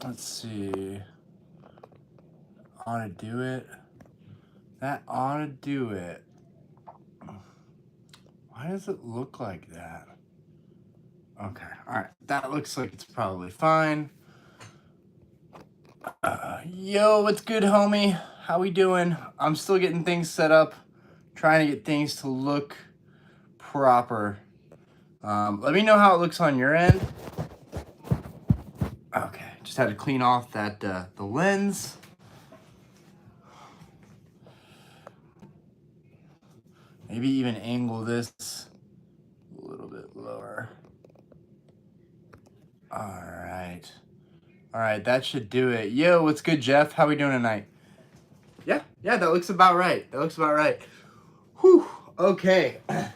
Let's see. Ought to do it. That ought to do it. Why does it look like that? Okay, all right. That looks like it's probably fine. Yo, what's good, homie? How we doing? I'm still getting things set up, trying to get things to look proper. Let me know how it looks on your end. Okay, just had to clean off that the lens. Maybe even angle this a little bit lower. All right, that should do it. Yo, what's good, Jeff? How we doing tonight? Yeah, that looks about right. Whew, okay. I'm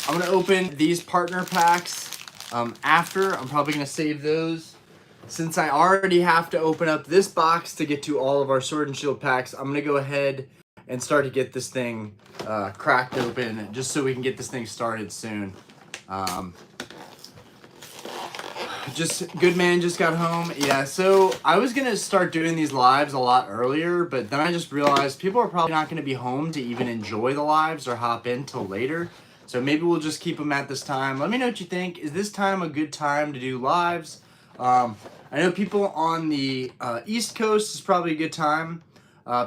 gonna open these partner packs after. I'm probably gonna save those. Since I already have to open up this box to get to all of our Sword and Shield packs, I'm gonna go ahead and start to get this thing cracked open, just so we can get this thing started soon. Good man just got home. Yeah, so I was gonna start doing these lives a lot earlier, but then I just realized people are probably not gonna be home to even enjoy the lives or hop in till later. So maybe we'll just keep them at this time. Let me know what you think. Is this time a good time to do lives? I know people on the East Coast is probably a good time.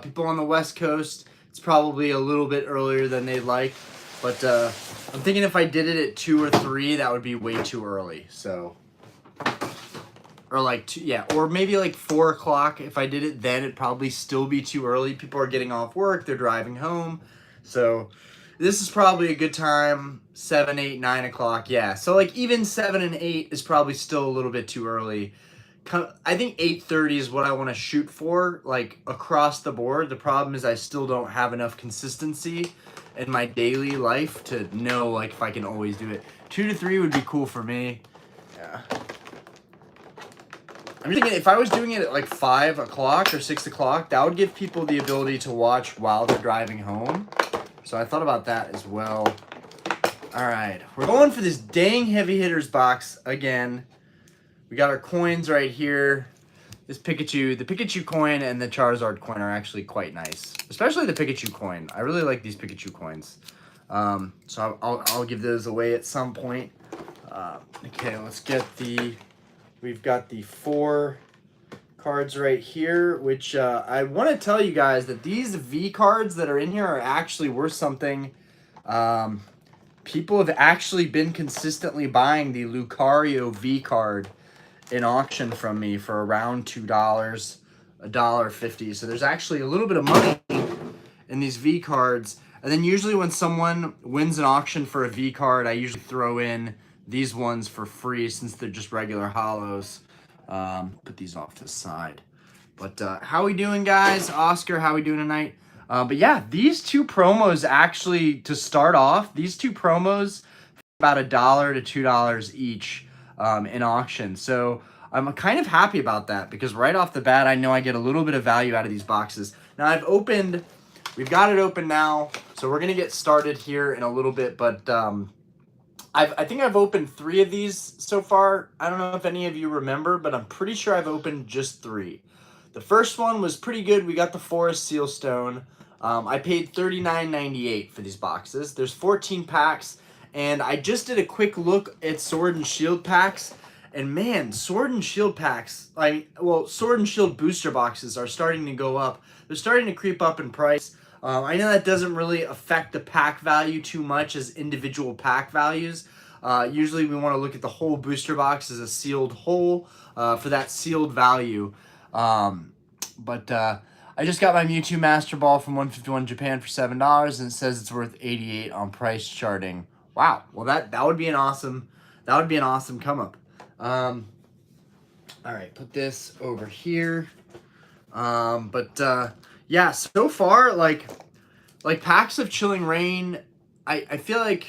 People on the West Coast, it's probably a little bit earlier than they'd like. But I'm thinking if I did it at 2 or 3, that would be way too early. So, or like 2, yeah, or maybe like 4 o'clock. If I did it then, it'd probably still be too early. People are getting off work, they're driving home. So this is probably a good time, 7, 8, 9 o'clock. Yeah, so like even 7 and 8 is probably still a little bit too early. I think 8:30 is what I want to shoot for, like across the board. The problem is I still don't have enough consistency in my daily life to know like if I can always do it. 2 to 3 would be cool for me. Yeah. I'm thinking if I was doing it at like 5 o'clock or 6 o'clock, that would give people the ability to watch while they're driving home. So I thought about that as well. All right, we're going for this dang heavy hitters box again. We got our coins right here. This Pikachu, the Pikachu coin and the Charizard coin are actually quite nice, especially the Pikachu coin. I really like these Pikachu coins. So I'll give those away at some point. Okay, let's get we've got the 4 cards right here, which I want to tell you guys that these V cards that are in here are actually worth something. People have actually been consistently buying the Lucario V card in auction from me for around $2, $1.50. So there's actually a little bit of money in these V cards. And then usually when someone wins an auction for a V card, I usually throw in these ones for free since they're just regular hollows. Put these off to the side. But how we doing, guys? Oscar, how we doing tonight? But yeah, these 2 promos actually, to start off, these 2 promos, about $1 to $2 each in auction. So I'm kind of happy about that because right off the bat, I know I get a little bit of value out of these boxes. Now we've got it open now, so we're going to get started here in a little bit, but I think I've opened 3 of these so far. I don't know if any of you remember, but I'm pretty sure I've opened just 3. The first one was pretty good. We got the Forest Sealstone. I paid $39.98 for these boxes. There's 14 packs, and I just did a quick look at Sword and Shield packs, and man, Sword and Shield packs, Sword and Shield booster boxes are starting to go up. They're starting to creep up in price. I know that doesn't really affect the pack value too much as individual pack values. Usually we want to look at the whole booster box as a sealed whole for that sealed value. I just got my Mewtwo Master Ball from 151 Japan for $7, and it says it's worth 88 on price charting. Wow, well that would be an awesome come up. All right, put this over here. Yeah, so far like packs of Chilling Reign, I feel like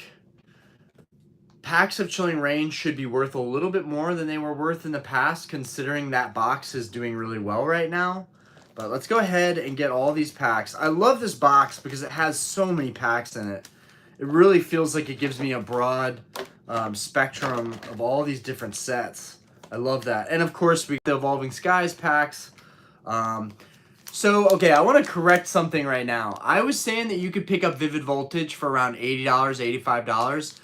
packs of Chilling Reign should be worth a little bit more than they were worth in the past, considering that box is doing really well right now. But let's go ahead and get all these packs. I love this box because it has so many packs in it. It really feels like it gives me a broad spectrum of all these different sets. I love that. And of course, we get the Evolving Skies packs. So, okay, I want to correct something right now. I was saying that you could pick up Vivid Voltage for around $80, $85.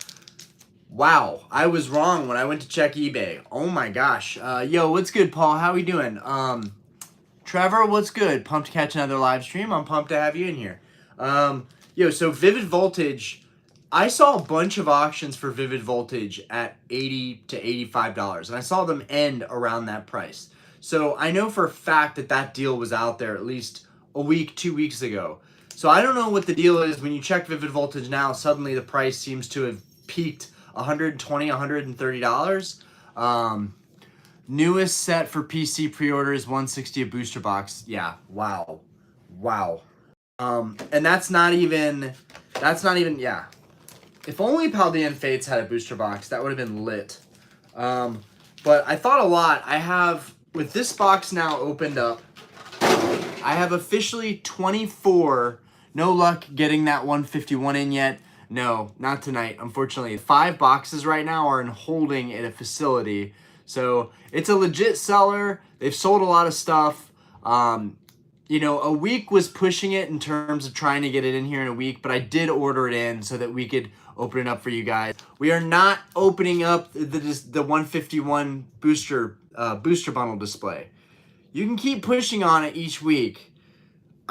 Wow, I was wrong when I went to check eBay. Oh my gosh. Yo, what's good, Paul? How we doing? Trevor, what's good? Pumped to catch another live stream. I'm pumped to have you in here. Yo, so Vivid Voltage, I saw a bunch of auctions for Vivid Voltage at $80 to $85, and I saw them end around that price. So I know for a fact that that deal was out there at least a week, 2 weeks ago. So I don't know what the deal is. When you check Vivid Voltage now, suddenly the price seems to have peaked $120, $130. Newest set for PC pre-order is 160 a booster box. Yeah, wow. Wow. And that's not even, yeah. If only Paldean Fates had a booster box, that would have been lit. But I thought a lot. I have, with this box now opened up, I have officially 24. No luck getting that 151 in yet. No, not tonight, unfortunately. 5 boxes right now are in holding at a facility. So it's a legit seller. They've sold a lot of stuff. You know, a week was pushing it in terms of trying to get it in here in a week, but I did order it in so that we could open it up for you guys. We are not opening up the 151 booster bundle display. You can keep pushing on it each week.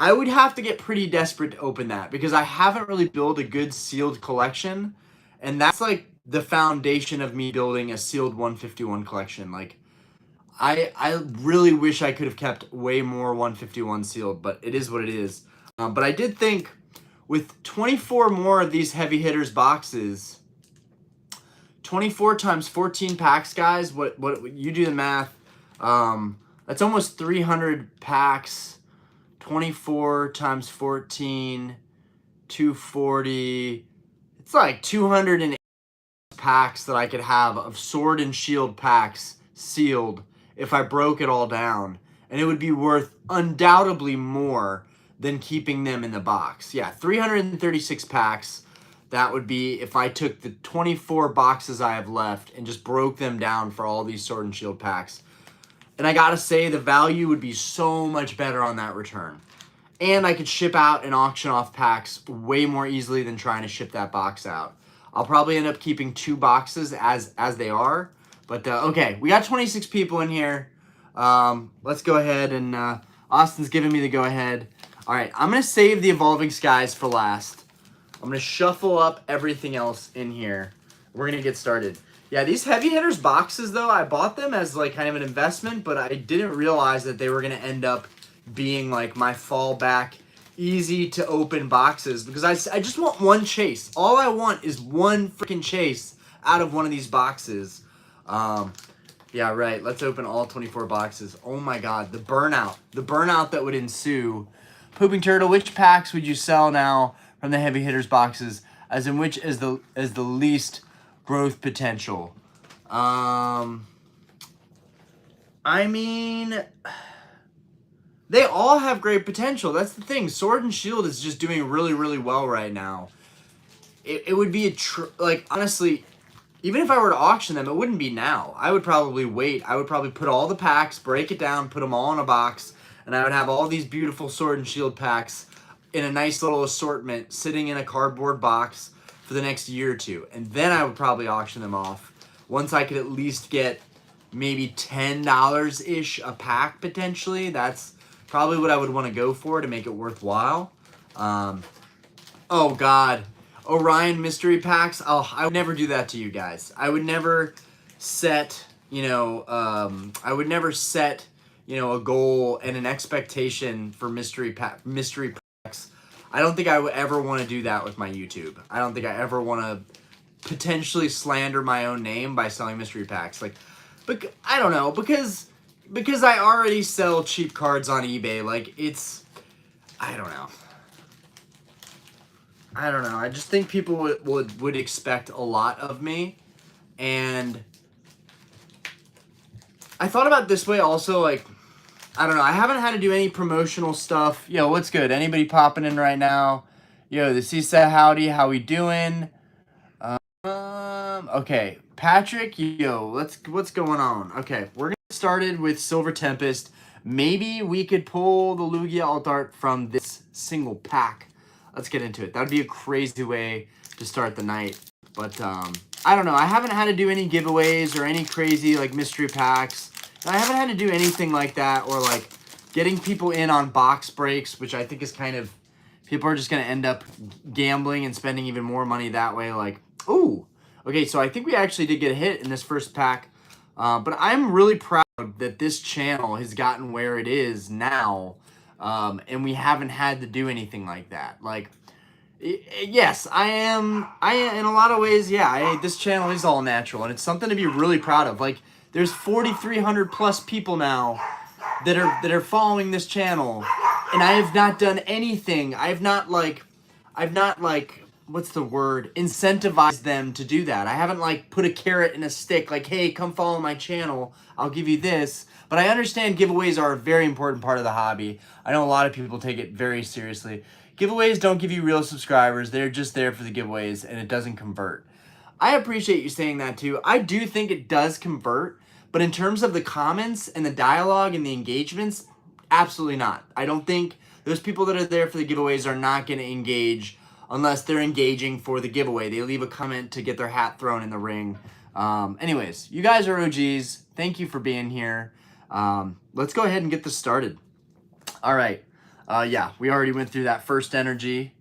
I would have to get pretty desperate to open that because I haven't really built a good sealed collection, and that's like the foundation of me building a sealed 151 collection. Like, I really wish I could have kept way more 151 sealed, but it is what it is. But I did think with 24 more of these heavy hitters boxes, 24 times 14 packs, guys, what you do the math, that's almost 300 packs. 24 times 14, 240. It's like 280 packs that I could have of Sword and Shield packs sealed if I broke it all down. And it would be worth undoubtedly more than keeping them in the box. Yeah, 336 packs. That would be if I took the 24 boxes I have left and just broke them down for all these Sword and Shield packs. And I gotta say, the value would be so much better on that return. And I could ship out and auction off packs way more easily than trying to ship that box out. I'll probably end up keeping 2 boxes as they are. But, okay, we got 26 people in here. Let's go ahead and, Austin's giving me the go-ahead. All right, I'm going to save the Evolving Skies for last. I'm going to shuffle up everything else in here. We're going to get started. Yeah, these heavy hitters boxes, though, I bought them as like kind of an investment, but I didn't realize that they were going to end up being like my fallback, easy to open boxes because I just want one chase. All I want is one freaking chase out of one of these boxes. Yeah, right. Let's open all 24 boxes. Oh my God, the burnout that would ensue. Pooping Turtle, which packs would you sell now from the heavy hitters boxes? As in which is the least growth potential? I mean, they all have great potential. That's the thing. Sword and Shield is just doing really, really well right now. It would be like, honestly, even if I were to auction them, it wouldn't be now. I would probably wait. I would probably put all the packs, break it down, put them all in a box, and I would have all these beautiful Sword and Shield packs in a nice little assortment sitting in a cardboard box for the next year or two. And then I would probably auction them off once I could at least get maybe $10-ish a pack potentially. That's probably what I would want to go for to make it worthwhile. Oh God, Orion mystery packs. Oh, I would never do that to you guys. I would never set, a goal and an expectation for mystery packs. I don't think I would ever want to do that with my YouTube. I don't think I ever want to potentially slander my own name by selling mystery packs. Like, but I don't know, because I already sell cheap cards on eBay. Like, it's, I don't know. I just think people would expect a lot of me, and I thought about it this way also, like, I don't know. I haven't had to do any promotional stuff. Yo, what's good? Anybody popping in right now? Yo, the CSA howdy. How we doing? Okay, Patrick, yo, what's going on? Okay, we're gonna get started with Silver Tempest. Maybe we could pull the Lugia Alt Art from this single pack. Let's get into it. That would be a crazy way to start the night. But I don't know. I haven't had to do any giveaways or any crazy like mystery packs. I haven't had to do anything like that, or like getting people in on box breaks, which I think is kind of, people are just gonna end up gambling and spending even more money that way. Like, ooh. Okay, so I think we actually did get a hit in this first pack, but I'm really proud that this channel has gotten where it is now, and we haven't had to do anything like that. Like, yes, I am in a lot of ways, yeah, this channel is all natural, and it's something to be really proud of. Like, there's 4,300 plus people now that are following this channel, and I have not done anything. I've not like, what's the word? Incentivized them to do that. I haven't like put a carrot in a stick, like, hey, come follow my channel, I'll give you this. But I understand giveaways are a very important part of the hobby. I know a lot of people take it very seriously. Giveaways don't give you real subscribers. They're just there for the giveaways, and it doesn't convert. I appreciate you saying that too. I do think it does convert, but in terms of the comments and the dialogue and the engagements, absolutely not. I don't think those people that are there for the giveaways are not going to engage unless they're engaging for the giveaway. They leave a comment to get their hat thrown in the ring. Anyways, you guys are OGs. Thank you for being here. Let's go ahead and get this started. All right. Yeah, we already went through that first energy.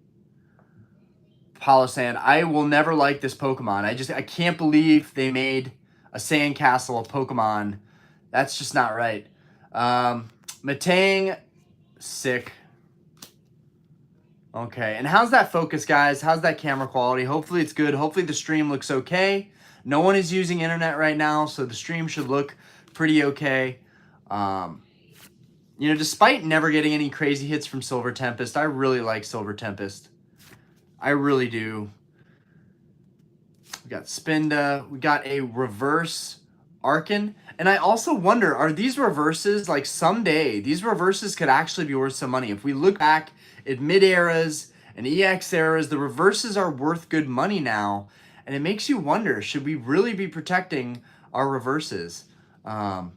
Hollow Sand. I will never like this Pokemon. I can't believe they made a sandcastle of Pokemon. That's just not right. Matang, sick. Okay, and how's that focus, guys? How's that camera quality? Hopefully it's good. Hopefully the stream looks okay. No one is using internet right now, so the stream should look pretty okay. You know, despite never getting any crazy hits from Silver Tempest, I really like Silver Tempest. I really do. We got Spinda. We got a reverse Arkin. And I also wonder, are these reverses, like someday, these reverses could actually be worth some money. If we look back at mid-eras and EX eras, the reverses are worth good money now. And it makes you wonder, should we really be protecting our reverses? Oh,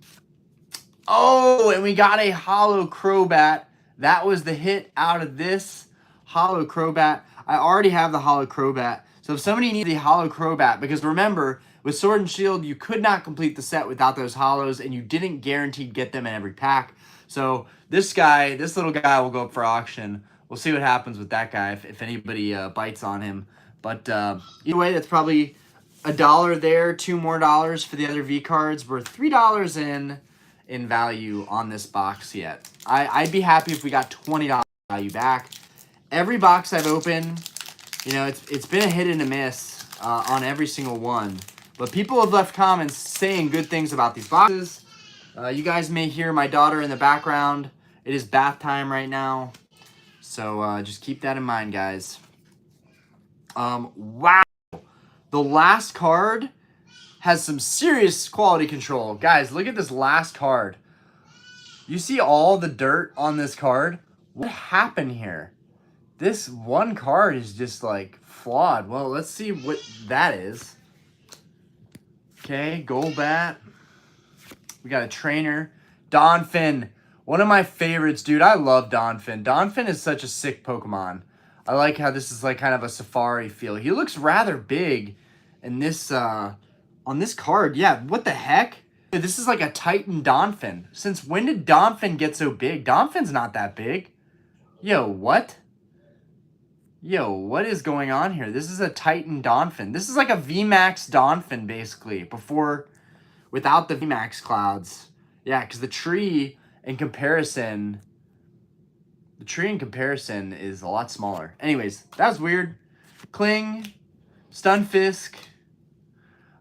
and we got a Hollow Crobat. That was the hit out of this Hollow Crobat. I already have the Hollow Crobat. So if somebody needs a Hollow Crobat, because remember, with Sword and Shield, you could not complete the set without those hollows, and you didn't guaranteed get them in every pack. So this guy, this little guy will go up for auction. We'll see what happens with that guy if anybody bites on him. But either way, that's probably $1 there, $2 more for the other V cards. We're $3 in value on this box yet. I'd be happy if we got $20 value back. Every box I've opened, you know, it's been a hit and a miss on every single one. But people have left comments saying good things about these boxes. You guys may hear my daughter in the background. It is bath time right now. So just keep that in mind, guys. Wow. The last card has some serious quality control. Guys, look at this last card. You see all the dirt on this card? What happened here? This one card is just like flawed. Well, let's see what that is. Okay, Golbat. We got a trainer. Donphin. One of my favorites, dude. I love Donphin. Donphin is such a sick Pokemon. I like how this is like kind of a safari feel. He looks rather big in this on this card. Yeah, what the heck? This is like a Titan Donphin. Since when did Donphin get so big? Donphin's not that big. Yo, what? Yo, what is going on here? This is a Titan Donphin. This is like a Vmax Donphin, basically, without the Vmax clouds. Yeah, because the tree in comparison is a lot smaller. Anyways, that was weird. Kling, Stunfisk,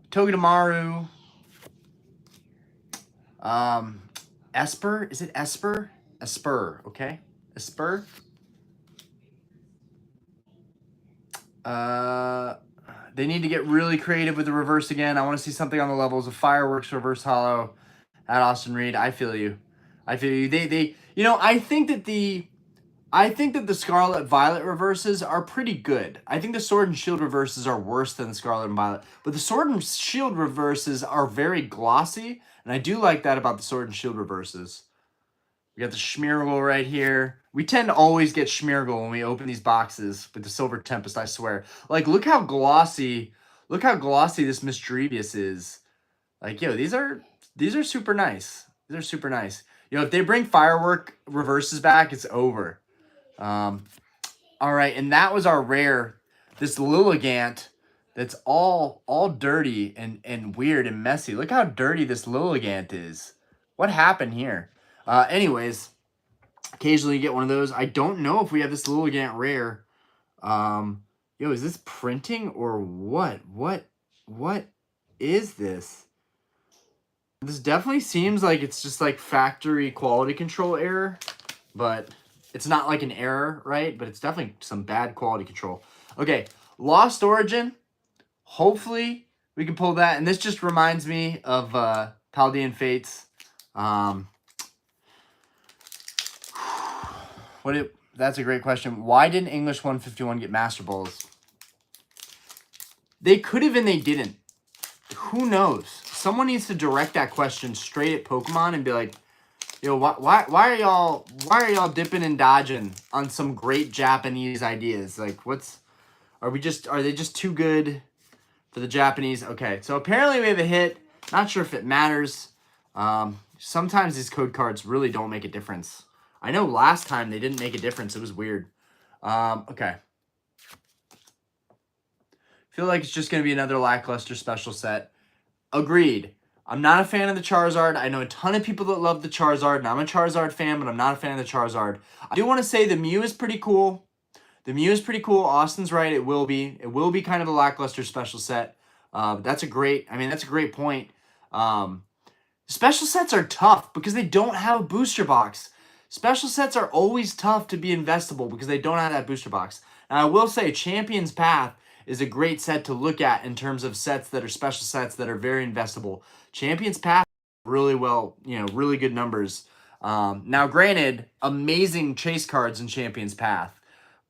Togedemaru, Esper. Is it Esper? Esper, okay. Esper. They need to get really creative with the reverse again. I want to see something on the levels of Fireworks, Reverse Hollow, at Austin Reed. I feel you. I feel you. You know, I think that the I think that the Scarlet Violet reverses are pretty good. I think the Sword and Shield reverses are worse than the Scarlet and Violet, but the Sword and Shield reverses are very glossy, and I do like that about the Sword and Shield reverses. We got the Schmeargle right here. We tend to always get Schmeargle when we open these boxes with the Silver Tempest, I swear. Like, look how glossy this Misdrevious is. Like, yo, these are super nice. These are super nice. Yo, if they bring Firework reverses back, it's over. All right, and that was our rare. This Lilligant that's all dirty and weird and messy. Look how dirty this Lilligant is. What happened here? Anyways, occasionally you get one of those. I don't know if we have this Lilligant rare. Yo, is this printing or what? What is this? This definitely seems like it's just like factory quality control error, but it's not like an error, right? But it's definitely some bad quality control. Okay, Lost Origin. Hopefully we can pull that. And this just reminds me of Paldean Fates. That's a great question. Why didn't English 151 get Master Balls? They could have and they didn't. Who knows? Someone needs to direct that question straight at Pokemon and be like, yo, why are y'all dipping and dodging on some great Japanese ideas? Like, are they just too good for the Japanese? Okay, so apparently we have a hit. Not sure if it matters. Sometimes these code cards really don't make a difference. I know last time they didn't make a difference. It was weird. Okay. Feel like it's just going to be another lackluster special set. Agreed. I'm not a fan of the Charizard. I know a ton of people that love the Charizard, and I'm a Charizard fan, but I'm not a fan of the Charizard. I do want to say the Mew is pretty cool. The Mew is pretty cool. Austin's right. It will be. It will be kind of a lackluster special set. That's a great point. Special sets are tough because they don't have a booster box. Special sets are always tough to be investable because they don't have that booster box. Now, I will say Champion's Path is a great set to look at in terms of sets that are special sets that are very investable. Champion's Path, really well, really good numbers. Now, granted, amazing chase cards in Champion's Path,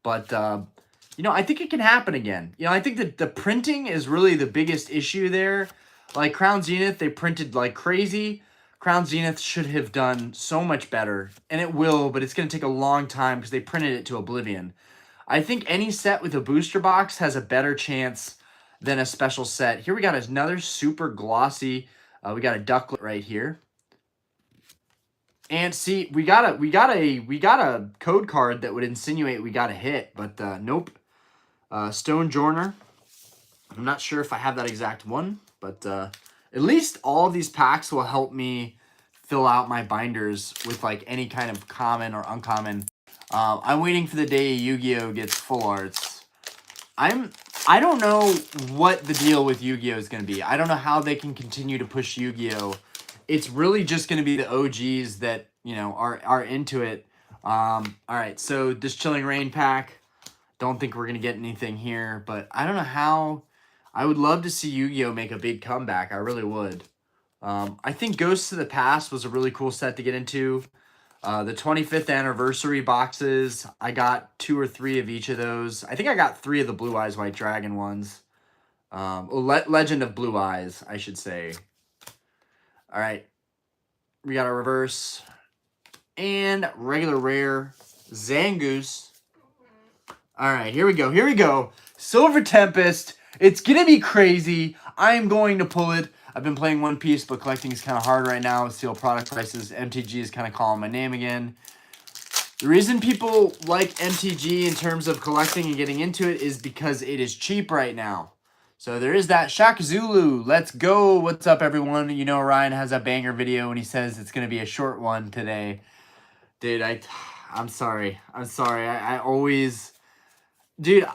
but I think it can happen again. I think that the printing is really the biggest issue there. Like Crown Zenith, they printed like crazy. Crown Zenith should have done so much better, and it will, but it's going to take a long time because they printed it to oblivion. I think any set with a booster box has a better chance than a special set. Here we got another super glossy. We got a Ducklet right here. And see, we got a code card that would insinuate we got a hit, but nope. Stone Journer. I'm not sure if I have that exact one, but at least all of these packs will help me fill out my binders with like any kind of common or uncommon. I'm waiting for the day Yu-Gi-Oh gets full arts. I don't know what the deal with Yu-Gi-Oh is going to be. I don't know how they can continue to push Yu-Gi-Oh. It's really just going to be the OGs that, are into it. All right, so this Chilling Rain pack. Don't think we're going to get anything here, but I don't know how. I would love to see Yu-Gi-Oh make a big comeback. I really would. I think Ghosts of the Past was a really cool set to get into. The 25th anniversary boxes, I got 2 or 3 of each of those. I think I got 3 of the Blue Eyes White Dragon ones. Legend of Blue Eyes, I should say. All right. We got a reverse. And regular rare Zangoose. All right, here we go. Silver Tempest. It's going to be crazy. I am going to pull it. I've been playing One Piece, but collecting is kind of hard right now with steel product prices. MTG is kind of calling my name again. The reason people like MTG in terms of collecting and getting into it is because it is cheap right now. So there is that. Shaq Zulu, let's go. What's up, everyone? Ryan has a banger video, and he says it's going to be a short one today. Dude, I'm sorry. I always... Dude,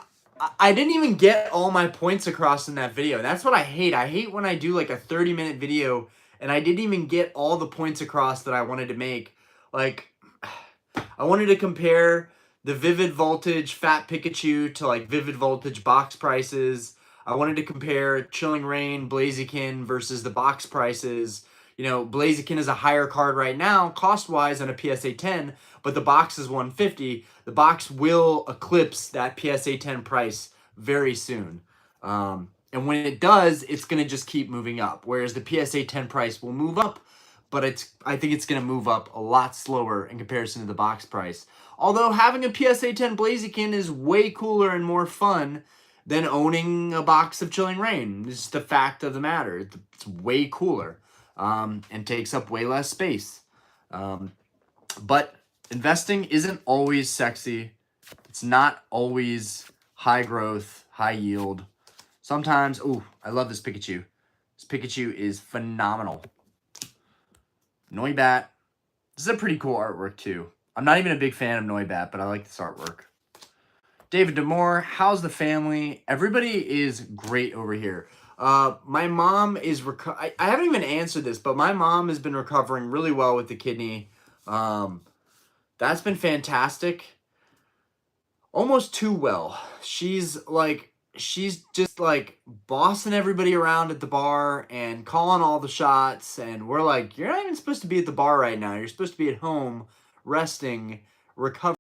I didn't even get all my points across in that video. That's what I hate. I hate when I do like a 30-minute video and I didn't even get all the points across that I wanted to make. Like, I wanted to compare the Vivid Voltage Fat Pikachu to like Vivid Voltage box prices. I wanted to compare Chilling Rain Blaziken versus the box prices. You know, Blaziken is a higher card right now, cost-wise, on a PSA 10, but the box is $150. The box will eclipse that PSA 10 price very soon. And when it does, it's going to just keep moving up, whereas the PSA 10 price will move up, but I think it's going to move up a lot slower in comparison to the box price. Although having a PSA 10 Blaziken is way cooler and more fun than owning a box of Chilling Reign. It's just the fact of the matter. It's way cooler and takes up way less space. But investing isn't always sexy. It's not always high growth, high yield. Sometimes, ooh, I love this Pikachu. This Pikachu is phenomenal. Noibat. This is a pretty cool artwork, too. I'm not even a big fan of Noibat, but I like this artwork. David Demore, how's the family? Everybody is great over here. My mom is... I haven't even answered this, but my mom has been recovering really well with the kidney. That's been fantastic. Almost too well. She's just like bossing everybody around at the bar and calling all the shots, and we're like, you're not even supposed to be at the bar right now. You're supposed to be at home, resting, recovering.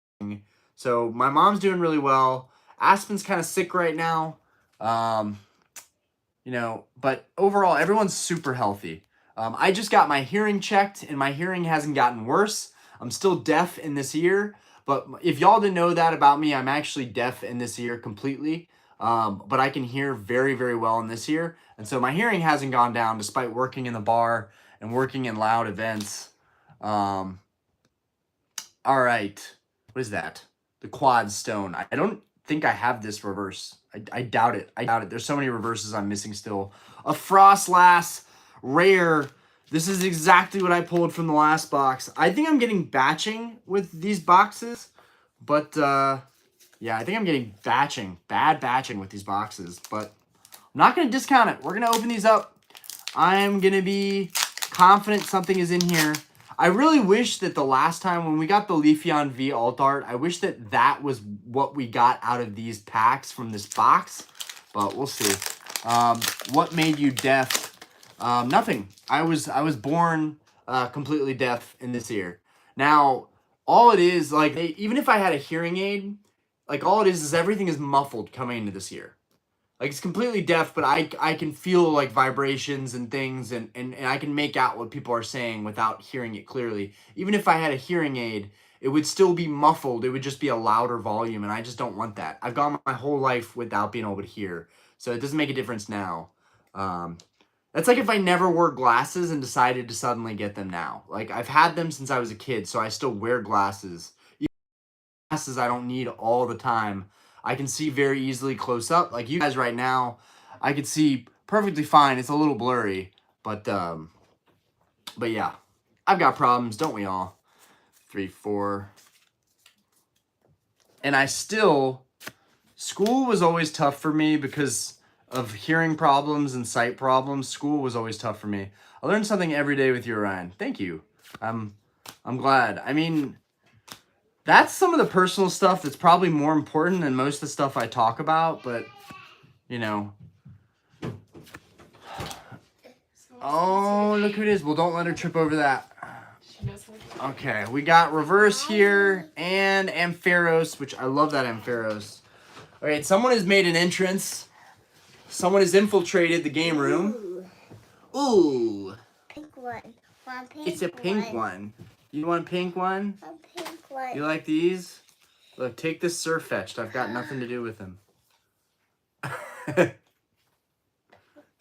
So my mom's doing really well. Aspen's kind of sick right now. You know, but overall, everyone's super healthy. I just got my hearing checked, and my hearing hasn't gotten worse. I'm still deaf in this ear, but if y'all didn't know that about me, I'm actually deaf in this ear completely. But I can hear very, very well in this ear. And so my hearing hasn't gone down despite working in the bar and working in loud events. All right. What is that? The Quad Stone. I don't think I have this reverse. I doubt it. I doubt it. There's so many reverses I'm missing still. A Frostlass rare. This is exactly what I pulled from the last box. I think I'm getting batching with these boxes. But, yeah, I think I'm getting bad batching with these boxes. But I'm not going to discount it. We're going to open these up. I'm going to be confident something is in here. I really wish that the last time when we got the Leafeon V alt art, I wish that that was what we got out of these packs from this box. But we'll see. What made you deaf? Nothing. I was born completely deaf in this ear. Now, all it is, like, even if I had a hearing aid, like, all it is everything is muffled coming into this ear. Like, it's completely deaf, but I can feel, like, vibrations and things, and I can make out what people are saying without hearing it clearly. Even if I had a hearing aid, it would still be muffled. It would just be a louder volume, and I just don't want that. I've gone my whole life without being able to hear, so it doesn't make a difference now. That's like if I never wore glasses and decided to suddenly get them now. Like, I've had them since I was a kid, so I still wear glasses. Even glasses I don't need all the time. I can see very easily close up. Like you guys right now, I could see perfectly fine. It's a little blurry, but yeah. I've got problems, don't we all? 3, 4. And I still, school was always tough for me because of hearing problems and sight problems. School was always tough for me. I learned something every day with you, Ryan. Thank you. I'm glad. I mean, that's some of the personal stuff that's probably more important than most of the stuff I talk about, but, you know. Oh, look who it is. Well, don't let her trip over that. Okay, we got Reverse here and Ampharos, which I love that Ampharos. All right, someone has made an entrance. Someone has infiltrated the game room. Ooh. Pink one. It's a pink one. You want a pink one? A pink one. You like these? Look, take this Surfetched. I've got nothing to do with him.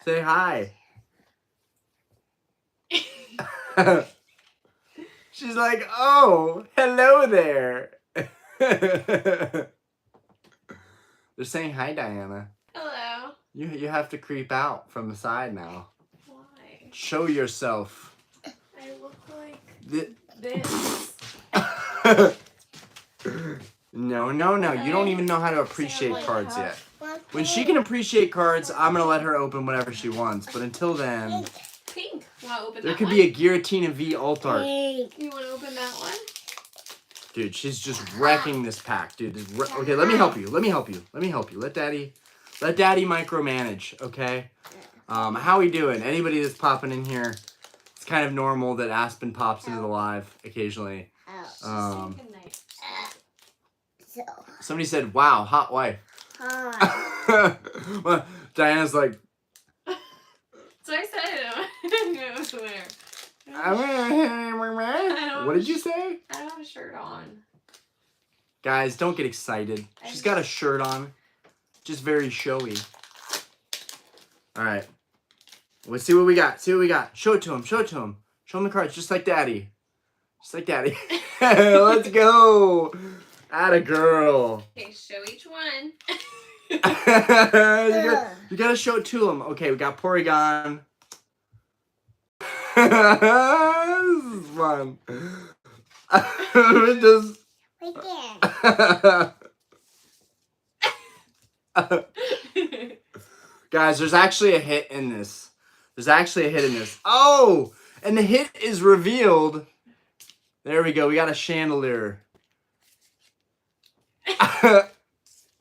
Say hi. She's like, oh, hello there. They're saying hi, Diana. Hello. You have to creep out from the side now. Why? Show yourself. I look like This. No. You don't even know how to appreciate cards yet. When she can appreciate cards, I'm going to let her open whatever she wants. But until then, pink. Want to open there that could one? be a Giratina V alt art. You want to open that one? Dude, she's just wrecking this pack, dude. Okay, let me help you. Let daddy micromanage, okay? How we doing? Anybody that's popping in here, It's kind of normal that Aspen pops into the live occasionally. Oh. Good night. So Somebody said, "Wow, hot wife." hard. Well, Diana's like, So I said it was there. what did you say? I don't have a shirt on. Guys, don't get excited. She's got a shirt on. Just very showy. All right. Let's see what we got. See what we got. Show it to him. Show it to him. Show him the cards just like Daddy. Just like Daddy. Let's go. Atta girl. Okay, show each one. You gotta show it to him. Okay, we got Porygon. This is fun. Just... Guys, there's actually a hit in this. Oh! And the hit is revealed. There we go. We got a chandelier.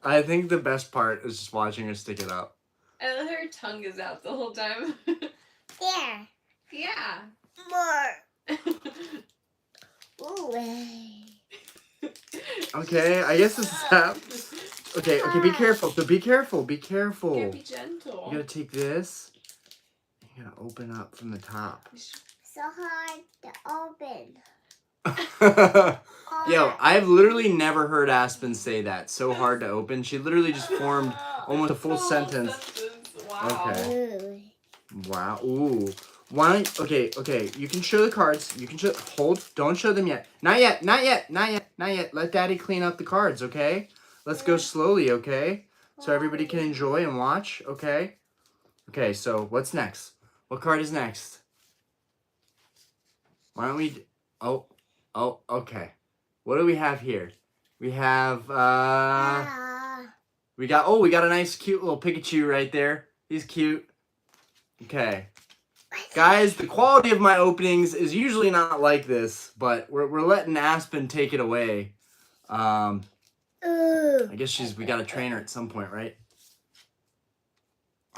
I think the best part is just watching her stick it up. I love her tongue is out the whole time. There. Yeah. More. Ooh. Okay, I guess this is that. Okay, be careful. So be careful. You gotta be gentle. You gotta take this. You gotta open up from the top. So hard to open. Yo, I've literally never heard Aspen say that. So hard to open. She literally just formed almost a full sentence. Wow. Okay. Ooh. Wow. Ooh. Why don't, okay. You can show the cards. You can show, don't show them yet. Not yet. Let Daddy clean up the cards, okay? Let's go slowly, okay? So everybody can enjoy and watch, okay? Okay, so what's next? What card is next? Why don't we, oh, okay. What do we have here? We have, we got a nice cute little Pikachu right there. He's cute. Okay. Guys, the quality of my openings is usually not like this, but we're letting Aspen take it away. I guess we got to train her at some point, right?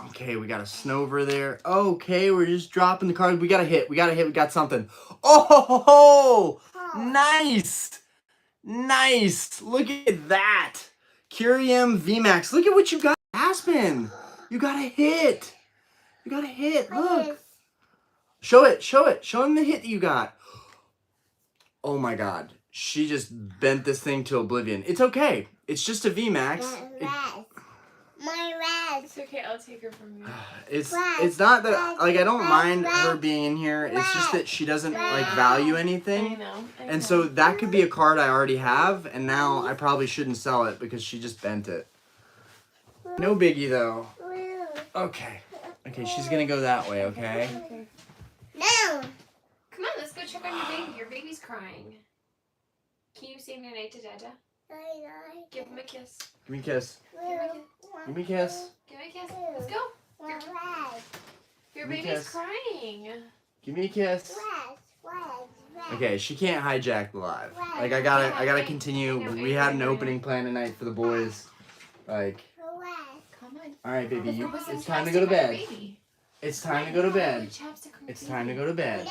Okay, we got a Snover there. Okay, we're just dropping the card. We got a hit. We got something. Oh, nice. Look at that. Trevenant Vmax. Look at what you got, Aspen. You got a hit. Look. Show it. Show him the hit that you got. Oh my God. She just bent this thing to oblivion. It's okay. It's just a Vmax. My red. It's okay, I'll take her from you. It's not that, like, I don't mind her being in here. It's just that she doesn't, like, value anything. I know. And so that could be a card I already have, and now I probably shouldn't sell it because she just bent it. No biggie, though. Okay, she's gonna go that way, okay? No. Come on, let's go check on your baby. Your baby's crying. Can you say goodnight to Dada? Give him a kiss. Give me a kiss. Give me a kiss. Give me a kiss. Let's go. Your Give me a baby's kiss. crying. Give me a kiss. Okay, she can't hijack the live. Like, I gotta continue. We had an opening plan tonight for the boys. Like, Come on. all right, baby, Let's put some it's time to chapstick go to on your bed. baby. It's time to go to bed. Chapstick on your It's baby. time to go to bed.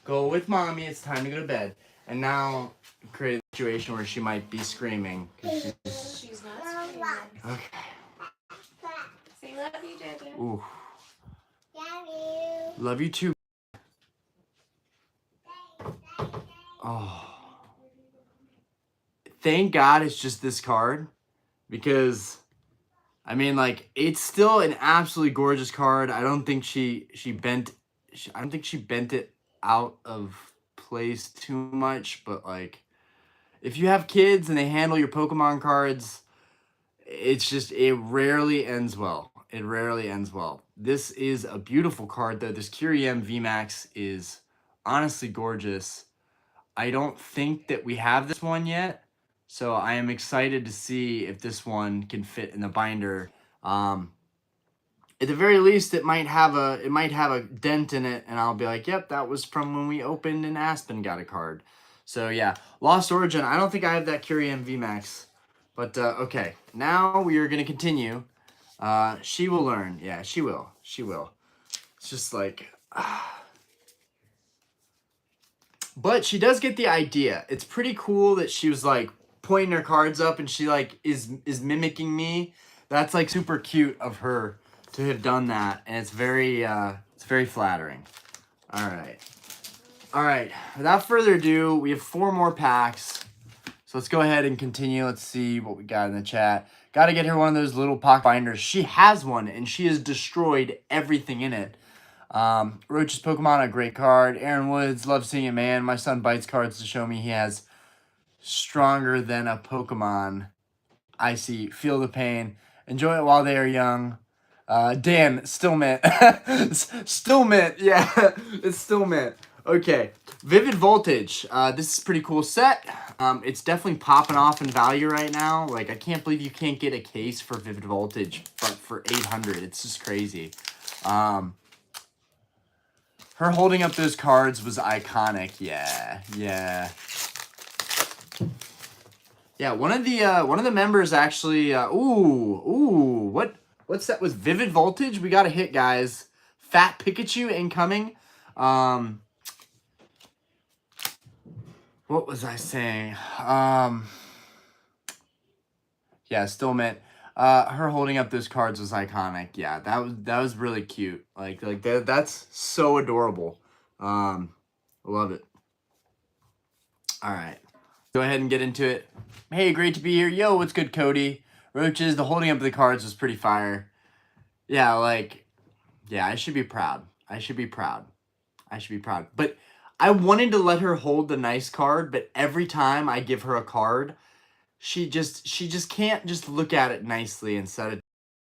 Go with mommy. It's time to go to bed. And now create a situation where she might be screaming. 'Cause She's not screaming. okay. Say love you, Dada. Ooh. Love you too. Oh. Thank God it's just this card. Because, I mean, like, it's still an absolutely gorgeous card. I don't think she bent it out of place too much. But, like, if you have kids and they handle your Pokemon cards, it rarely ends well. This is a beautiful card, though. This Trevenant Vmax is honestly gorgeous. I don't think that we have this one yet, so I am excited to see if this one can fit in the binder. At the very least, it might have a dent in it, and I'll be like, yep, that was from when we opened and Aspen got a card. So yeah, Lost Origin. I don't think I have that Trevenant Vmax, but okay. Now we are gonna continue. She will learn. Yeah, she will. It's just like, But she does get the idea. It's pretty cool that she was like pointing her cards up and she like is mimicking me. That's like super cute of her to have done that, and it's very flattering. All right. All right. Without further ado, we have 4 more packs. So let's go ahead and continue. Let's see what we got in the chat. Got to get her one of those little pocket binders. She has one, and she has destroyed everything in it. Roach's Pokemon, a great card. Aaron Woods, love seeing it, man. My son bites cards to show me he has stronger than a Pokemon. I see. Feel the pain. Enjoy it while they are young. Dan, still mint. Still mint. Yeah, it's still mint. Okay. Vivid Voltage. This is a pretty cool set. It's definitely popping off in value right now. Like, I can't believe you can't get a case for Vivid Voltage, but for 800. It's just crazy. Her holding up those cards was iconic. Yeah. Yeah, one of the members actually what's that was Vivid Voltage? We got a hit, guys. Fat Pikachu incoming. What was I saying? Yeah, still meant her holding up those cards was iconic. Yeah, that was really cute. Like that's so adorable. Love it. All right. Go ahead and get into it. Hey, great to be here. Yo, what's good, Cody? Roaches, the holding up of the cards was pretty fire. Yeah, I should be proud. I should be proud. But I wanted to let her hold the nice card, but every time I give her a card, she just can't just look at it nicely instead. It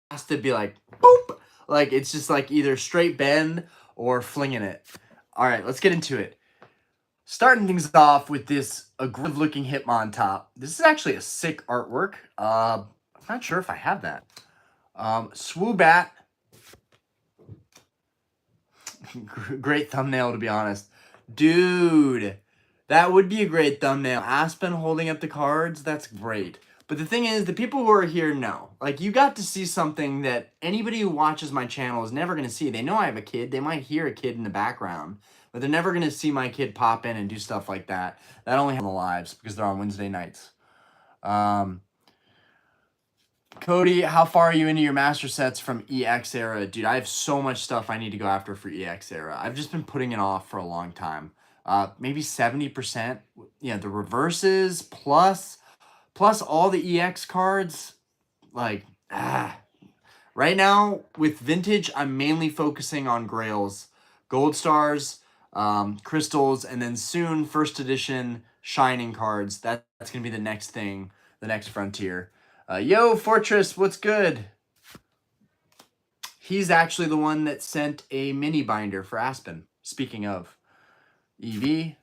has to be like, boop! Like, it's just like either straight bend or flinging it. All right, let's get into it. Starting things off with this aggressive-looking Hitmon top. This is actually a sick artwork. I'm not sure if I have that. Swoobat. Great thumbnail, to be honest. Dude, that would be a great thumbnail. Aspen holding up the cards, that's great. But the thing is, the people who are here know. Like, you got to see something that anybody who watches my channel is never going to see. They know I have a kid. They might hear a kid in the background. But they're never going to see my kid pop in and do stuff like that. That only happens on the lives because they're on Wednesday nights. Cody, how far are you into your master sets from EX era? Dude, I have so much stuff I need to go after for EX era. I've just been putting it off for a long time. Maybe 70%. Yeah, the reverses plus all the EX cards. Like, right now, with Vintage, I'm mainly focusing on Grails. Gold Stars, Crystals, and then soon, first edition Shining cards. That's going to be the next thing, the next frontier. Yo, Fortress, what's good? He's actually the one that sent a mini binder for Aspen. Speaking of. EV.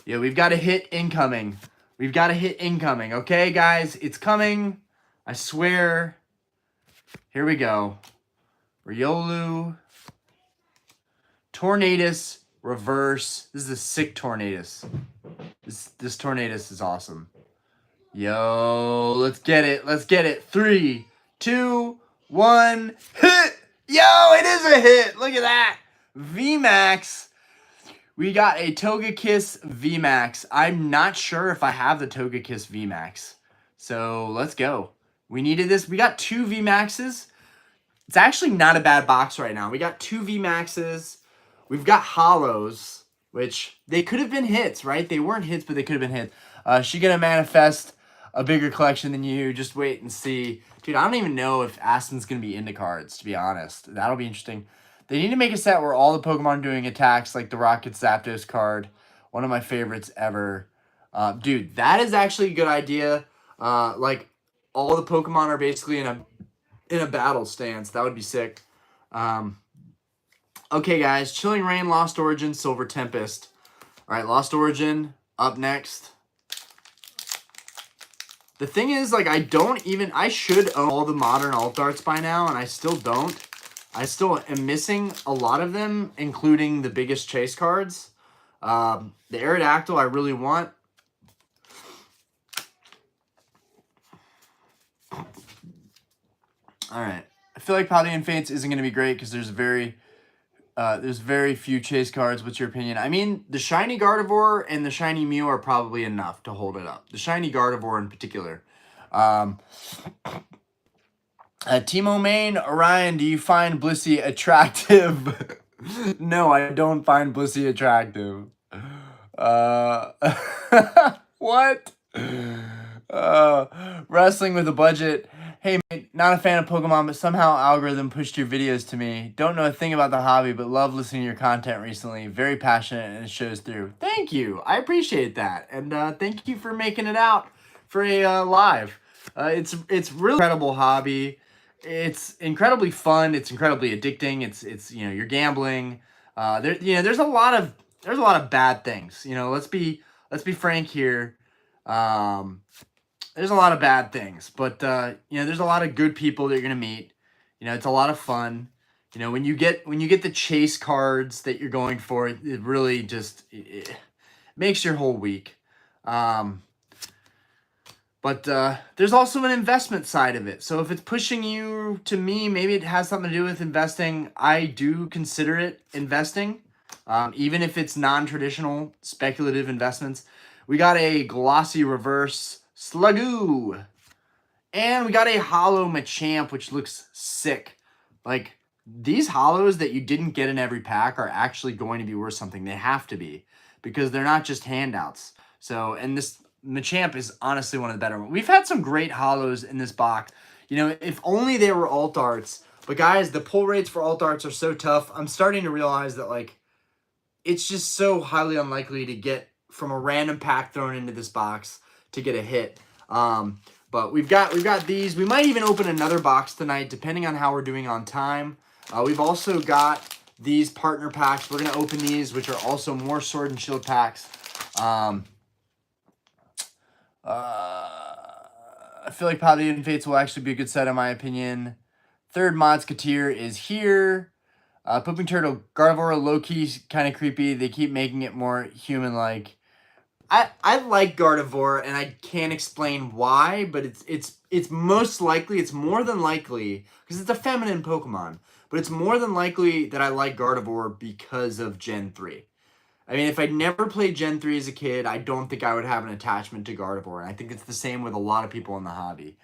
Yeah, we've got a hit incoming. Okay, guys? It's coming. I swear. Here we go. Riolu. Tornadus. Reverse. This is a sick Tornadus. This Tornadus is awesome. Yo, let's get it. 3, 2, 1, hit! Yo, it is a hit! Look at that! Vmax. We got a Togekiss Vmax. I'm not sure if I have the Togekiss Vmax. So, let's go. We needed this. We got 2 Vmaxes. It's actually not a bad box right now. We got 2 Vmaxes. We've got Hollows, which they could have been hits, right? They weren't hits, but they could have been hits. She gonna manifest a bigger collection than you. Just wait and see. Dude, I don't even know if Aspen's going to be into cards, to be honest. That'll be interesting. They need to make a set where all the Pokemon are doing attacks, like the Rocket Zapdos card. One of my favorites ever. Dude, that is actually a good idea. Like, all the Pokemon are basically in a battle stance. That would be sick. Okay, guys. Chilling Reign, Lost Origin, Silver Tempest. All right, Lost Origin up next. The thing is, like, I should own all the modern alt arts by now, and I still don't. I still am missing a lot of them, including the biggest chase cards. The Aerodactyl I really want. Alright. I feel like Paldean Fates isn't going to be great because there's a very There's very few chase cards. What's your opinion? I mean, the shiny Gardevoir and the shiny Mew are probably enough to hold it up. The shiny Gardevoir in particular. Timo Main, Orion, do you find Blissey attractive? No, I don't find Blissey attractive. What? Wrestling with a budget. Hey, mate, not a fan of Pokemon, but somehow algorithm pushed your videos to me. Don't know a thing about the hobby, but love listening to your content recently. Very passionate, and it shows through. Thank you. I appreciate that. And thank you for making it out for a live. It's really incredible hobby. It's incredibly fun. It's incredibly addicting. It's you know, you're gambling. There's a lot of bad things. You know, let's be frank here. There's a lot of bad things, but there's a lot of good people that you're gonna meet. You know, it's a lot of fun. You know, when you get the chase cards that you're going for, it really just it makes your whole week. But there's also an investment side of it. So if it's pushing you, to me, maybe it has something to do with investing. I do consider it investing, even if it's non-traditional speculative investments. We got a glossy reverse Slugoo. And we got a hollow Machamp, which looks sick. Like, these hollows that you didn't get in every pack are actually going to be worth something. They have to be, because they're not just handouts. So, and this Machamp is honestly one of the better ones. We've had some great hollows in this box. You know, if only they were alt arts. But guys, the pull rates for alt arts are so tough. I'm starting to realize that, like, it's just so highly unlikely to get from a random pack thrown into this box to get a hit. But we've got these. We might even open another box tonight, depending on how we're doing on time. We've also got these partner packs. We're going to open these, which are also more Sword and Shield packs. I feel like Paladin Fates will actually be a good set, in my opinion. Third Modsketeer is here. Pooping Turtle, Gardevoir, low-key kind of creepy. They keep making it more human-like. I like Gardevoir, and I can't explain why, but it's most likely, it's more than likely, because it's a feminine Pokemon, but it's more than likely that I like Gardevoir because of Gen 3. I mean, if I'd never played Gen 3 as a kid, I don't think I would have an attachment to Gardevoir, and I think it's the same with a lot of people in the hobby.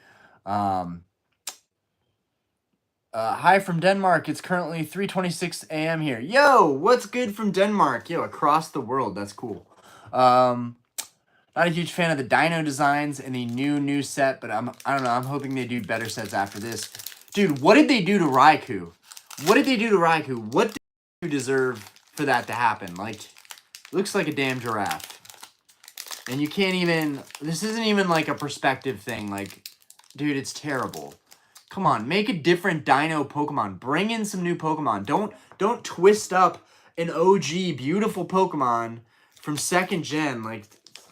Hi from Denmark. It's currently 3:26 a.m. here. Yo, what's good from Denmark? Yo, across the world. That's cool. Not a huge fan of the dino designs in the new set, but I don't know. I'm hoping they do better sets after this. Dude, what did they do to Raikou? What did they do to Raikou? What did you deserve for that to happen? Like, looks like a damn giraffe. And you can't even, this isn't even like a perspective thing. Like, dude, it's terrible. Come on, make a different dino Pokemon. Bring in some new Pokemon. Don't twist up an OG beautiful Pokemon from 2nd gen. Like,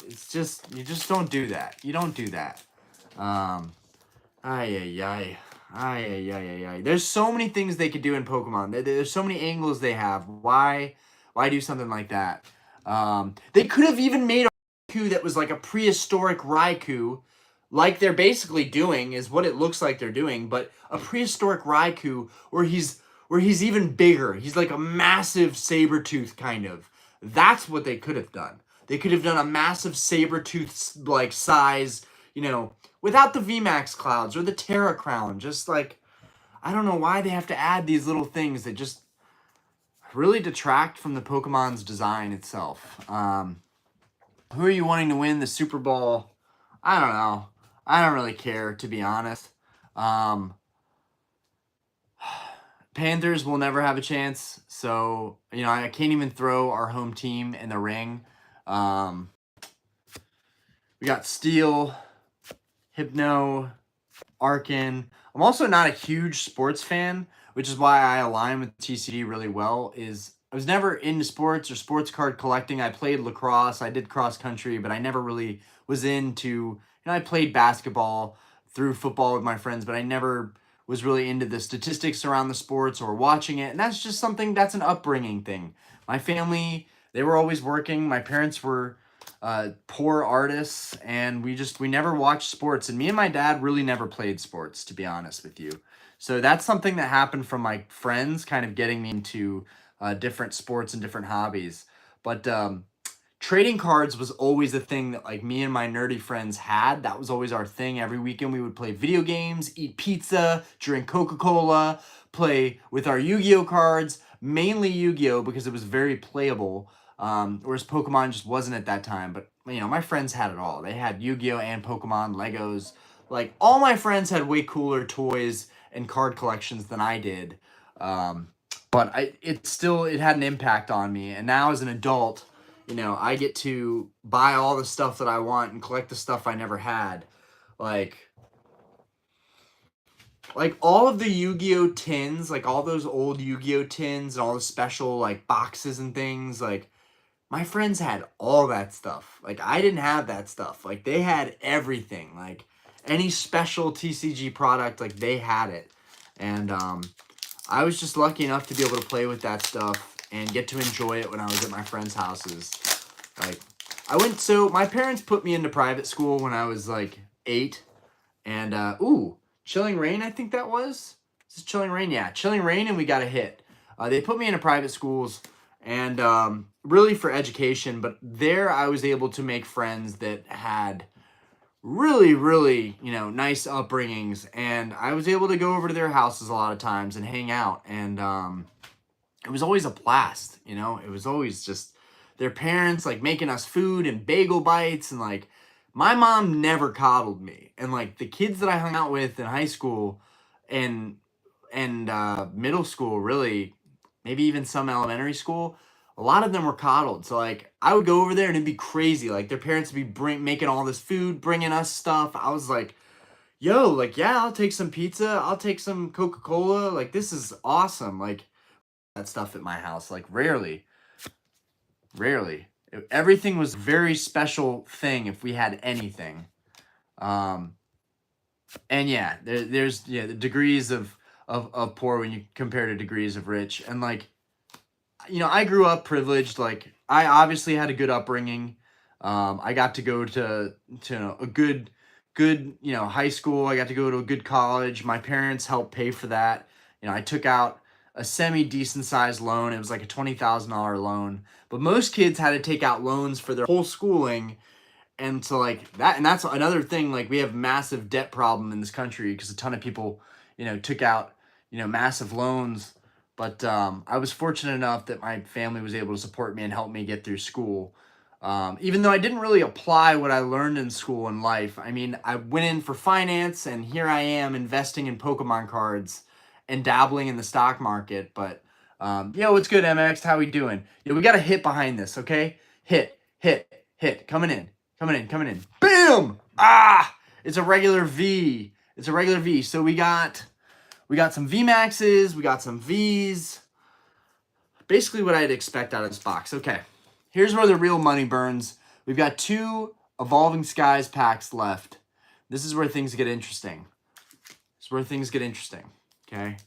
it's just, you just don't do that. You don't do that. There's so many things they could do in Pokemon. There's so many angles they have. Why do something like that? They could have even made a Raikou that was like a prehistoric Raikou, like they're basically doing, is what it looks like they're doing, but a prehistoric Raikou where he's even bigger. He's like a massive Sabertooth kind of. That's what they could have done. They could have done a massive Sabertooth like size, you know, without the Vmax clouds or the Terra Crown. Just like, I don't know why they have to add these little things that just really detract from the Pokemon's design itself. Who are you wanting to win the Super Bowl? I don't know. I don't really care, to be honest. Panthers will never have a chance. So, you know, I can't even throw our home team in the ring. We got Steel, Hypno, Arkin. I'm also not a huge sports fan, which is why I align with TCD really well. I was never into sports or sports card collecting. I played lacrosse, I did cross country, but I never really was into, you know, I played basketball through football with my friends, but I never was really into the statistics around the sports or watching it. And that's just something, that's an upbringing thing. My family, they were always working. My parents were poor artists, and we never watched sports. And me and my dad really never played sports, to be honest with you. So that's something that happened from my friends kind of getting me into different sports and different hobbies. But trading cards was always a thing that like me and my nerdy friends had. That was always our thing. Every weekend we would play video games, eat pizza, drink Coca-Cola, play with our Yu-Gi-Oh cards, mainly Yu-Gi-Oh because it was very playable. Whereas Pokemon just wasn't at that time. But you know, my friends had it all. They had Yu-Gi-Oh and Pokemon, Legos. Like all my friends had way cooler toys and card collections than I did. But it had an impact on me. And now as an adult, you know, I get to buy all the stuff that I want and collect the stuff I never had. Like all of the Yu-Gi-Oh tins, like all those old Yu-Gi-Oh tins and all the special like boxes and things, like my friends had all that stuff. Like I didn't have that stuff. Like they had everything. Like any special TCG product, like they had it. And I was just lucky enough to be able to play with that stuff and get to enjoy it when I was at my friends' houses. Like so my parents put me into private school when I was like 8. And Chilling Rain, I think that was. Is this Chilling Rain? Yeah, Chilling Rain, and we got a hit. They put me into private schools and really for education, but there I was able to make friends that had really, really, you know, nice upbringings, and I was able to go over to their houses a lot of times and hang out, and it was always a blast, you know. It was always just their parents like making us food and bagel bites, and like my mom never coddled me, and like the kids that I hung out with in high school and middle school, really, maybe even some elementary school, a lot of them were coddled. So like I would go over there and it'd be crazy. Like their parents would be making all this food, bringing us stuff. I was like, yo, like, yeah, I'll take some pizza. I'll take some Coca-Cola. Like this is awesome. Like that stuff at my house, like rarely. Everything was a very special thing if we had anything. And yeah, there's the degrees of poor when you compare to degrees of rich. And like, you know, I grew up privileged. Like I obviously had a good upbringing. I got to go to a good, you know, high school. I got to go to a good college. My parents helped pay for that. You know, I took out a semi-decent sized loan. It was like a $20,000 loan. But most kids had to take out loans for their whole schooling. And so like that, and that's another thing, like we have massive debt problem in this country because a ton of people, you know, took out, you know, massive loans. But I was fortunate enough that my family was able to support me and help me get through school. Even though I didn't really apply what I learned in school and life. I mean, I went in for finance and here I am investing in Pokemon cards and dabbling in the stock market. But, yo, what's good, MX? How we doing? Yeah, we got a hit behind this, okay? Hit. Coming in. Bam! Ah! It's a regular V. So we got some Vmaxes. We got some Vs. Basically what I'd expect out of this box. Okay. Here's where the real money burns. We've got 2 Evolving Skies packs left. This is where things get interesting. Okay.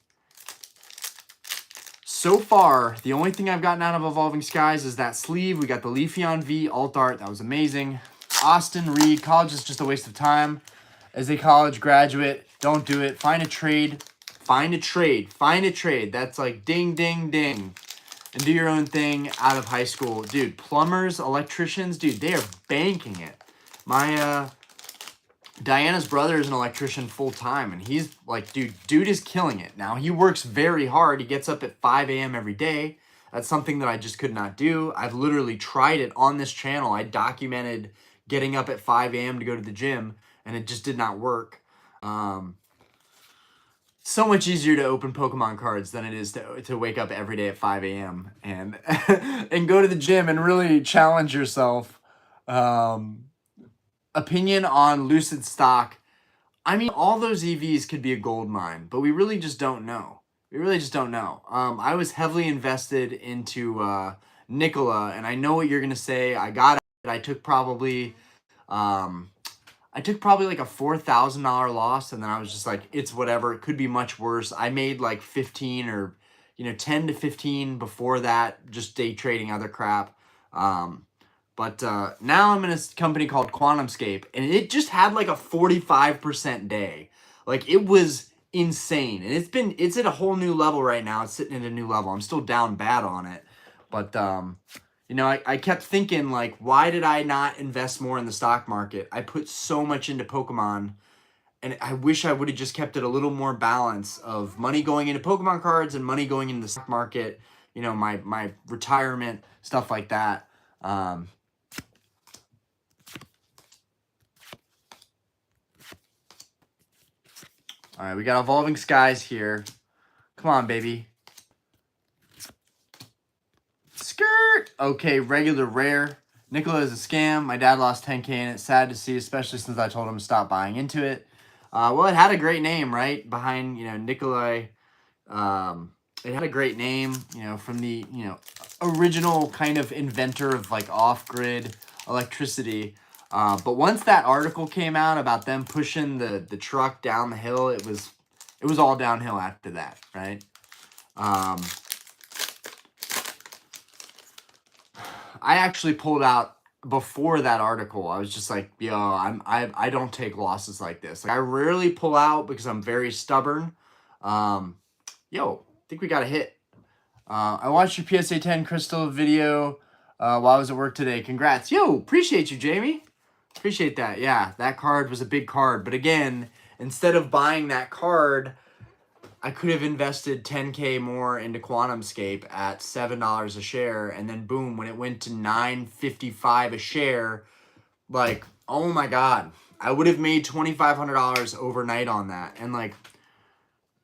So far, the only thing I've gotten out of Evolving Skies is that sleeve. We got the Leafeon V alt art. That was amazing. Austin Reed, college is just a waste of time. As a college graduate, don't do it. Find a trade. That's like ding, ding, ding. And do your own thing out of high school. Dude, plumbers, electricians, dude, they are banking it. My, Diana's brother is an electrician full time, and he's like, dude is killing it. Now, he works very hard. He gets up at 5 a.m. every day. That's something that I just could not do. I've literally tried it on this channel. I documented getting up at 5 a.m. to go to the gym, and it just did not work. So much easier to open Pokemon cards than it is to wake up every day at 5 a.m. and and go to the gym and really challenge yourself. Opinion on Lucid stock. I mean, all those EVs could be a gold mine, but we really just don't know. I was heavily invested into Nikola, and I know what you're going to say. I got it. I took probably like a $4,000 loss, and then I was just like, it's whatever. It could be much worse. I made like 15 or, 10 to 15 before that, just day trading other crap. But now I'm in a company called QuantumScape, and it just had like a 45% day. Like it was insane. And it's at a whole new level right now. It's sitting at a new level. I'm still down bad on it. But, you know, I kept thinking, like, why did I not invest more in the stock market? I put so much into Pokemon, and I wish I would have just kept it a little more balance of money going into Pokemon cards and money going into the stock market, you know, my retirement, stuff like that. All right, we got Evolving Skies here. Come on, baby. Skirt! Okay, regular rare. Nicola is a scam. My dad lost 10K in it. Sad to see, especially since I told him to stop buying into it. Well, it had a great name, right? Behind, you know, Nikolai. It had a great name, you know, from the, you know, original kind of inventor of, like, off-grid electricity. But once that article came out about them pushing the truck down the hill, it was all downhill after that, right? I actually pulled out before that article. I was just like, yo, I don't take losses like this. Like, I rarely pull out because I'm very stubborn. Yo, I think we got a hit. I watched your PSA 10 Crystal video while I was at work today. Congrats. Yo, appreciate you, Jamie. Appreciate that. Yeah, that card was a big card. But again, instead of buying that card, I could have invested 10K more into QuantumScape at $7 a share, and then boom, when it went to $9.55 a share, like, oh my God, I would have made $2,500 overnight on that. And like,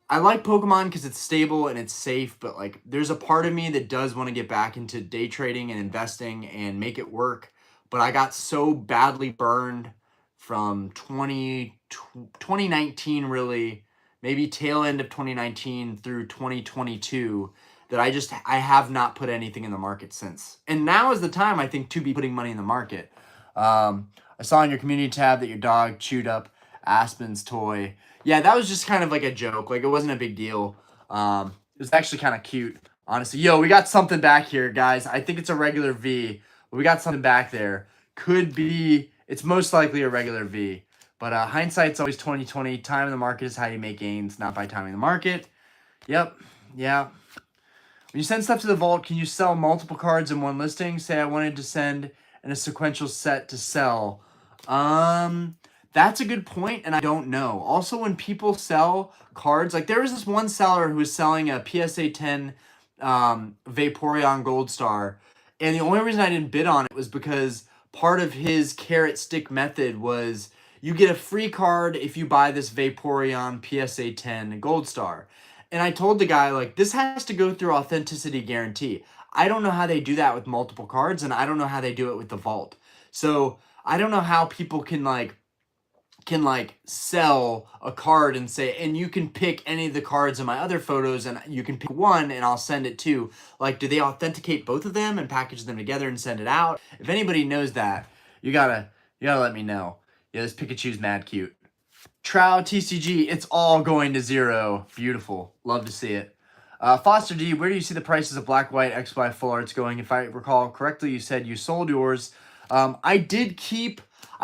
I like Pokemon because it's stable and it's safe, but like, there's a part of me that does want to get back into day trading and investing and make it work. But I got so badly burned from 2019, really, maybe tail end of 2019 through 2022, that I have not put anything in the market since. And now is the time, I think, to be putting money in the market. I saw in your community tab that your dog chewed up Aspen's toy. Yeah, that was just kind of like a joke. Like, it wasn't a big deal. It was actually kind of cute, honestly. Yo, we got something back here, guys. I think it's a regular V, but we got something back there. Could be, it's most likely a regular V. But hindsight's always 20/20. Time in the market is how you make gains, not by timing the market. Yep. Yeah. When you send stuff to the vault, can you sell multiple cards in one listing? Say I wanted to send in a sequential set to sell. That's a good point, and I don't know. Also, when people sell cards, like there was this one seller who was selling a PSA 10 Vaporeon Gold Star, and the only reason I didn't bid on it was because part of his carrot stick method was you get a free card if you buy this Vaporeon PSA 10 Gold Star. And I told the guy, like, this has to go through authenticity guarantee. I don't know how they do that with multiple cards, and I don't know how they do it with the vault. So I don't know how people can sell a card and say, and you can pick any of the cards in my other photos and you can pick one and I'll send it to. Like, do they authenticate both of them and package them together and send it out? If anybody knows that, you gotta let me know. Yeah, this Pikachu's mad cute. Trow TCG, it's all going to 0. Beautiful. Love to see it. Foster D, where do you see the prices of black, white, XY full arts going? If I recall correctly, you said you sold yours. I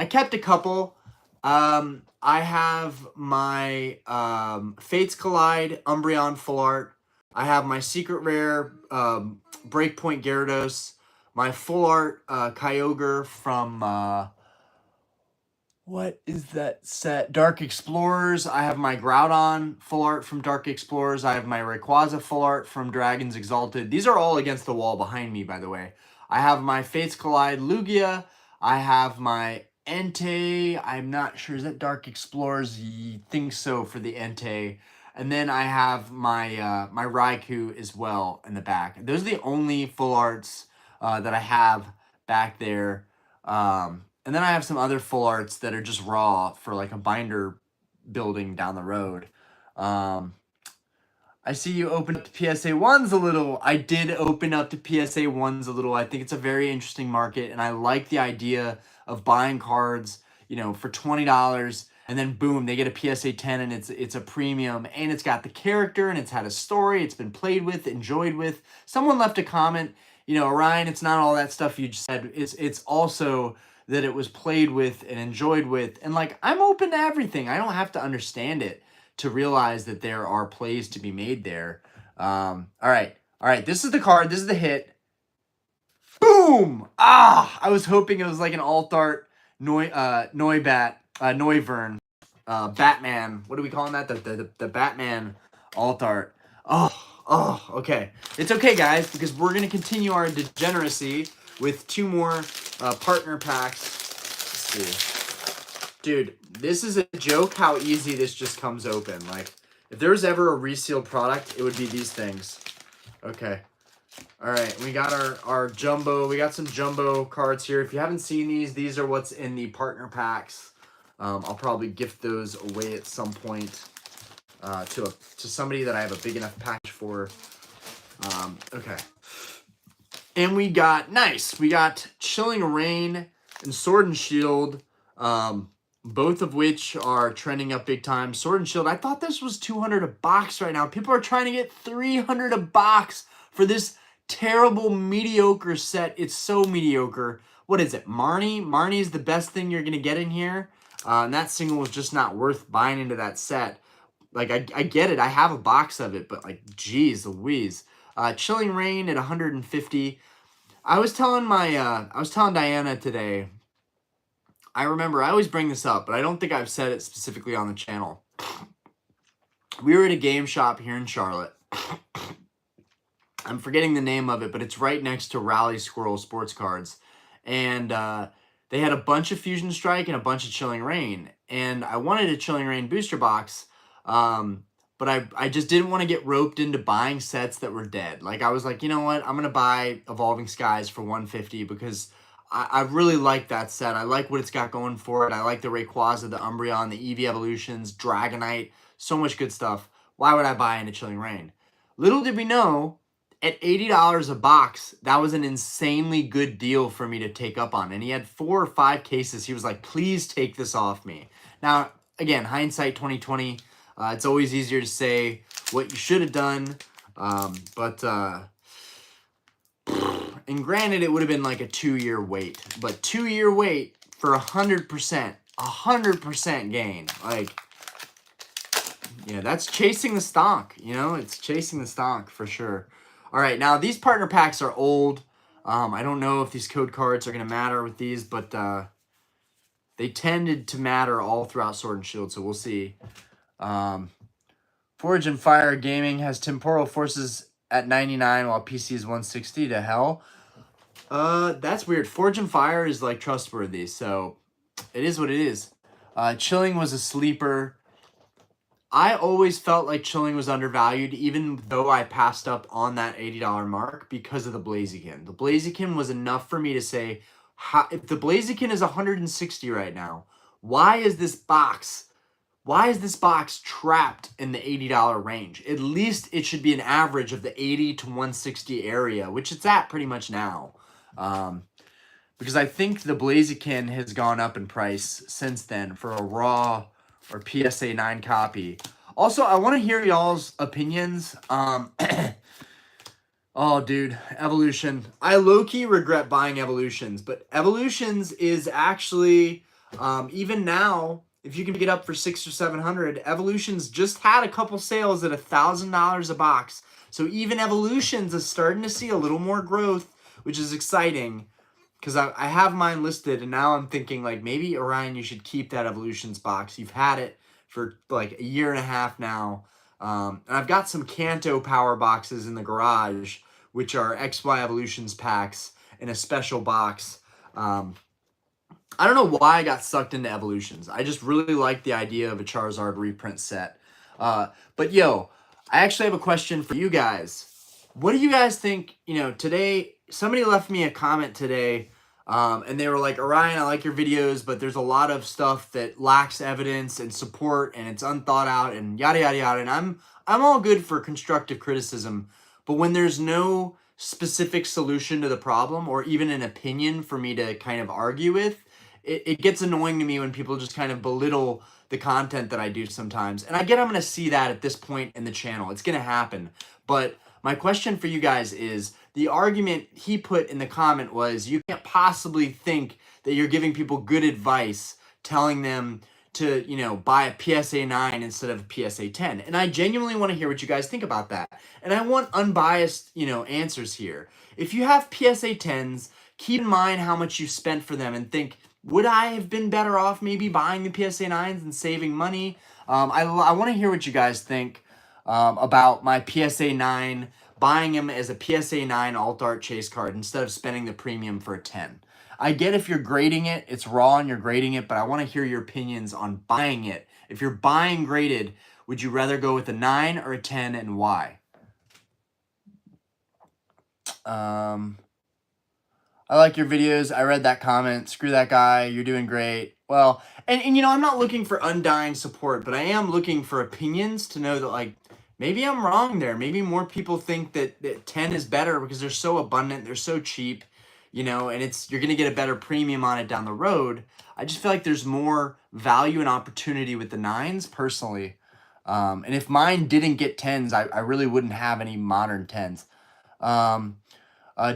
kept a couple. I have my Fates Collide Umbreon full art. I have my secret rare Breakpoint Gyarados. My full art Kyogre from what is that set? Dark Explorers. I have my Groudon full art from Dark Explorers. I have my Rayquaza full art from Dragons Exalted. These are all against the wall behind me, by the way. I have my Fates Collide Lugia. I have my Entei. I'm not sure. Is that Dark Explorers? You think so for the Entei. And then I have my my Raikou as well in the back. Those are the only full arts that I have back there. And then I have some other full arts that are just raw for like a binder building down the road. I see you open up the PSA 1s a little. I did open up the PSA 1s a little. I think it's a very interesting market, and I like the idea of buying cards, you know, for $20, and then boom, they get a PSA 10, and it's a premium, and it's got the character, and it's had a story, it's been played with, enjoyed with. Someone left a comment, you know, Orion, it's not all that stuff you just said. It's also that it was played with and enjoyed with, and like, I'm open to everything. I don't have to understand it to realize that there are plays to be made there. All right. This is the card. This is the hit. Boom! I was hoping it was like an alt art Noibat, Noivern, Batman. What are we calling that? The Batman alt art. Okay. It's okay, guys, because we're gonna continue our degeneracy with 2 more partner packs. Let's see. Dude, this is a joke how easy this just comes open. Like, if there was ever a resealed product, it would be these things. Okay. All right, we got our jumbo. We got some jumbo cards here. If you haven't seen these are what's in the partner packs. I'll probably gift those away at some point to somebody that I have a big enough package for. Okay. And we got, we got Chilling Reign and Sword and Shield, both of which are trending up big time. Sword and Shield, I thought this was $200 a box right now. People are trying to get $300 a box for this terrible, mediocre set. It's so mediocre. What is it, Marnie? Marnie is the best thing you're going to get in here. And that single was just not worth buying into that set. Like, I get it. I have a box of it, but, like, geez Louise. Chilling Reign at 150. I was telling Diana today, I remember, I always bring this up, but I don't think I've said it specifically on the channel. We were at a game shop here in Charlotte. I'm forgetting the name of it, but it's right next to Rally Squirrel Sports Cards. And they had a bunch of Fusion Strike and a bunch of Chilling Reign. And I wanted a Chilling Reign booster box, but I just didn't want to get roped into buying sets that were dead. Like, I was like, you know what? I'm going to buy Evolving Skies for $150 because I really like that set. I like what it's got going for it. I like the Rayquaza, the Umbreon, the Eevee Evolutions, Dragonite, so much good stuff. Why would I buy into Chilling Reign? Little did we know, at $80 a box, that was an insanely good deal for me to take up on. And he had 4 or 5 cases. He was like, please take this off me. Now, again, hindsight 2020, it's always easier to say what you should have done. And granted, it would have been like a 2-year wait. But 2-year wait for 100% gain. Like, yeah, that's chasing the stock. You know, it's chasing the stock for sure. All right, now these partner packs are old. I don't know if these code cards are going to matter with these, but they tended to matter all throughout Sword and Shield, so we'll see. Forge and Fire Gaming has Temporal Forces at 99 while PC is 160 to hell. That's weird. Forge and Fire is like trustworthy, so it is what it is. Chilling was a sleeper. I always felt like Chilling was undervalued, even though I passed up on that $80 mark because of the Blaziken. The Blaziken was enough for me to say, if the Blaziken is 160 right now, why is this box trapped in the $80 range? At least it should be an average of the 80 to 160 area, which it's at pretty much now. Because I think the Blaziken has gone up in price since then for a raw or PSA 9 copy. Also, I want to hear y'all's opinions. Oh, dude, Evolution. I low-key regret buying Evolutions, but Evolutions is actually, even now, if you can pick it up for $600 or $700, Evolutions just had a couple sales at $1,000 a box. So even Evolutions is starting to see a little more growth, which is exciting. Because I have mine listed, and now I'm thinking, like, maybe, Orion, you should keep that Evolutions box. You've had it for, like, 1.5 years now. And I've got some Kanto power boxes in the garage, which are XY Evolutions packs in a special box. I don't know why I got sucked into Evolutions. I just really like the idea of a Charizard reprint set. But, yo, I actually have a question for you guys. What do you guys think, you know, today... Somebody left me a comment today, and they were like, Orion, I like your videos, but there's a lot of stuff that lacks evidence and support, and it's unthought out, and yada, yada, yada. And I'm all good for constructive criticism, but when there's no specific solution to the problem or even an opinion for me to kind of argue with, it gets annoying to me when people just kind of belittle the content that I do sometimes. And I get I'm going to see that at this point in the channel. It's going to happen. But my question for you guys is, the argument he put in the comment was, you can't possibly think that you're giving people good advice, telling them to, you know, buy a PSA 9 instead of a PSA 10. And I genuinely want to hear what you guys think about that. And I want unbiased, you know, answers here. If you have PSA 10s, keep in mind how much you spent for them and think, would I have been better off maybe buying the PSA 9s and saving money? I want to hear what you guys think about my PSA 9, buying him as a PSA 9 alt art chase card instead of spending the premium for a 10. I get if you're grading it, it's raw and you're grading it, but I want to hear your opinions on buying it. If you're buying graded, would you rather go with a 9 or a 10 and why? I like your videos. I read that comment. Screw that guy. You're doing great. Well, and you know, I'm not looking for undying support, but I am looking for opinions to know that, like, maybe I'm wrong there. Maybe more people think that 10 is better because they're so abundant, they're so cheap, you know, and you're going to get a better premium on it down the road. I just feel like there's more value and opportunity with the 9s personally. And if mine didn't get 10s, I really wouldn't have any modern 10s.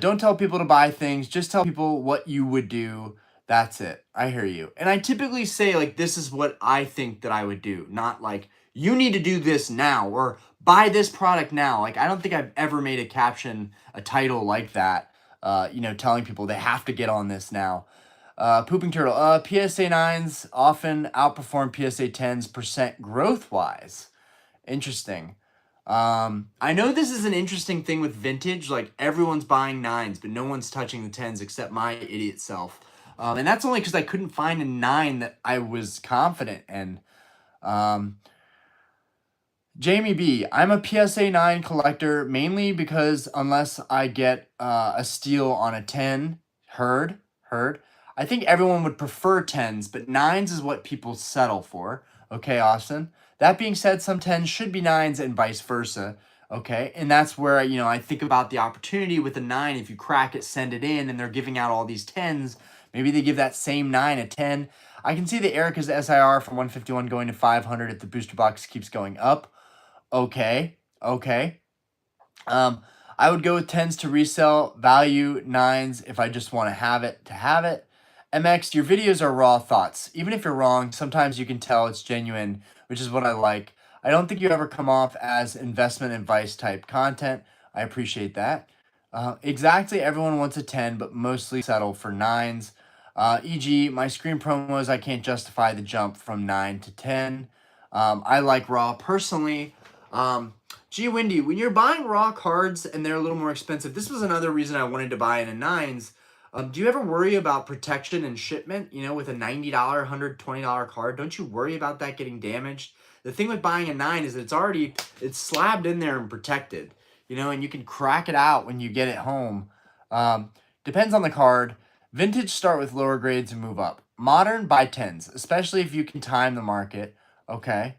Don't tell people to buy things. Just tell people what you would do. That's it. I hear you. And I typically say, like, this is what I think that I would do. Not like, you need to do this now or buy this product now. Like, I don't think I've ever made a caption, a title like that, you know, telling people they have to get on this now. Pooping Turtle. PSA 9s often outperform PSA 10s % growth-wise. Interesting. I know this is an interesting thing with vintage. Like, everyone's buying 9s, but no one's touching the 10s except my idiot self. And that's only because I couldn't find a 9 that I was confident in. Jamie B, I'm a PSA 9 collector mainly because unless I get a steal on a 10, heard. I think everyone would prefer 10s, but 9s is what people settle for. Okay, Austin. That being said, some 10s should be 9s and vice versa. Okay, and that's where, you know, I think about the opportunity with a 9. If you crack it, send it in, and they're giving out all these 10s, maybe they give that same 9 a 10. I can see the Erica's SIR from 151 going to 500 if the booster box keeps going up. Okay. I would go with 10s to resell, value 9s if I just want to have it. MX, your videos are raw thoughts. Even if you're wrong, sometimes you can tell it's genuine, which is what I like. I don't think you ever come off as investment advice type content. I appreciate that. Exactly, everyone wants a 10, but mostly settle for 9s. E.g., my screen promos, I can't justify the jump from 9 to 10. I like raw personally. Gee, Wendy, when you're buying raw cards and they're a little more expensive, this was another reason I wanted to buy in a 9s. Do you ever worry about protection and shipment? You know, with a $90, $120 card, don't you worry about that getting damaged? The thing with buying a 9 is that it's slabbed in there and protected, you know, and you can crack it out when you get it home. Depends on the card. Vintage, start with lower grades and move up. Modern, buy 10s, especially if you can time the market. Okay.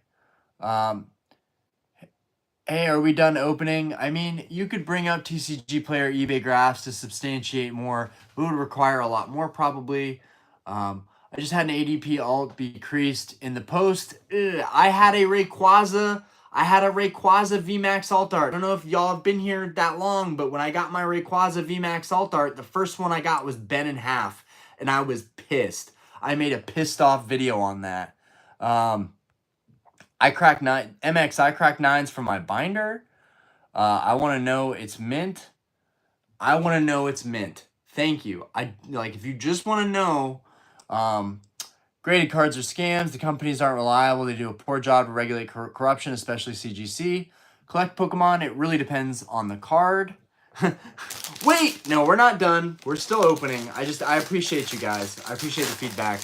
Hey, are we done opening? I mean, you could bring up TCG Player eBay graphs to substantiate more, but it would require a lot more probably. I just had an ADP alt be creased in the post. I had a Rayquaza Vmax alt art. I don't know if y'all have been here that long, but when I got my Rayquaza Vmax alt art, the first one I got was bent in half, and I was pissed. I made a pissed off video on that. I cracked 9s from my binder. I want to know it's mint. Thank you. If you just want to know, graded cards are scams. The companies aren't reliable. They do a poor job to regulate corruption, especially CGC. Collect Pokemon. It really depends on the card. Wait, no, we're not done. We're still opening. I appreciate you guys. I appreciate the feedback.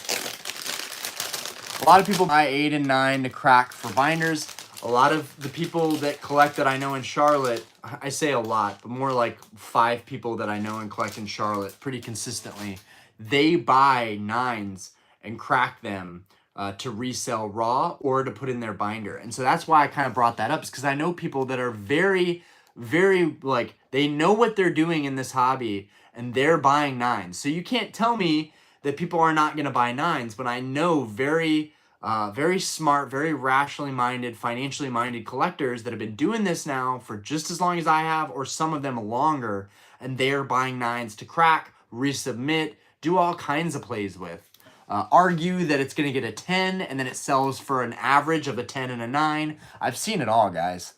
A lot of people buy 8 and 9 to crack for binders. A lot of the people that collect that I know in Charlotte, I say a lot, but more like 5 people that I know and collect in Charlotte pretty consistently, they buy 9s and crack them to resell raw or to put in their binder. And so that's why I kind of brought that up, is because I know people that are very, very, like, they know what they're doing in this hobby and they're buying 9s. So you can't tell me that people are not going to buy 9s, but I know very smart, very rationally minded, financially minded collectors that have been doing this now for just as long as I have, or some of them longer, and they're buying 9s to crack, resubmit, do all kinds of plays with. argue that it's going to get a 10 and then it sells for an average of a 10 and a 9. I've seen it all, guys.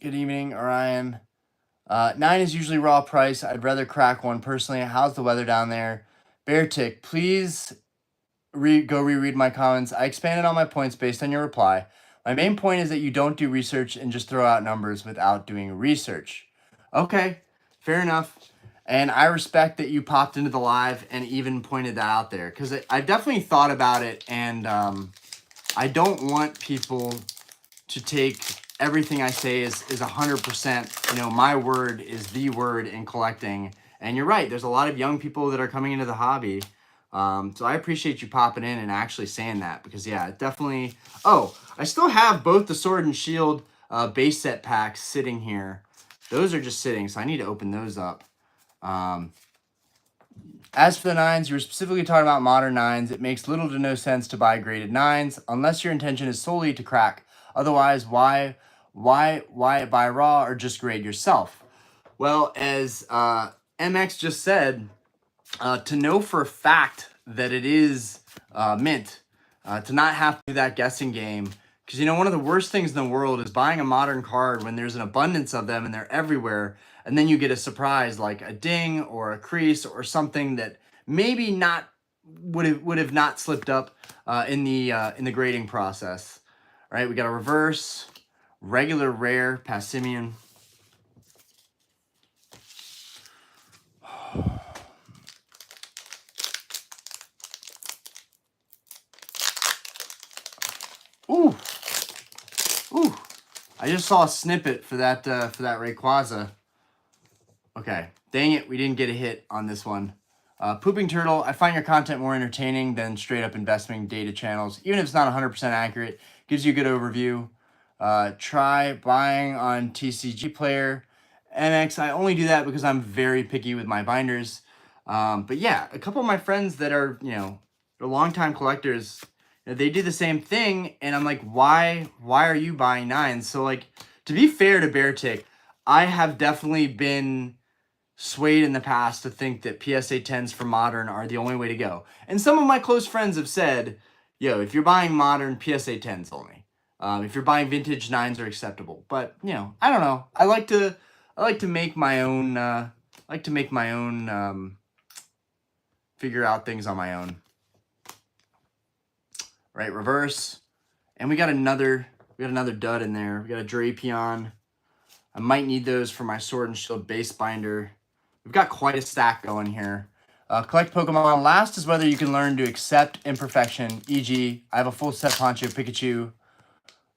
Good evening, Orion. 9 is usually raw price. I'd rather crack one personally. How's the weather down there? Bear Tick, please go reread my comments. I expanded on my points based on your reply. My main point is that you don't do research and just throw out numbers without doing research. Okay, fair enough. And I respect that you popped into the live and even pointed that out there, because I've definitely thought about it, and I don't want people to take everything I say is 100%, you know, my word is the word in collecting. And you're right, there's a lot of young people that are coming into the hobby. So I appreciate you popping in and actually saying that, because yeah, it definitely, oh, I still have both the Sword and Shield base set packs sitting here. Those are just sitting, so I need to open those up. As for the 9s, you were specifically talking about modern 9s. It makes little to no sense to buy graded 9s unless your intention is solely to crack. Otherwise, why buy raw or just grade yourself? Well, as MX just said, to know for a fact that it is mint, to not have to do that guessing game. Because, you know, one of the worst things in the world is buying a modern card when there's an abundance of them and they're everywhere, and then you get a surprise like a ding or a crease or something that maybe not would have not slipped up in the grading process. All right, we got a reverse, regular rare, Passimian. Ooh. Ooh. I just saw a snippet for that Rayquaza. Okay. Dang it, we didn't get a hit on this one. Pooping Turtle, I find your content more entertaining than straight up investment data channels. Even if it's not 100% accurate, gives you a good overview. Try buying on TCG Player. MX, I only do that because I'm very picky with my binders. But yeah, a couple of my friends that are, you know, they're longtime collectors, you know, they do the same thing, and I'm like, why are you buying 9s? So like, to be fair to Bear Tick, I have definitely been swayed in the past to think that PSA 10s for modern are the only way to go. And some of my close friends have said, yo, if you're buying modern, PSA 10s only. If you're buying vintage, 9s are acceptable. But, you know, I don't know. I like to make my own figure out things on my own. Right, reverse. And we got another dud in there. We got a Drapion. I might need those for my Sword and Shield base binder. We've got quite a stack going here. Collect Pokemon. Last is whether you can learn to accept imperfection. E.g., I have a full set Poncho Pikachu.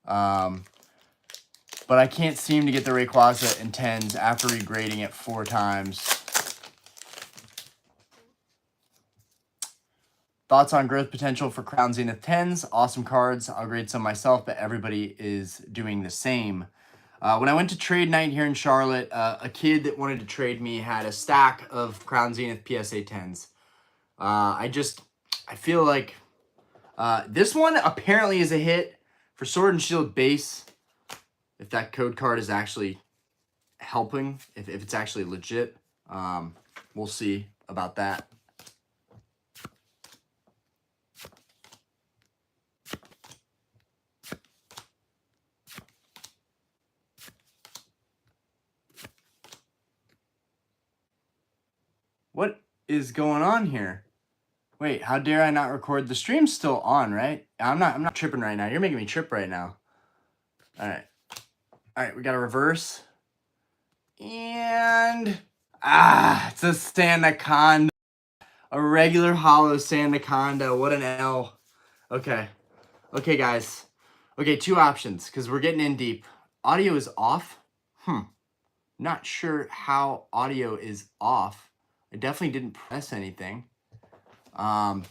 But I can't seem to get the Rayquaza in 10s after regrading it 4 times. Thoughts on growth potential for Crown Zenith 10s? Awesome cards. I'll grade some myself, but everybody is doing the same. When I went to trade night here in Charlotte, a kid that wanted to trade me had a stack of Crown Zenith PSA 10s. I feel like this one apparently is a hit for Sword and Shield base. If that code card is actually helping, if it's actually legit, we'll see about that. What is going on here? Wait, how dare I not record? The stream's still on, right? I'm not tripping right now. You're making me trip right now. All right, we got a reverse. And it's a Sandaconda. A regular hollow Sandaconda. What an L. Okay, guys. Okay, 2 options because we're getting in deep. Audio is off. Not sure how audio is off. I definitely didn't press anything. Can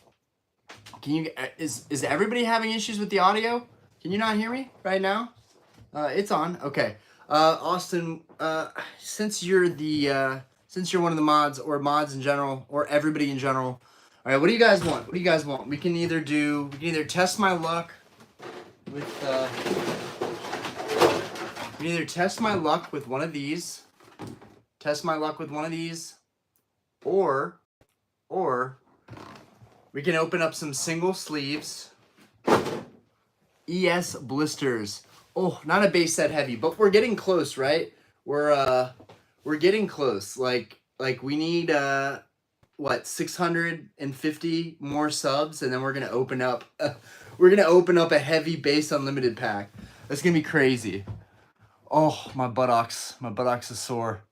you? Is everybody having issues with the audio? Can you not hear me right now? It's on. Okay. Austin, since you're one of the mods or mods in general or everybody in general, all right. What do you guys want? We can either test my luck with one of these. test my luck with one of these, or we can open up some single sleeves. ES blisters. Oh, not a base set heavy, but we're getting close, right? We're getting close. Like we need what, 650 more subs, and then we're gonna open up a heavy base unlimited pack. That's gonna be crazy. Oh, my buttocks is sore.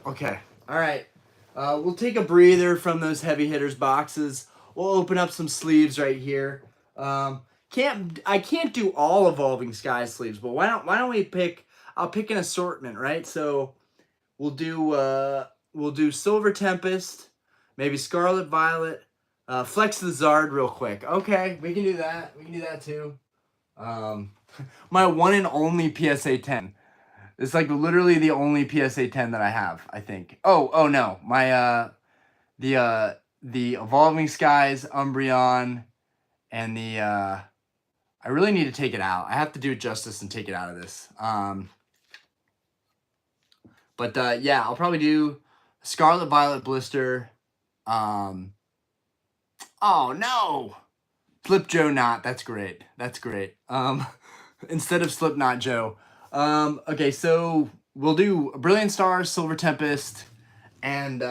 Okay. All right. We'll take a breather from those heavy hitters boxes. We'll open up some sleeves right here. I can't do all Evolving Sky sleeves, but why don't we pick? I'll pick an assortment, right? So we'll do Silver Tempest, maybe Scarlet Violet, Flex the Zard real quick. Okay, we can do that. We can do that too. My one and only PSA 10. It's like literally the only PSA 10 that I have, I think. Oh no. My the Evolving Skies, Umbreon, and the I really need to take it out. I have to do it justice and take it out of this. But yeah, I'll probably do Scarlet Violet blister. Oh no. Flip Joe Knot. That's great. That's great. Instead of Slipknot Joe. Okay, so we'll do Brilliant Stars, Silver Tempest, and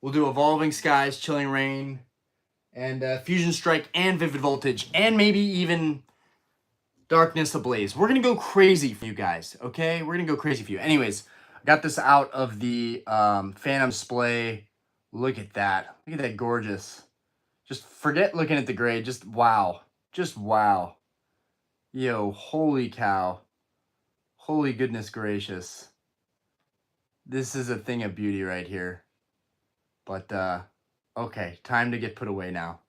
we'll do Evolving Skies, Chilling Rain, and Fusion Strike, and Vivid Voltage, and maybe even Darkness Ablaze. We're going to go crazy for you guys, okay? We're going to go crazy for you. Anyways, I got this out of the Phantom display. Look at that. Look at that gorgeous. Just forget looking at the grade. Just wow. Just wow. Yo, holy cow. Holy goodness gracious. This is a thing of beauty right here. But, okay, time to get put away now.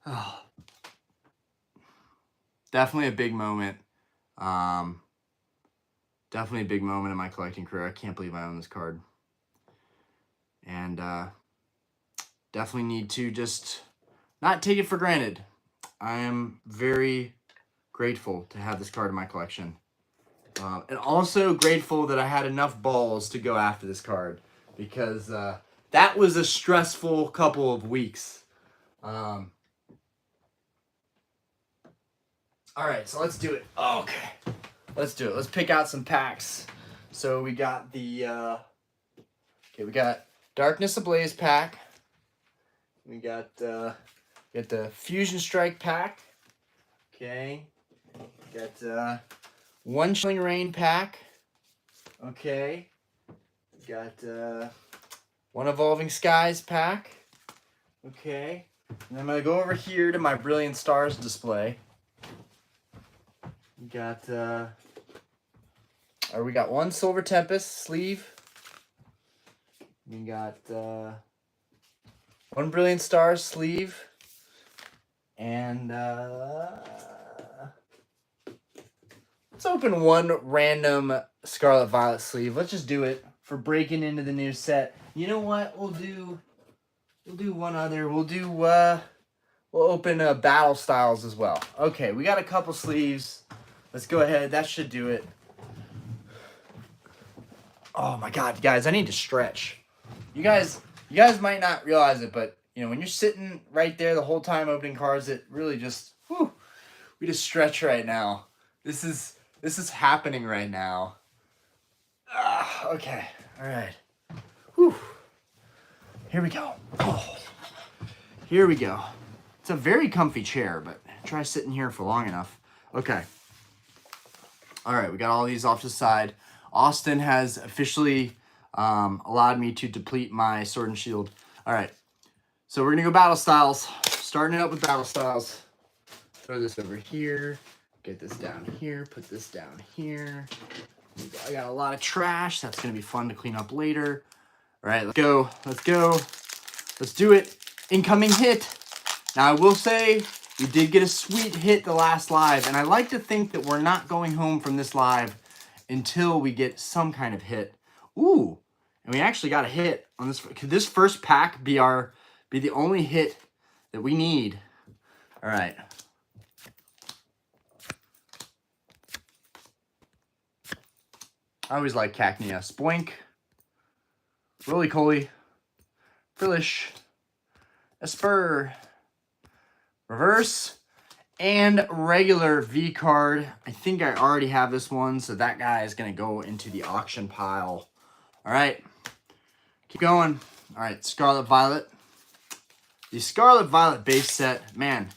Oh. Definitely a big moment. Definitely a big moment in my collecting career. I can't believe I own this card. And, definitely need to just not take it for granted. I am very grateful to have this card in my collection. And also grateful that I had enough balls to go after this card, because that was a stressful couple of weeks. All right, so let's do it. Okay, let's do it. Let's pick out some packs. So we got the we got Darkness Ablaze pack. We got the Fusion Strike pack. Okay, we got one Chilling Rain pack. Okay. Got one Evolving Skies pack. Okay. And I'm going to go over here to my Brilliant Stars display. We got we got one Silver Tempest sleeve. We got one Brilliant Stars sleeve. And let's open one random Scarlet Violet sleeve. Let's just do it for breaking into the new set. You know what? We'll do one other. We'll open Battle Styles as well. Okay, we got a couple sleeves. Let's go ahead. That should do it. Oh my God, guys, I need to stretch. You guys might not realize it, but you know, when you're sitting right there the whole time opening cards, it really just, whew, we just stretch right now. This is happening right now. Okay, all right. Whew. Here we go. Oh, here we go. It's a very comfy chair, but try sitting here for long enough. Okay. All right, we got all these off to the side. Austin has officially allowed me to deplete my Sword and Shield. All right, so we're gonna go Battle Styles. Starting it up with Battle Styles. Throw this over here. Get this down here. Put this down here. I got a lot of trash. That's gonna be fun to clean up later. All right, let's go. Let's go. Let's do it. Incoming hit. Now I will say we did get a sweet hit the last live, and I like to think that we're not going home from this live until we get some kind of hit. Ooh, and we actually got a hit on this. Could this first pack be the only hit that we need? All right. I always like Cacnea. Spoink, Roly-Coly, Frillish, Esper, reverse, and regular V card. I think I already have this one, so that guy is going to go into the auction pile. All right, keep going. All right, Scarlet Violet. The Scarlet Violet base set, man,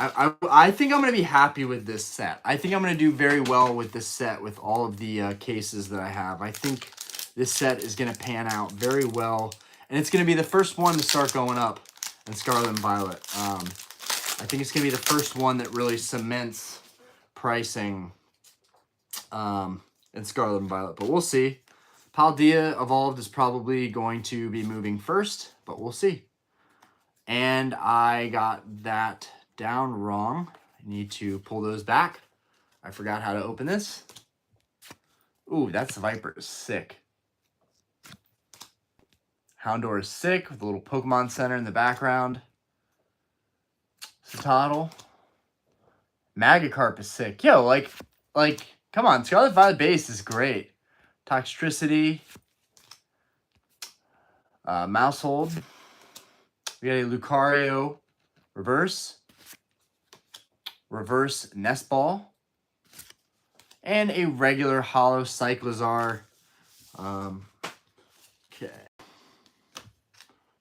I think I'm going to be happy with this set. I think I'm going to do very well with this set with all of the cases that I have. I think this set is going to pan out very well, and it's going to be the first one to start going up in Scarlet and Violet. I think it's going to be the first one that really cements pricing in Scarlet and Violet, but we'll see. Paldea Evolved is probably going to be moving first, but we'll see. And I got that down wrong. I need to pull those back. I forgot how to open this. Ooh, that's Viper is sick. Houndour is sick with a little Pokemon Center in the background. Citadel. Magikarp is sick. Yo, like, come on. Scarlet Violet base is great. Toxtricity. Mousehold. We got a Lucario reverse. Reverse Nest Ball. And a regular Holo Cyclizar. Okay.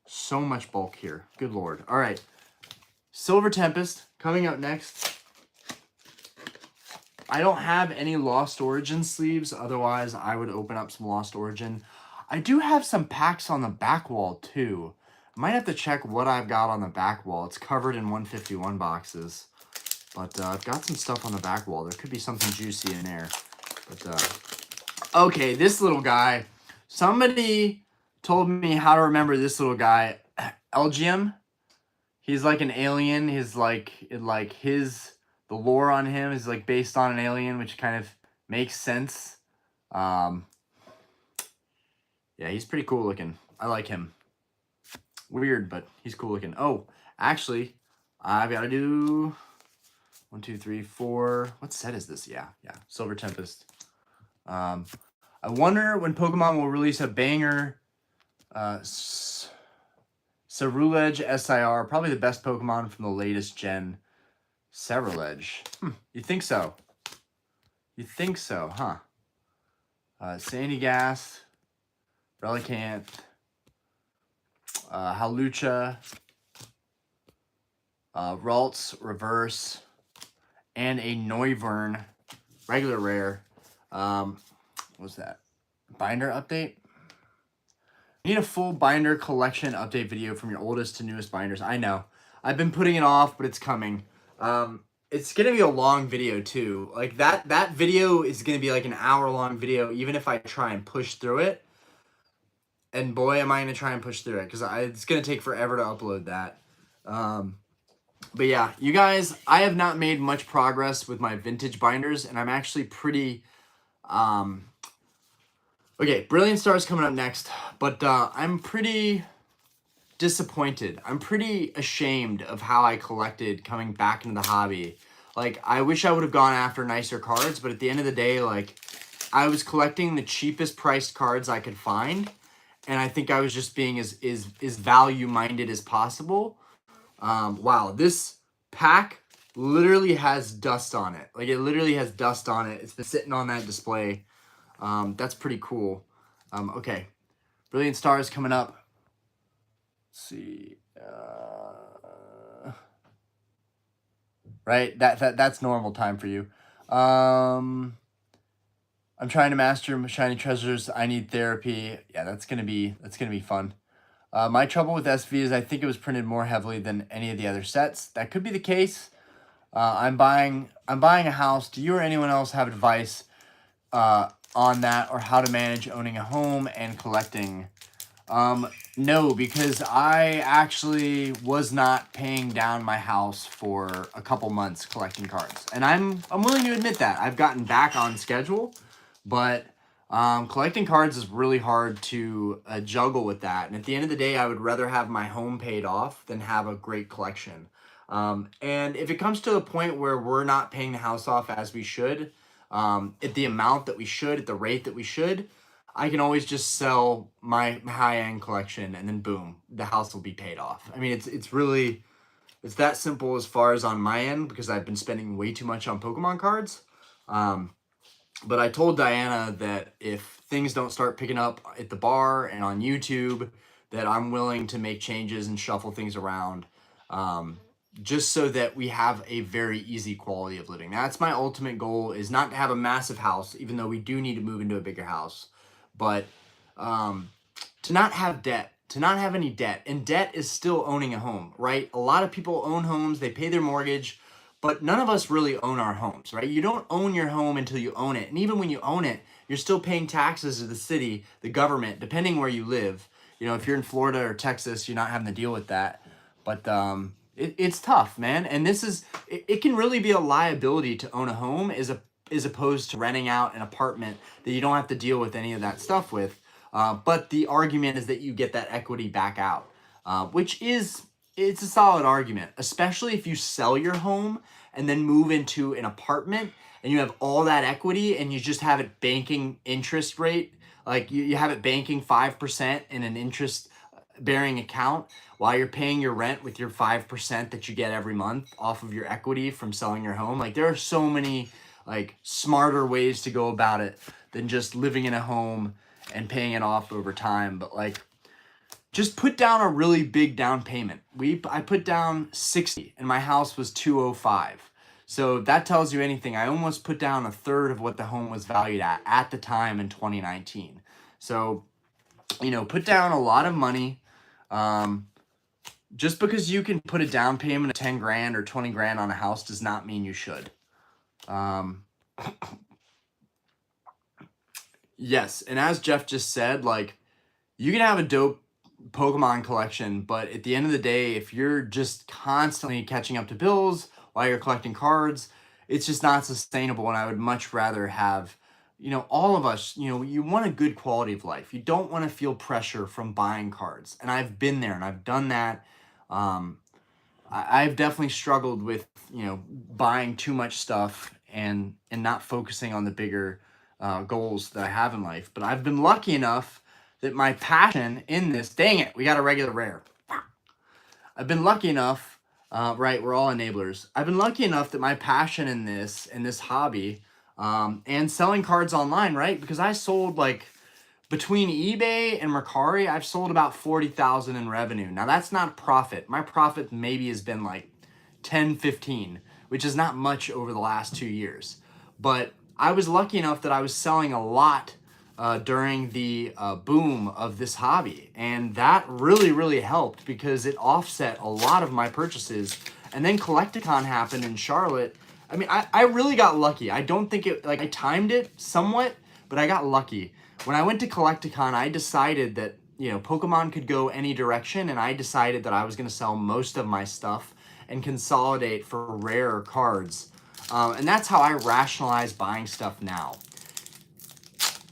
So much bulk here. Good lord. All right. Silver Tempest coming up next. I don't have any Lost Origin sleeves. Otherwise, I would open up some Lost Origin. I do have some packs on the back wall, too. I might have to check what I've got on the back wall. It's covered in 151 boxes. But I've got some stuff on the back wall. There could be something juicy in there. But, okay, this little guy. Somebody told me how to remember this little guy. Elgium. He's like an alien. He's like, the lore on him is like based on an alien, which kind of makes sense. Yeah, he's pretty cool looking. I like him. Weird, but he's cool looking. Oh, actually, I've got to do 1, 2, 3, 4. What set is this? Yeah. Silver Tempest. I wonder when Pokemon will release a banger. Cerulege SIR, probably the best Pokemon from the latest gen. Cerulege. You think so? You think so, huh? Sandygast, Relicanth, Hawlucha, Ralts reverse, and a Noivern regular rare. What's that? Binder update? You need a full binder collection update video from your oldest to newest binders. I know. I've been putting it off, but it's coming. It's gonna be a long video too. Like that video is gonna be like an hour-long video, even if I try and push through it. And boy, am I gonna try and push through it, because it's gonna take forever to upload that. But yeah, you guys, I have not made much progress with my vintage binders, and I'm actually pretty. Okay, Brilliant Stars coming up next, but I'm pretty disappointed. I'm pretty ashamed of how I collected coming back into the hobby. Like, I wish I would have gone after nicer cards, but at the end of the day, like, I was collecting the cheapest priced cards I could find, and I think I was just being as value-minded as possible. Wow, this pack literally has dust on it. Like, it literally has dust on it. It's been sitting on that display. That's pretty cool. Okay, Brilliant Stars coming up. Let's see. Right, that's normal time for you. I'm trying to master shiny treasures. I need therapy. Yeah, that's gonna be fun. My trouble with SV is I think it was printed more heavily than any of the other sets. That could be the case. I'm buying a house. Do you or anyone else have advice on that, or how to manage owning a home and collecting? No, because I actually was not paying down my house for a couple months collecting cards. And I'm willing to admit that. I've gotten back on schedule, but collecting cards is really hard to juggle with that. And at the end of the day, I would rather have my home paid off than have a great collection. And if it comes to the point where we're not paying the house off as we should, at the amount that we should, at the rate that we should, I can always just sell my high-end collection and then boom, the house will be paid off. I mean, it's that simple as far as on my end because I've been spending way too much on Pokemon cards. But I told Diana that if things don't start picking up at the bar and on YouTube, that I'm willing to make changes and shuffle things around, just so that we have a very easy quality of living. That's my ultimate goal, is not to have a massive house, even though we do need to move into a bigger house, but to not have debt, to not have any debt. And debt is still owning a home, right? A lot of people own homes, they pay their mortgage, but none of us really own our homes, right? You don't own your home until you own it. And even when you own it, you're still paying taxes to the city, the government, depending where you live. You know, if you're in Florida or Texas, you're not having to deal with that. But it's tough, man. And it can really be a liability to own a home as opposed to renting out an apartment that you don't have to deal with any of that stuff with. But the argument is that you get that equity back out, which is... it's a solid argument, especially if you sell your home and then move into an apartment and you have all that equity and you just have it banking interest rate. Like you have it banking 5% in an interest bearing account while you're paying your rent with your 5% that you get every month off of your equity from selling your home. Like there are so many like smarter ways to go about it than just living in a home and paying it off over time. But like, just put down a really big down payment. I put down 60 and my house was 205. So that tells you anything. I almost put down a third of what the home was valued at the time in 2019. So, you know, put down a lot of money. Just because you can put a down payment of 10 grand or 20 grand on a house does not mean you should. Yes. And as Jeff just said, like you can have a dope Pokemon collection, but at the end of the day, if you're just constantly catching up to bills while you're collecting cards, it's just not sustainable. And I would much rather have, you know, all of us, you know, you want a good quality of life. You don't want to feel pressure from buying cards. And I've been there and I've done that. I've definitely struggled with, you know, buying too much stuff and not focusing on the bigger goals that I have in life. But I've been lucky enough that my passion in this, dang it, we got a regular rare. I've been lucky enough, right, we're all enablers. I've been lucky enough that my passion in this hobby, and selling cards online, right, because I sold like, between eBay and Mercari, I've sold about 40,000 in revenue. Now that's not profit. My profit maybe has been like 10, 15, which is not much over the last 2 years. But I was lucky enough that I was selling a lot during the boom of this hobby. And that really, really helped because it offset a lot of my purchases. And then Collecticon happened in Charlotte. I mean, I really got lucky. I don't think it, like I timed it somewhat, but I got lucky. When I went to Collecticon, I decided that, you know, Pokemon could go any direction. And I decided that I was going to sell most of my stuff and consolidate for rare cards. And that's how I rationalize buying stuff now.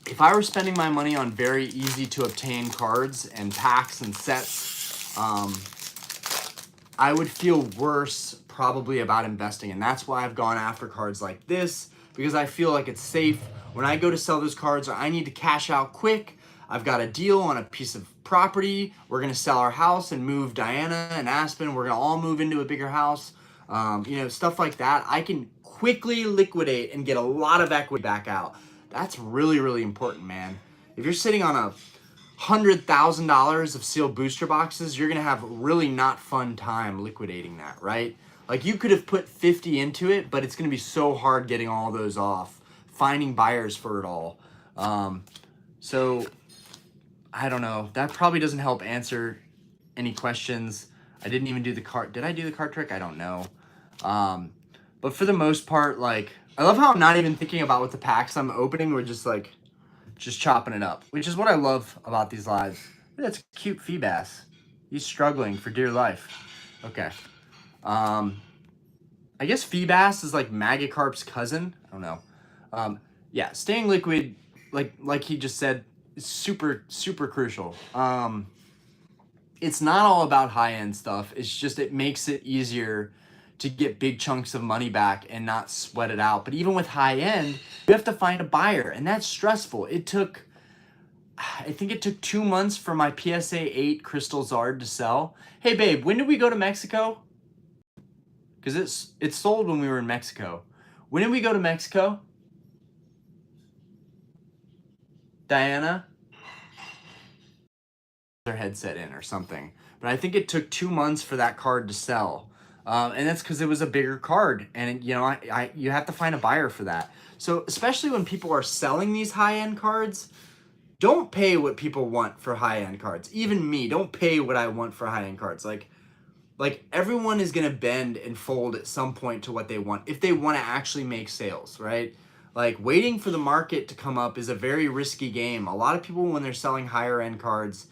If I were spending my money on very easy to obtain cards and packs and sets, I would feel worse probably about investing. And that's why I've gone after cards like this, because I feel like it's safe. When I go to sell those cards, I need to cash out quick. I've got a deal on a piece of property. We're going to sell our house and move Diana and Aspen. We're going to all move into a bigger house. You know, stuff like that. I can quickly liquidate and get a lot of equity back out. That's really, really important, man. If you're sitting on $100,000 of sealed booster boxes, you're going to have a really not fun time liquidating that, right? Like you could have put 50 into it, but it's going to be so hard getting all those off, finding buyers for it all. So I don't know. That probably doesn't help answer any questions. I didn't even do the card. Did I do the card trick? I don't know. But for the most part, like, I love how I'm not even thinking about what the packs I'm opening. We're just like, just chopping it up, which is what I love about these lives. That's a cute Feebass. He's struggling for dear life. Okay. I guess Feebass is like Magikarp's cousin. I don't know. Yeah, staying liquid, like he just said, is super, super crucial. It's not all about high-end stuff. It's just, it makes it easier to get big chunks of money back and not sweat it out. But even with high end, you have to find a buyer, and that's stressful. I think it took 2 months for my PSA 8 Crystal Zard to sell. Hey babe, when did we go to Mexico? Because it sold when we were in Mexico. When did we go to Mexico? Diana? Their headset in or something. But I think it took 2 months for that card to sell. And that's because it was a bigger card. And, you know, you have to find a buyer for that. So especially when people are selling these high-end cards, don't pay what people want for high-end cards. Even me, don't pay what I want for high-end cards. Like everyone is going to bend and fold at some point to what they want if they want to actually make sales, right? Like waiting for the market to come up is a very risky game. A lot of people, when they're selling higher end cards,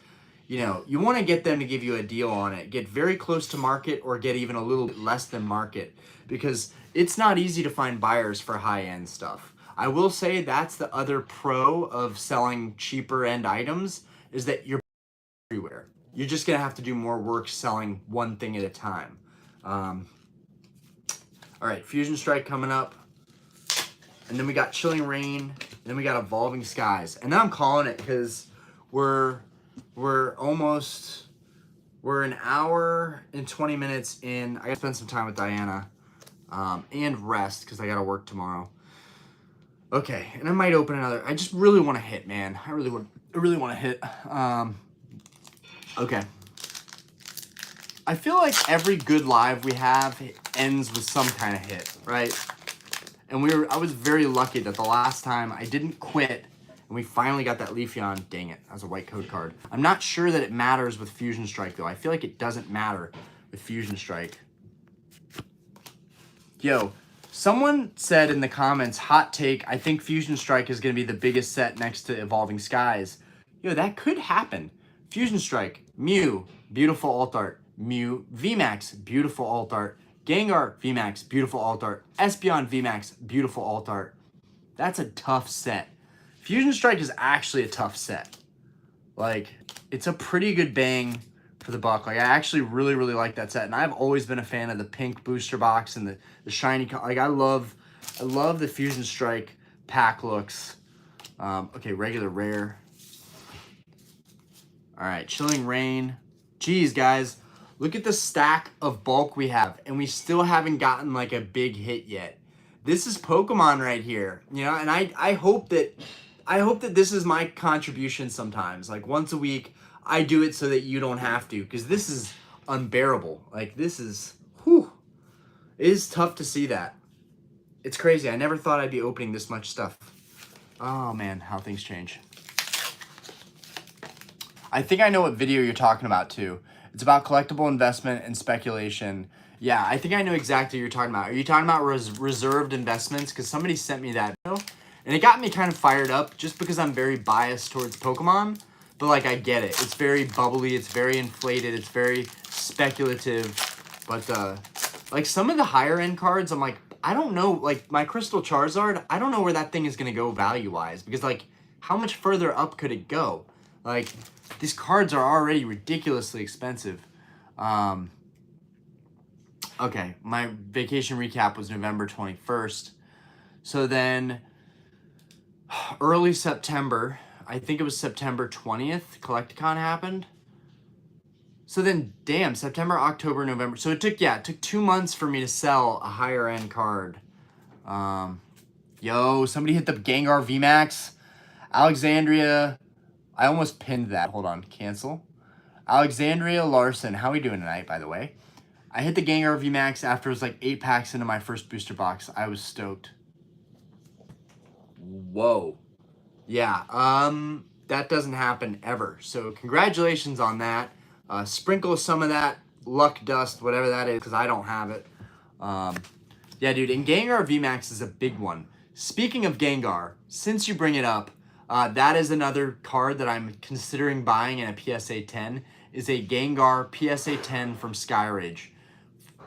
you know, you want to get them to give you a deal on it. Get very close to market or get even a little bit less than market, because it's not easy to find buyers for high end stuff. I will say that's the other pro of selling cheaper end items, is that you're everywhere. You're just going to have to do more work selling one thing at a time. All right, Fusion Strike coming up. And then we got Chilling Rain. And then we got Evolving Skies. And now I'm calling it because we're an hour and 20 minutes in. I got to spend some time with Diana and rest because I got to work tomorrow. Okay, and I might open another. I just really want to hit, man. I really want to hit. Okay. I feel like every good live we have ends with some kind of hit, right? And I was very lucky that the last time I didn't quit and we finally got that Leafeon. Dang it, that was a white code card. I'm not sure that it matters with Fusion Strike though. I feel like it doesn't matter with Fusion Strike. Yo, someone said in the comments, hot take, I think Fusion Strike is going to be the biggest set next to Evolving Skies. Yo, that could happen. Fusion Strike, Mew, beautiful alt art. Mew Vmax, beautiful alt art. Gengar Vmax, beautiful alt art. Espeon Vmax, beautiful alt art. That's a tough set. Fusion Strike is actually a tough set. Like, it's a pretty good bang for the buck. Like, I actually really, really like that set. And I've always been a fan of the pink booster box and the shiny. Like, I love the Fusion Strike pack looks. Okay, regular rare. All right, Chilling Rain. Geez, guys, look at the stack of bulk we have, and we still haven't gotten like a big hit yet. This is Pokemon right here, you know, and I hope that this is my contribution sometimes. Like once a week, I do it so that you don't have to, because this is unbearable. Like this is, whew, it is tough to see that. It's crazy. I never thought I'd be opening this much stuff. Oh man, how things change. I think I know what video you're talking about too. It's about collectible investment and speculation. Yeah, I think I know exactly what you're talking about. Are you talking about reserved investments? Because somebody sent me that video, and it got me kind of fired up just because I'm very biased towards Pokemon. But like, I get it. It's very bubbly. It's very inflated. It's very speculative. But like some of the higher end cards, I'm like, I don't know. Like my Crystal Charizard, I don't know where that thing is going to go value-wise. Because like, how much further up could it go? Like, these cards are already ridiculously expensive. Okay, my vacation recap was November 21st. So then, early September, I think it was September 20th, Collecticon happened. So then, damn, September, October, November. So it took 2 months for me to sell a higher end card. Yo, somebody hit the Gengar Vmax. Alexandria, I almost pinned that. Hold on, cancel. Alexandria Larson, how are we doing tonight, by the way? I hit the Gengar Vmax after it was like 8 packs into my first booster box. I was stoked. Whoa. Yeah, that doesn't happen ever. So congratulations on that. Sprinkle some of that luck dust, whatever that is, because I don't have it. Yeah, dude, and Gengar Vmax is a big one. Speaking of Gengar, since you bring it up, that is another card that I'm considering buying in a PSA 10, is a Gengar PSA 10 from Skyridge.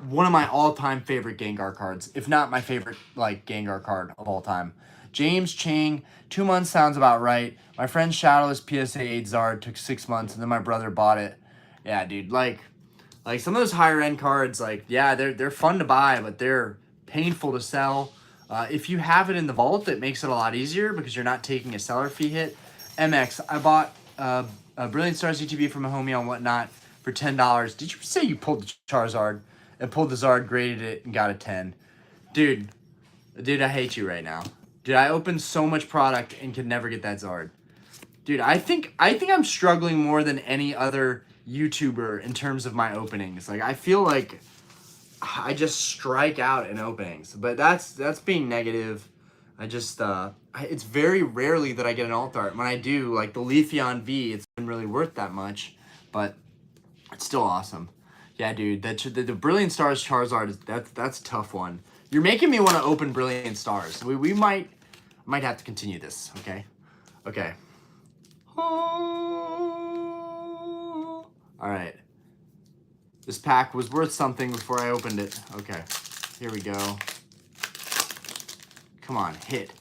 One of my all-time favorite Gengar cards, if not my favorite like Gengar card of all time. James Chang, 2 months sounds about right. My friend's Shadowless PSA 8 Zard took 6 months, and then my brother bought it. Yeah, dude, like Like some of those higher end cards, like yeah, they're fun to buy, but they're painful to sell. If you have it in the vault, it makes it a lot easier because you're not taking a seller fee hit. MX, I bought a Brilliant Stars ETB from a homie on Whatnot for $10. Did you say you pulled the Charizard and pulled the Zard, graded it, and got a 10? Dude, I hate you right now. Dude, I opened so much product and could never get that Zard. Dude, I think I'm struggling more than any other YouTuber in terms of my openings. Like I feel like I just strike out in openings, but that's being negative. I just it's very rarely that I get an alt art. When I do, like the Leafeon V, it's been really worth that much, but it's still awesome. Yeah, dude, the Brilliant Stars Charizard is that's a tough one. You're making me want to open Brilliant Stars. We might have to continue this. Okay. All right. This pack was worth something before I opened it. Okay, here we go. Come on, hit.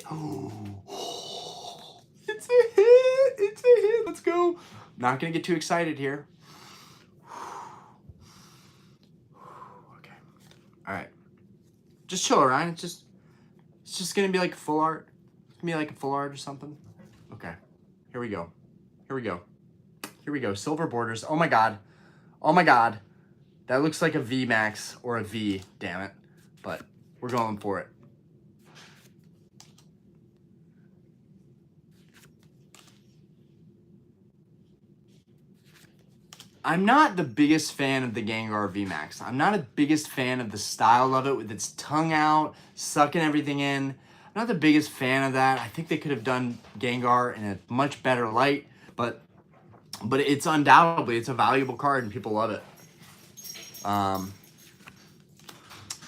Oh, it's a hit. Let's go. Not gonna get too excited here. Okay, all right. Just chill, Ryan. It's just gonna be like full art. It's gonna be like a full art or something. Okay, here we go. Silver borders. Oh my god. That looks like a Vmax or a V, damn it. But we're going for it. I'm not the biggest fan of the Gengar Vmax. I'm not a biggest fan of the style of it with its tongue out, sucking everything in. I'm not the biggest fan of that. I think they could have done Gengar in a much better light, but it's undoubtedly, it's a valuable card and people love it.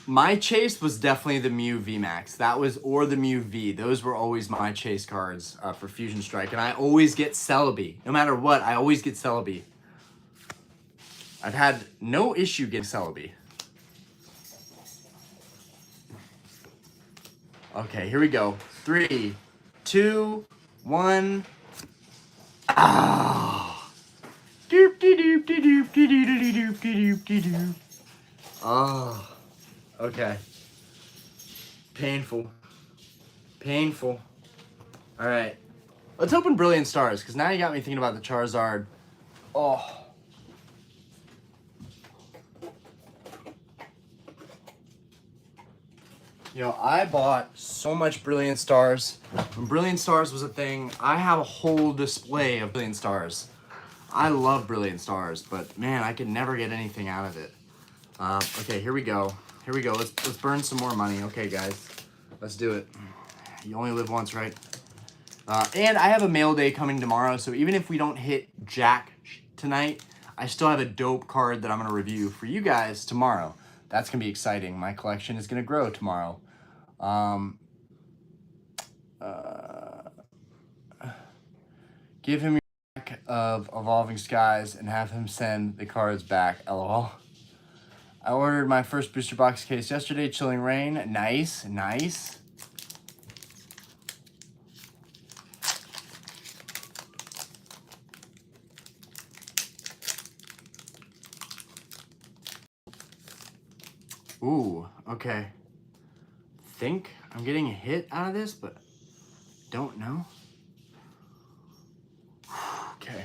My chase was definitely the Mew VMAX. Or the Mew V. Those were always my chase cards for Fusion Strike. And I always get Celebi. No matter what, I always get Celebi. I've had no issue getting Celebi. Okay, here we go. 3, 2, 1. Ah! Doop de doop de doop de doop de doop de doop de doop. Oh, okay. Painful. All right, let's open Brilliant Stars because now you got me thinking about the Charizard. Oh. You know, I bought so much Brilliant Stars. When Brilliant Stars was a thing, I have a whole display of Brilliant Stars. I love Brilliant Stars, but man, I could never get anything out of it. Okay, here we go. Let's burn some more money. Okay, guys, let's do it. You only live once, right? And I have a mail day coming tomorrow, so even if we don't hit Jack tonight, I still have a dope card that I'm gonna review for you guys tomorrow. That's gonna be exciting. My collection is gonna grow tomorrow. Give him your pack of Evolving Skies and have him send the cards back. LOL. I ordered my first booster box case yesterday. Chilling Rain. Nice. Ooh, okay. Think I'm getting a hit out of this, but don't know. Okay.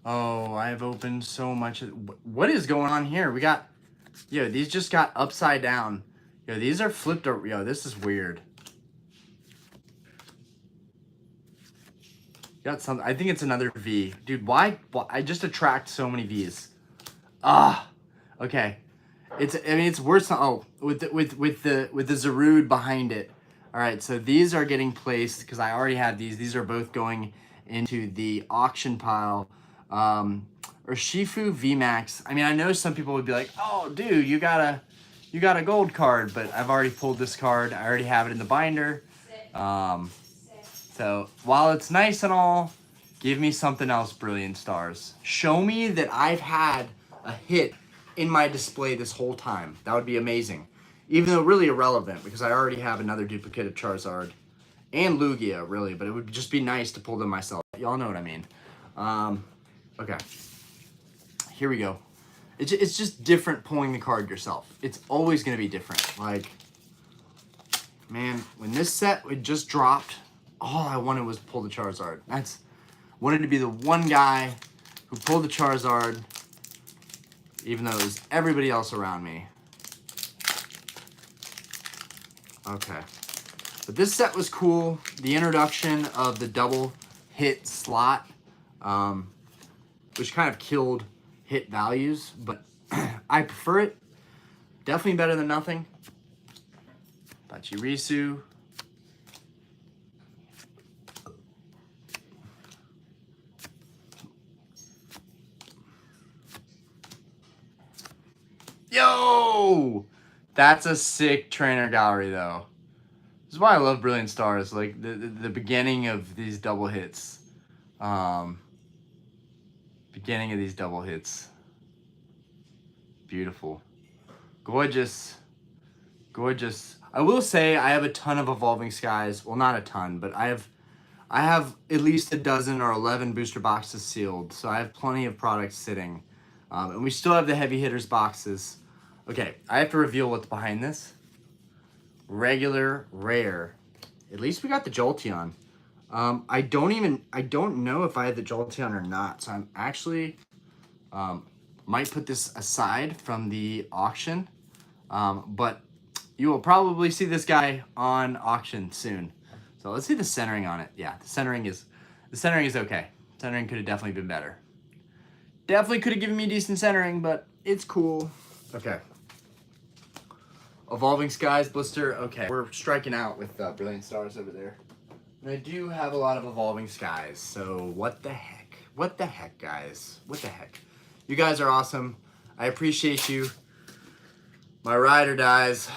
Oh, I've opened so much. What is going on here? We got, these just got upside down. These are flipped. This is weird. Got some. I think it's another V, dude. Why? I just attract so many V's. Okay. It's worse. With the Zarude behind it. All right, so these are getting placed because I already had these. These are both going into the auction pile. Or Shifu VMAX. I mean, I know some people would be like, "Oh, dude, you got a gold card," but I've already pulled this card. I already have it in the binder. So while it's nice and all, give me something else, Brilliant Stars. Show me that I've had a hit in my display this whole time. That would be amazing. Even though really irrelevant because I already have another duplicate of Charizard and Lugia, really, but it would just be nice to pull them myself. Y'all know what I mean. Okay. Here we go. It's just different pulling the card yourself. It's always going to be different. Like, man, when this set had just dropped, all I wanted was to pull the Charizard. Wanted to be the one guy who pulled the Charizard, even though it was everybody else around me. Okay. But this set was cool. The introduction of the double hit slot, which kind of killed hit values, but I prefer it. Definitely better than nothing. Pachirisu. Yo! That's a sick trainer gallery, though. This is why I love Brilliant Stars. Like, the beginning of these double hits. Beginning of these double hits. Beautiful. Gorgeous. Gorgeous. I will say I have a ton of Evolving Skies. Well, not a ton, but I have at least a dozen or 11 booster boxes sealed. So I have plenty of products sitting. And we still have the heavy hitters boxes. Okay, I have to reveal what's behind this. Regular, rare. At least we got the Jolteon. I don't know if I had the Jolteon or not. So I'm actually, might put this aside from the auction. But you will probably see this guy on auction soon. So let's see the centering on it. Yeah, the centering is okay. Centering could have definitely been better. Definitely could have given me decent centering, but it's cool. Okay. Evolving Skies blister. Okay, we're striking out with Brilliant Stars over there. And I do have a lot of Evolving Skies, so what the heck? What the heck, guys? What the heck? You guys are awesome. I appreciate you. My ride or dies.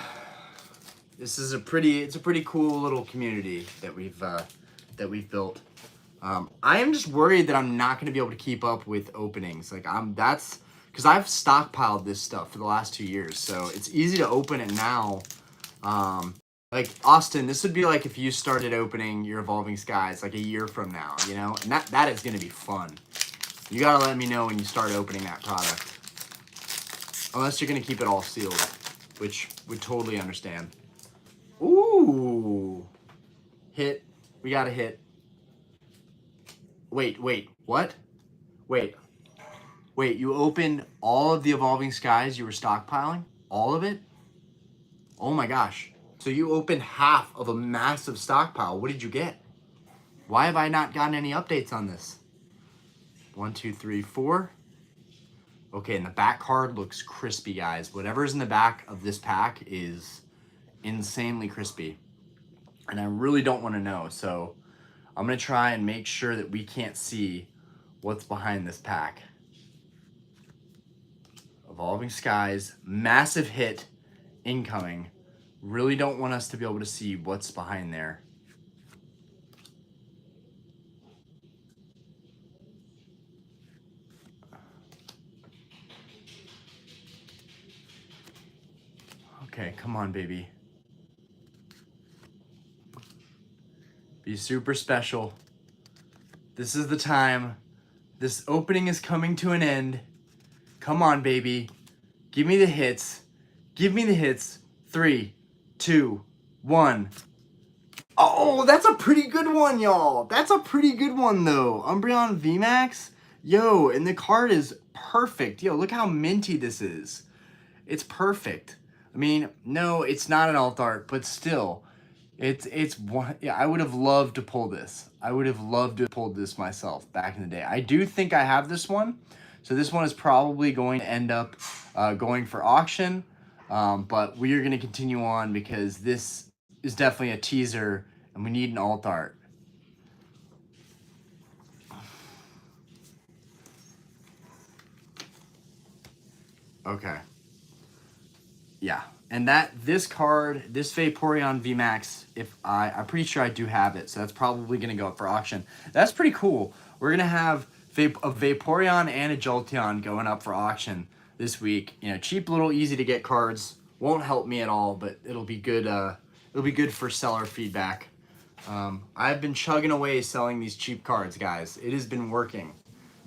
This is it's a pretty cool little community that we've built. I am just worried that I'm not going to be able to keep up with openings. Like that's because I've stockpiled this stuff for the last 2 years, so it's easy to open it now. Like Austin, this would be like if you started opening your Evolving Skies like a year from now, you know, and that is going to be fun. You gotta let me know when you start opening that product, unless you're going to keep it all sealed, which would totally understand. Ooh, hit. We got a hit. Wait, what? Wait, you opened all of the Evolving Skies you were stockpiling? All of it? Oh my gosh. So you opened half of a massive stockpile. What did you get? Why have I not gotten any updates on this? 1, 2, 3, 4. Okay, and the back card looks crispy, guys. Whatever's in the back of this pack is insanely crispy. And I really don't want to know, so I'm going to try and make sure that we can't see what's behind this pack. Evolving Skies, massive hit incoming. Really don't want us to be able to see what's behind there. Okay, come on, baby. Be super special. This is the time. This opening is coming to an end. Come on, baby. Give me the hits. Give me the hits. 3, 2, 1. Oh, that's a pretty good one, y'all. That's a pretty good one, though. Umbreon Vmax. Yo, and the card is perfect. Yo, look how minty this is. It's perfect. I mean, no, it's not an alt art, but still. It's one. Yeah, I would have loved to pull this. I would have loved to have pulled this myself back in the day. I do think I have this one. So this one is probably going to end up going for auction. But we are going to continue on because this is definitely a teaser and we need an alt art. Okay. Yeah. And this card, this Vaporeon VMAX, I'm pretty sure I do have it. So that's probably going to go up for auction. That's pretty cool. We're going to have a Vaporeon and a Jolteon going up for auction this week. You know, cheap little easy to get cards. Won't help me at all, but it'll be good. It'll be good for seller feedback. I've been chugging away selling these cheap cards, guys. It has been working.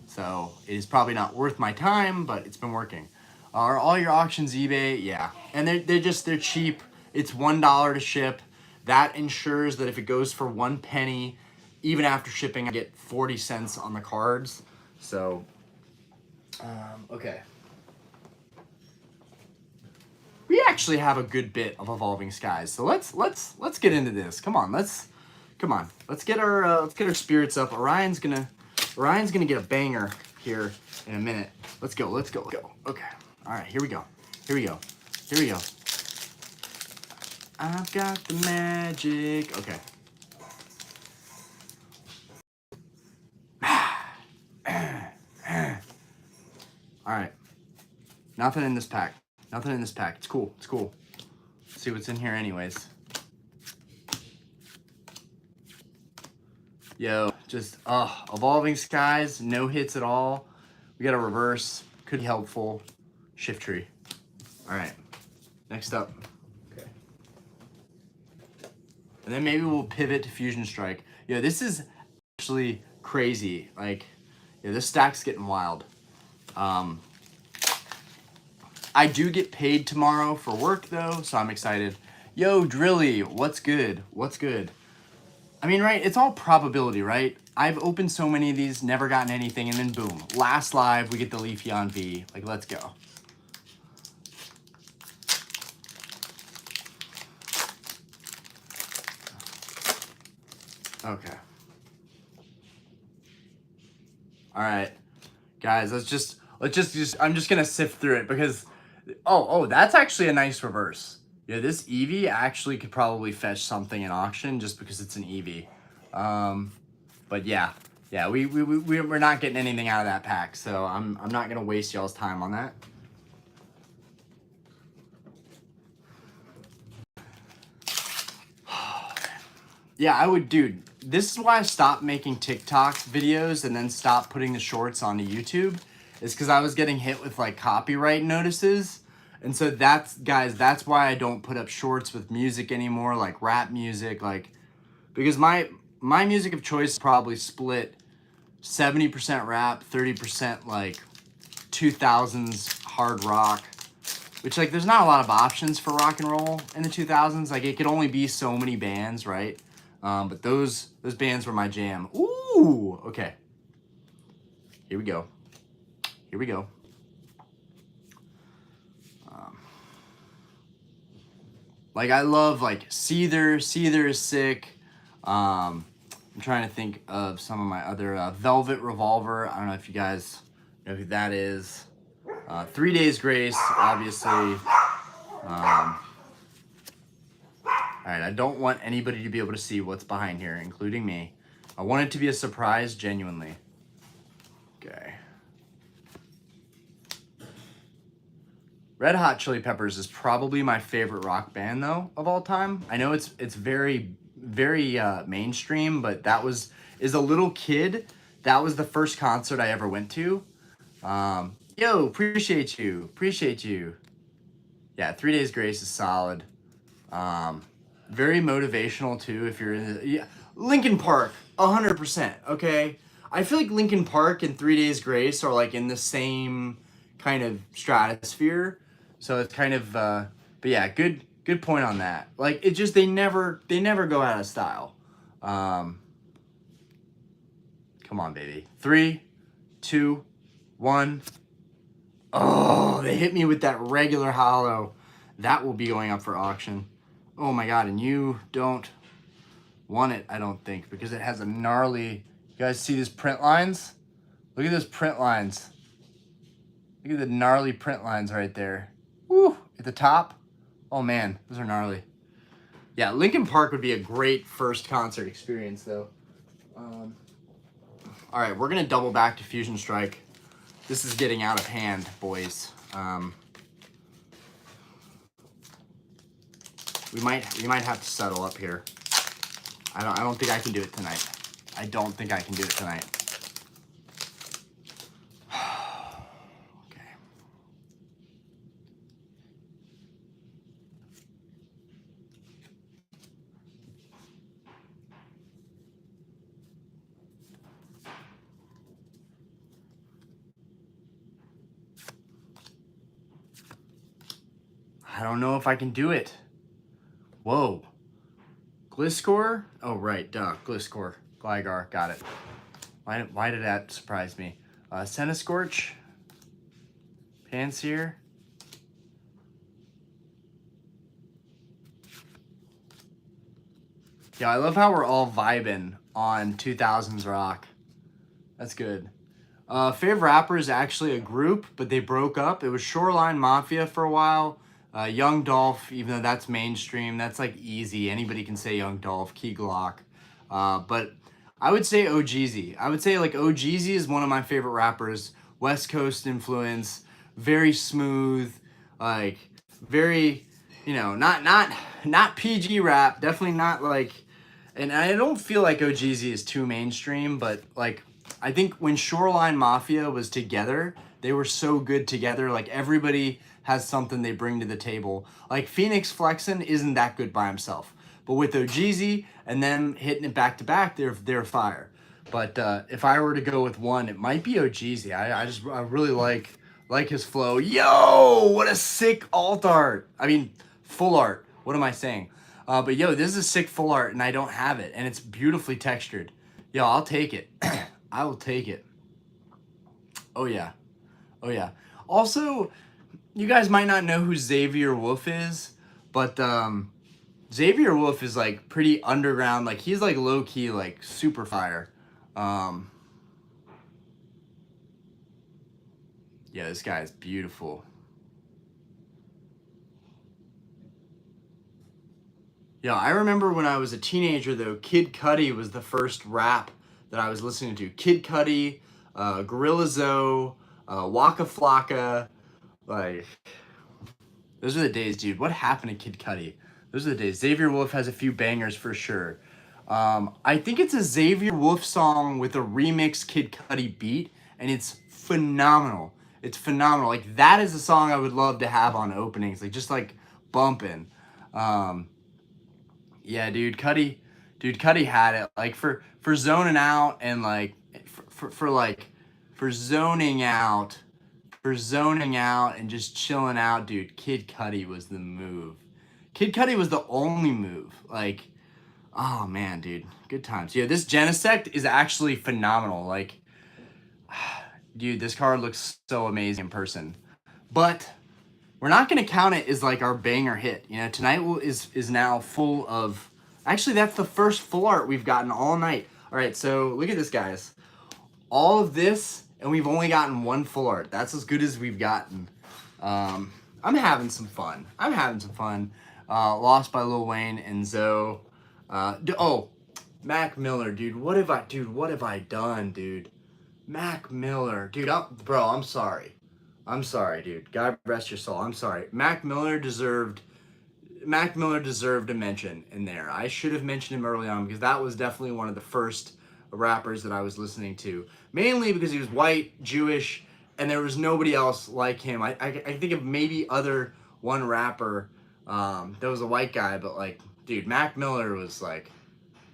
So it is probably not worth my time, but it's been working. Are all your auctions eBay? Yeah. And they're cheap. It's $1 to ship. That ensures that if it goes for 1 penny, even after shipping, I get 40 cents on the cards. So, okay. We actually have a good bit of Evolving Skies. So let's get into this. Come on. Let's get our spirits up. Orion's gonna get a banger here in a minute. Let's go. Okay. All right, here we go. I've got the magic. Okay. All right. Nothing in this pack. It's cool. Let's see what's in here anyways. Yo, just, Evolving Skies, no hits at all. We got a reverse, could be helpful. Shift tree. All right, next up. Okay. And then maybe we'll pivot to Fusion Strike. Yo, this is actually crazy. Like, yeah, this stack's getting wild. I do get paid tomorrow for work though, so I'm excited. Yo, Drilly, what's good? I mean, right, it's all probability, right? I've opened so many of these, never gotten anything, and then boom. Last live, we get the Leafeon V. Like, let's go. Okay. All right. Guys, I'm just gonna sift through it because, oh, that's actually a nice reverse. Yeah, this Eevee actually could probably fetch something in auction just because it's an Eevee. But yeah, we're not getting anything out of that pack, so I'm not gonna waste y'all's time on that. Yeah, I would, dude. This is why I stopped making TikTok videos and then stopped putting the shorts onto YouTube. Is because I was getting hit with like copyright notices. And so that's why I don't put up shorts with music anymore, like rap music, like, because my music of choice is probably split 70% rap, 30% like 2000s hard rock, which, like, there's not a lot of options for rock and roll in the 2000s. Like, it could only be so many bands, right? But those bands were my jam. Ooh, okay. Here we go. Like, I love, like, Seether is sick. I'm trying to think of some of my other, Velvet Revolver. I don't know if you guys know who that is. 3 Days Grace, obviously. All right, I don't want anybody to be able to see what's behind here, including me. I want it to be a surprise, genuinely. Okay. Red Hot Chili Peppers is probably my favorite rock band, though, of all time. I know it's very, very mainstream, but as a little kid, that was the first concert I ever went to. Yo, appreciate you. Yeah, 3 Days Grace is solid. Very motivational, too, if you're in the... Yeah, Linkin Park, 100%, okay? I feel like Linkin Park and 3 Days Grace are, like, in the same kind of stratosphere. So it's kind of, but yeah, good point on that. Like, it just, they never go out of style. Come on, baby. 3, 2, 1. Oh, they hit me with that regular hollow. That will be going up for auction. Oh my God, and you don't want it, I don't think, because it has a gnarly, you guys see these print lines? Look at those print lines. Look at the gnarly print lines right there. Woo, at the top. Oh man, those are gnarly. Yeah, Linkin Park would be a great first concert experience though. All right, we're gonna double back to Fusion Strike. This is getting out of hand, boys. We might have to settle up here. I don't think I can do it tonight. Okay. I don't know if I can do it. Whoa. Gliscor? Oh, right, duh. Gliscor. Gligar, got it. Why did that surprise me? Centiskorch. Pansear. Yeah, I love how we're all vibing on 2000s rock. That's good. Favorite rapper is actually a group, but they broke up. It was Shoreline Mafia for a while. Young Dolph, even though that's mainstream, that's like easy. Anybody can say Young Dolph, Key Glock. But I would say OGZ. I would say like OGZ is one of my favorite rappers. West Coast influence, very smooth, like very, you know, not PG rap. Definitely not like, and I don't feel like OGZ is too mainstream, but like I think when Shoreline Mafia was together, they were so good together. Like everybody has something they bring to the table. Like Phoenix Flexin isn't that good by himself, but with OGZ and them hitting it back to back, they're fire. But if I were to go with one, it might be OGZ. I really like his flow. Yo, what a sick alt art. I mean, full art. What am I saying? But yo, this is a sick full art, and I don't have it, and it's beautifully textured. Yo, I'll take it. I will take it. Oh yeah. Oh yeah. Also, you guys might not know who Xavier Wolf is, but Xavier Wolf is like pretty underground. Like he's like low key, like super fire. Yeah, this guy is beautiful. Yeah, I remember when I was a teenager though, Kid Cudi was the first rap that I was listening to. Kid Cudi, Gorilla Zoe, Waka Flocka, like those are the days, dude. What happened to Kid Cudi? Those are the days. Xavier Wolf has a few bangers for sure. I think it's a Xavier Wolf song with a remix Kid Cudi beat, and it's phenomenal. It's phenomenal. Like that is a song I would love to have on openings, like just like bumping. Yeah, dude, Cudi had it. Like for zoning out and like for zoning out, and just chilling out, dude. Kid Cudi was the move. Kid Cudi was the only move. Like, oh man, dude, good times. Yeah, this Genesect is actually phenomenal. Like, dude, this card looks so amazing in person. But we're not gonna count it as like our banger hit. You know, tonight is now full of. Actually, that's the first full art we've gotten all night. All right, so look at this, guys. All of this, and we've only gotten one full art. That's as good as we've gotten. I'm having some fun. Lost by Lil Wayne and Zoe. Mac Miller, dude. What have I done, dude? Mac Miller, dude. I'm sorry. I'm sorry, dude. God rest your soul. I'm sorry. Mac Miller deserved a mention in there. I should have mentioned him early on because that was definitely one of the first rappers that I was listening to. Mainly because he was white, Jewish, and there was nobody else like him. I think of maybe one rapper that was a white guy, but like, dude, Mac Miller was like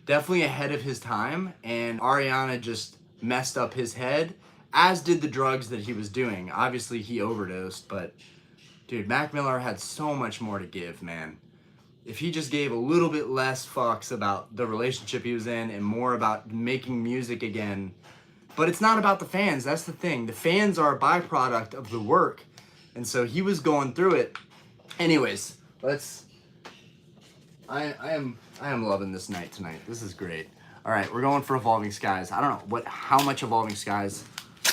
definitely ahead of his time, and Ariana just messed up his head, as did the drugs that he was doing. Obviously, he overdosed, but dude, Mac Miller had so much more to give, man. If he just gave a little bit less fucks about the relationship he was in and more about making music again. But it's not about the fans. That's the thing. The fans are a byproduct of the work. And so he was going through it. Anyways, I am loving this night tonight. This is great. All right, we're going for Evolving Skies. I don't know how much Evolving Skies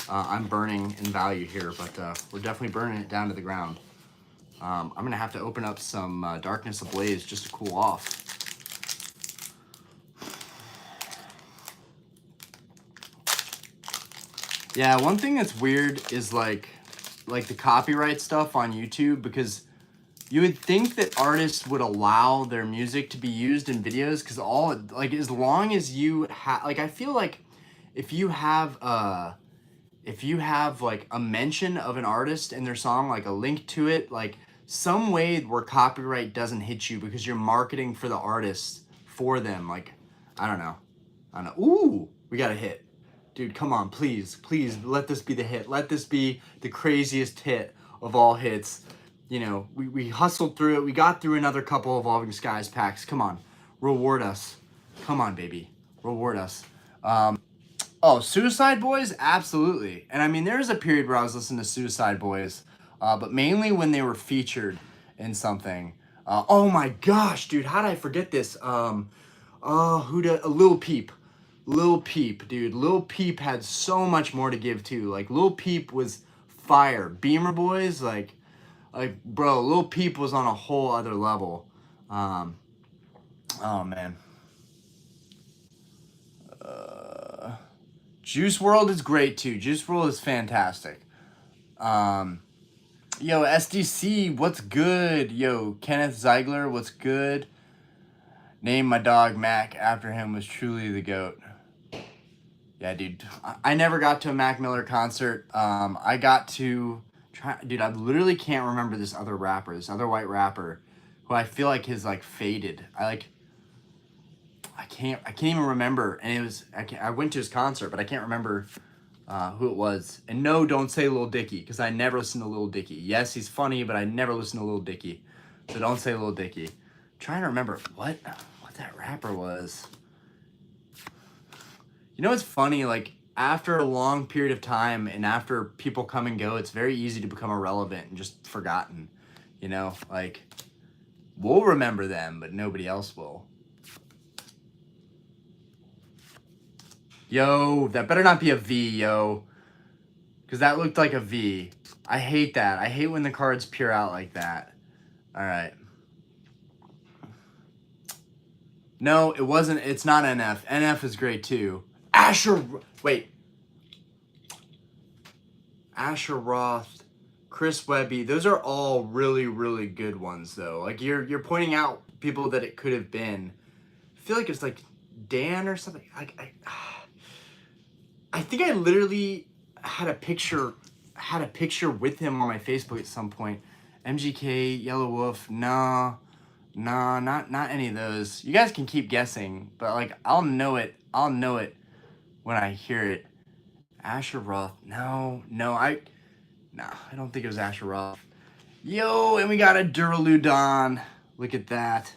I'm burning in value here, but we're definitely burning it down to the ground. I'm going to have to open up some Darkness Ablaze just to cool off. Yeah, one thing that's weird is like the copyright stuff on YouTube, because you would think that artists would allow their music to be used in videos, because as long as you have, like, I feel like if you have like a mention of an artist and their song, like a link to it, like some way where copyright doesn't hit you because you're marketing for the artist for them. Like, I don't know. Ooh, we got a hit. Dude, come on, please let this be the hit. Let this be the craziest hit of all hits. you know, we hustled through it. We got through another couple Evolving Skies packs. Come on, reward us. Come on, baby, reward us. Oh, Suicide Boys? Absolutely. And I mean, there was a period where I was listening to Suicide Boys, but mainly when they were featured in something. Oh my gosh, dude, how did I forget this? Lil Peep. Lil Peep, dude. Lil Peep had so much more to give too. Like, Lil Peep was fire. Beamer Boys, like bro, Lil Peep was on a whole other level. Oh man. Juice WRLD is great too. Juice WRLD is fantastic. Yo, SDC, what's good? Yo, Kenneth Ziegler, what's good? Name my dog Mac after him was truly the GOAT. Yeah, dude. I never got to a Mac Miller concert. I got to try. Dude, I literally can't remember this other rapper, this other white rapper, who I feel like is like faded. I can't even remember. And it was I went to his concert, but I can't remember who it was. And no, don't say Lil Dicky, because I never listened to Lil Dicky. Yes, he's funny, but I never listened to Lil Dicky. So don't say Lil Dicky. I'm trying to remember what that rapper was. You know what's funny? Like, after a long period of time and after people come and go, it's very easy to become irrelevant and just forgotten. You know, like, we'll remember them, but nobody else will. Yo, that better not be a V, yo. Because that looked like a V. I hate that. I hate when the cards peer out like that. All right. No, it wasn't. It's not NF. NF is great too. Asher Roth, Chris Webby. Those are all really, really good ones though. Like, you're pointing out people that it could have been. I feel like it's like Dan or something. I think I literally had a picture with him on my Facebook at some point. MGK, Yellow Wolf, no, not any of those. You guys can keep guessing, but like, I'll know it when I hear it. Asher Roth, no, I don't think it was Asher Roth. Yo, and we got a Duraludon. Look at that.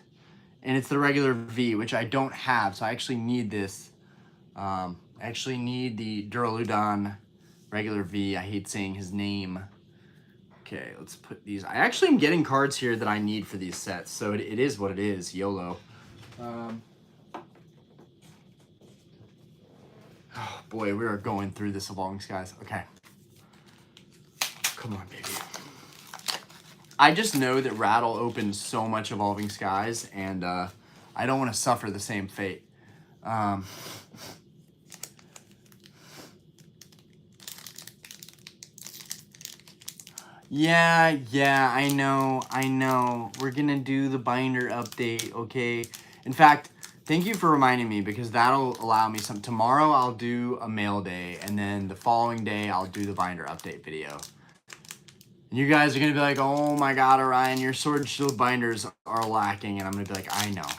And it's the regular V, which I don't have, so I actually need this. I actually need the Duraludon regular V. I hate saying his name. Okay, let's put these. I actually am getting cards here that I need for these sets, so it is what it is. YOLO. Oh boy, we are going through this Evolving Skies. Okay. Come on, baby. I just know that Rattle opened so much Evolving Skies, and I don't want to suffer the same fate. Yeah, I know. We're gonna do the binder update, okay? In fact, thank you for reminding me, because that'll allow me some. Tomorrow I'll do a mail day, and then the following day I'll do the binder update video. And you guys are gonna be like, oh my god, Orion, your Sword and Shield binders are lacking. And I'm gonna be like, I know.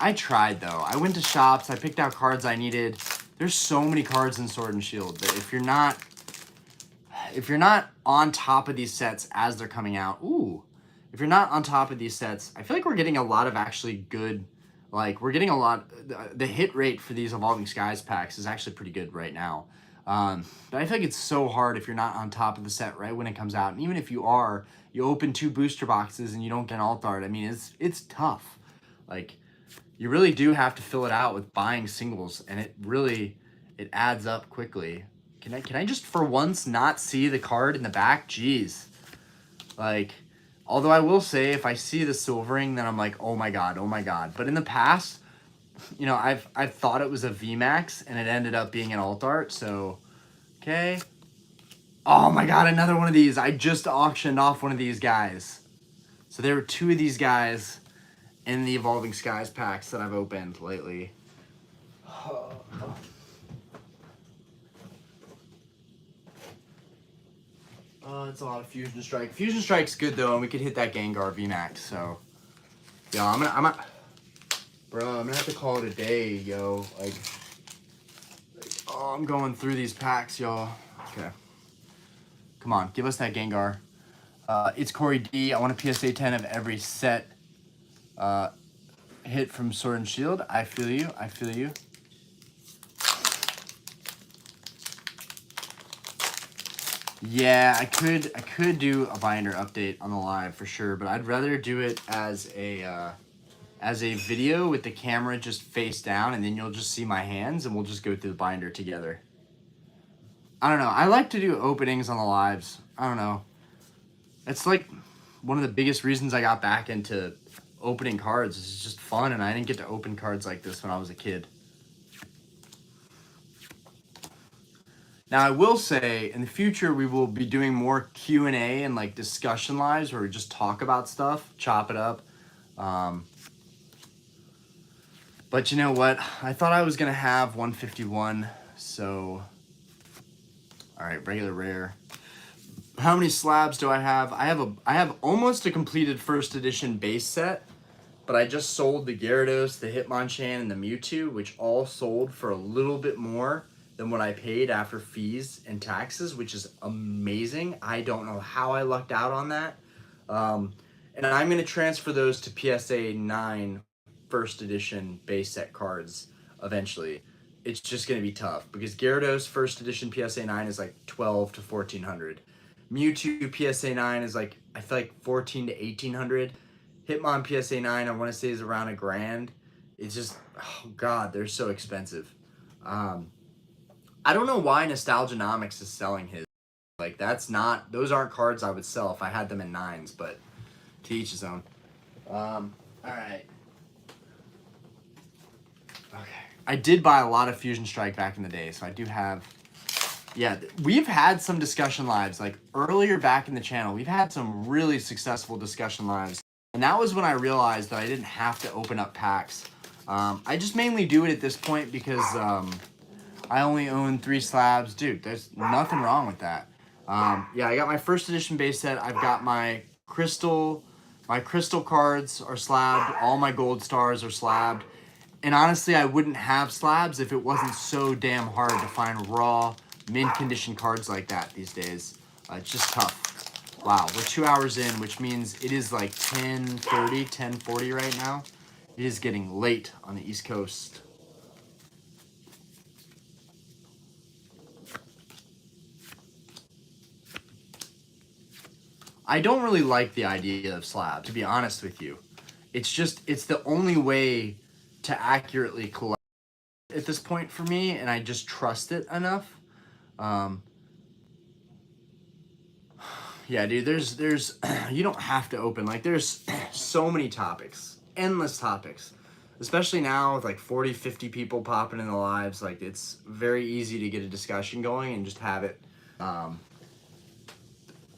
I tried though. I went to shops, I picked out cards I needed. There's so many cards in Sword and Shield that if you're not on top of these sets as they're coming out, if you're not on top of these sets, I feel like we're getting a lot of actually good, like, we're getting a lot, the hit rate for these Evolving Skies packs is actually pretty good right now. But I feel like it's so hard if you're not on top of the set right when it comes out. And even if you are, you open 2 booster boxes and you don't get an alt art. I mean, it's tough. Like, you really do have to fill it out with buying singles, and it adds up quickly. Can I just for once not see the card in the back? Jeez. Like, although I will say, if I see the silvering, then I'm like, oh my god. But in the past, you know, I've thought it was a Vmax, and it ended up being an alt art, so, okay. Oh my god, another one of these. I just auctioned off one of these guys. So there were 2 of these guys in the Evolving Skies packs that I've opened lately. It's a lot of Fusion Strike. Fusion Strike's good though, and we could hit that Gengar VMAX. So, yo, I'm gonna have to call it a day, yo. Like, oh, I'm going through these packs, y'all. Okay, Come on, give us that Gengar. It's Corey D. I want a PSA 10 of every set hit from Sword and Shield. I feel you. I feel you. Yeah, I could do a binder update on the live for sure, but I'd rather do it as a video with the camera just face down, and then you'll just see my hands, and we'll just go through the binder together. I don't know. I like to do openings on the lives. I don't know. It's like one of the biggest reasons I got back into opening cards. It's just fun, and I didn't get to open cards like this when I was a kid. Now, I will say, in the future, we will be doing more Q&A and like discussion lives where we just talk about stuff, chop it up. But you know what? I thought I was going to have 151, so... Alright, regular rare. How many slabs do I have? I have almost a completed first edition base set, but I just sold the Gyarados, the Hitmonchan, and the Mewtwo, which all sold for a little bit more than what I paid after fees and taxes, which is amazing. I don't know how I lucked out on that. And I'm going to transfer those to PSA 9 first edition base set cards eventually. It's just going to be tough because Gyarados first edition PSA 9 is like 12 to 1400. Mewtwo PSA 9 is like, I feel like 14 to 1800. Hitmon PSA 9 I want to say is around $1,000. It's just, oh god, they're so expensive. I don't know why Nostalgianomics is selling his. Like, those aren't cards I would sell if I had them in 9s, but to each his own. Alright. Okay. I did buy a lot of Fusion Strike back in the day, so I do have... Yeah, we've had some discussion lives. Like, earlier back in the channel, we've had some really successful discussion lives. And that was when I realized that I didn't have to open up packs. I just mainly do it at this point because I only own 3 slabs. Dude, there's nothing wrong with that. Yeah, I got my first edition base set. I've got my crystal cards are slabbed. All my gold stars are slabbed. And honestly, I wouldn't have slabs if it wasn't so damn hard to find raw, mint condition cards like that these days. It's just tough. Wow, we're 2 hours in, which means it is like 10:30, 10:40 right now. It is getting late on the East Coast. I don't really like the idea of slab, to be honest with you. It's the only way to accurately collect at this point for me, and I just trust it enough. Yeah, dude, there's you don't have to open. Like, there's so many topics, endless topics, especially now with like 40, 50 people popping in the lives. Like, it's very easy to get a discussion going and just have it.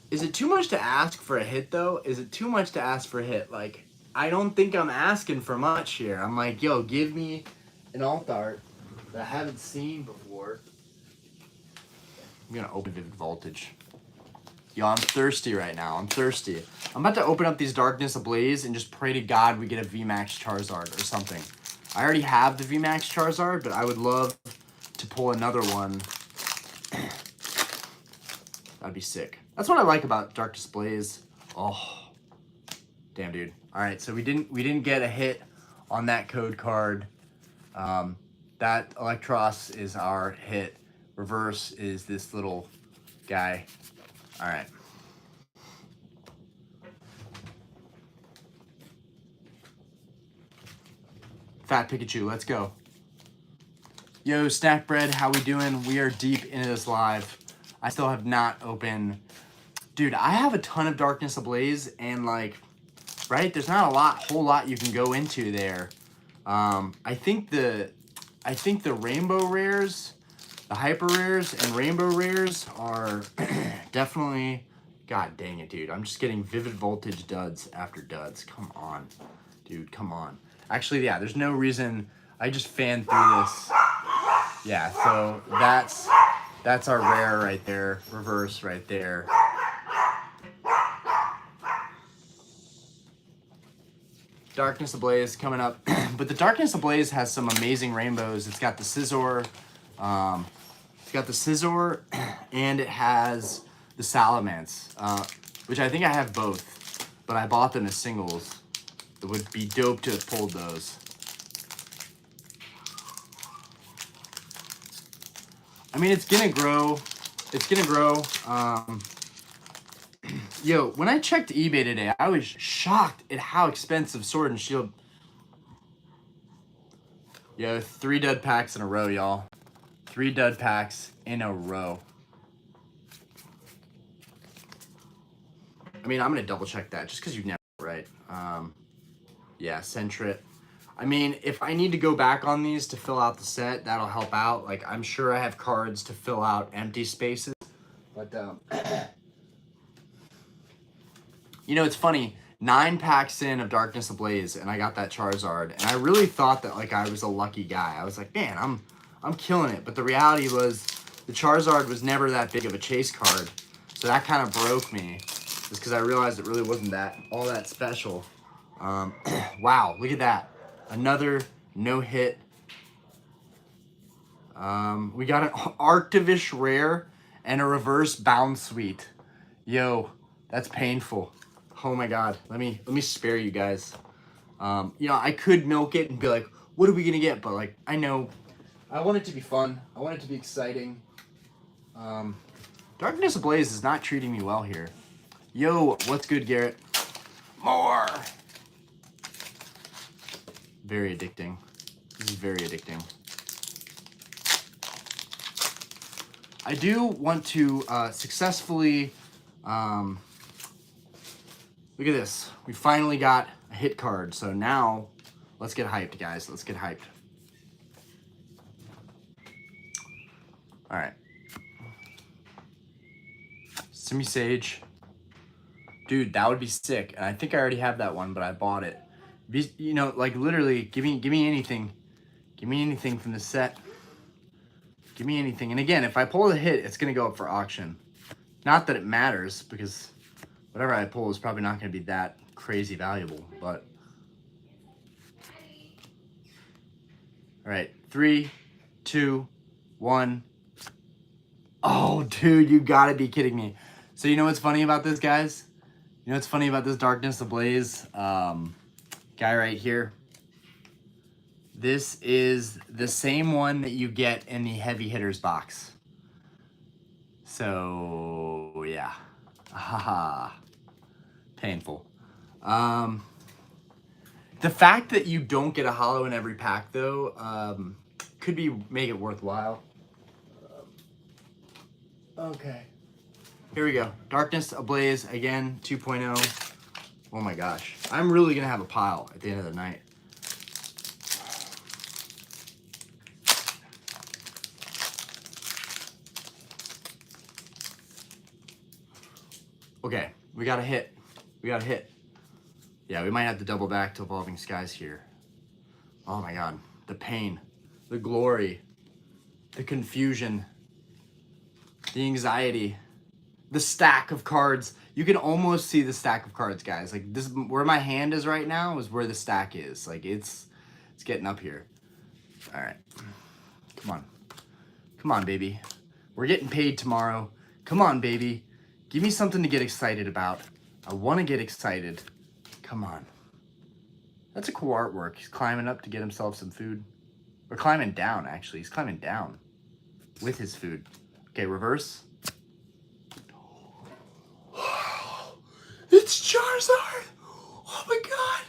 Is it too much to ask for a hit, though? Is it too much to ask for a hit? Like, I don't think I'm asking for much here. I'm like, yo, give me an alt art that I haven't seen before. I'm gonna open Vivid Voltage. Yo, I'm thirsty right now. I'm thirsty. I'm about to open up these Darkness Ablaze and just pray to God we get a VMAX Charizard or something. I already have the VMAX Charizard, but I would love to pull another one. That'd be sick. That's what I like about Darkness Ablaze. Oh, damn, dude. All right, so we didn't get a hit on that code card. That Electros is our hit. Reverse is this little guy. All right. Fat Pikachu, let's go. Yo, Snack Bread, how we doing? We are deep into this live. I still have not opened... Dude, I have a ton of Darkness Ablaze, and like, right? There's not a whole lot you can go into there. I think the rainbow rares, the hyper rares and rainbow rares are definitely... God dang it, dude. I'm just getting Vivid Voltage duds after duds. Come on, dude, come on. Actually, yeah, there's no reason. I just fanned through this. Yeah, so that's our rare right there. Reverse right there. Darkness Ablaze coming up. But the Darkness Ablaze has some amazing rainbows. It's got the Scizor. And it has the Salamence, which I think I have both, but I bought them as singles. It would be dope to have pulled those. I mean, it's gonna grow. It's gonna grow. Yo, when I checked eBay today, I was shocked at how expensive Sword and Shield. Yo, 3 dud packs in a row, y'all. 3 dud packs in a row. I mean, I'm gonna double check that just because you've never, right? Yeah, Sentret. I mean, if I need to go back on these to fill out the set, that'll help out. Like, I'm sure I have cards to fill out empty spaces. But, you know, it's funny. 9 packs in of Darkness Ablaze, and I got that Charizard. And I really thought that, like, I was a lucky guy. I was like, man, I'm killing it. But the reality was the Charizard was never that big of a chase card. So that kind of broke me. Just because I realized it really wasn't all that special. Wow, look at that. Another no hit. We got an Arctivish rare and a reverse bound suite. Yo, that's painful. Oh my god. Let me spare you guys. You know, I could milk it and be like, what are we gonna get? But like, I know I want it to be fun. I want it to be exciting. Darkness Ablaze is not treating me well here. Yo, what's good, Garrett? More! Very addicting. This is very addicting. I do want to successfully... look at this. We finally got a hit card. So now, let's get hyped, guys. Let's get hyped. Alright. Simi Sage. Dude, that would be sick. And I think I already have that one, but I bought it. You know, like literally, give me anything. Give me anything from the set. Give me anything. And again, if I pull a hit, it's going to go up for auction. Not that it matters, because whatever I pull is probably not going to be that crazy valuable. But all right, 3, 2, 1. Oh, dude, you got to be kidding me. So you know what's funny about this, guys? You know what's funny about this Darkness Ablaze guy right here? This is the same one that you get in the Heavy Hitters box. So, yeah. Haha. Painful. The fact that you don't get a holo in every pack, though, could make it worthwhile. Okay. Here we go. Darkness Ablaze, again, 2.0. Oh my gosh. I'm really going to have a pile at the end of the night. Okay, we got a hit. We got a hit. Yeah, we might have to double back to Evolving Skies here. Oh my god. The pain. The glory. The confusion. The anxiety. The stack of cards. You can almost see the stack of cards, guys. Like, this, where my hand is right now is where the stack is. Like, it's getting up here. All right. Come on. Come on, baby. We're getting paid tomorrow. Come on, baby. Give me something to get excited about. I want to get excited. Come on. That's a cool artwork. He's climbing up to get himself some food. Or climbing down, actually. He's climbing down with his food. Okay, reverse. It's Charizard! Oh my god!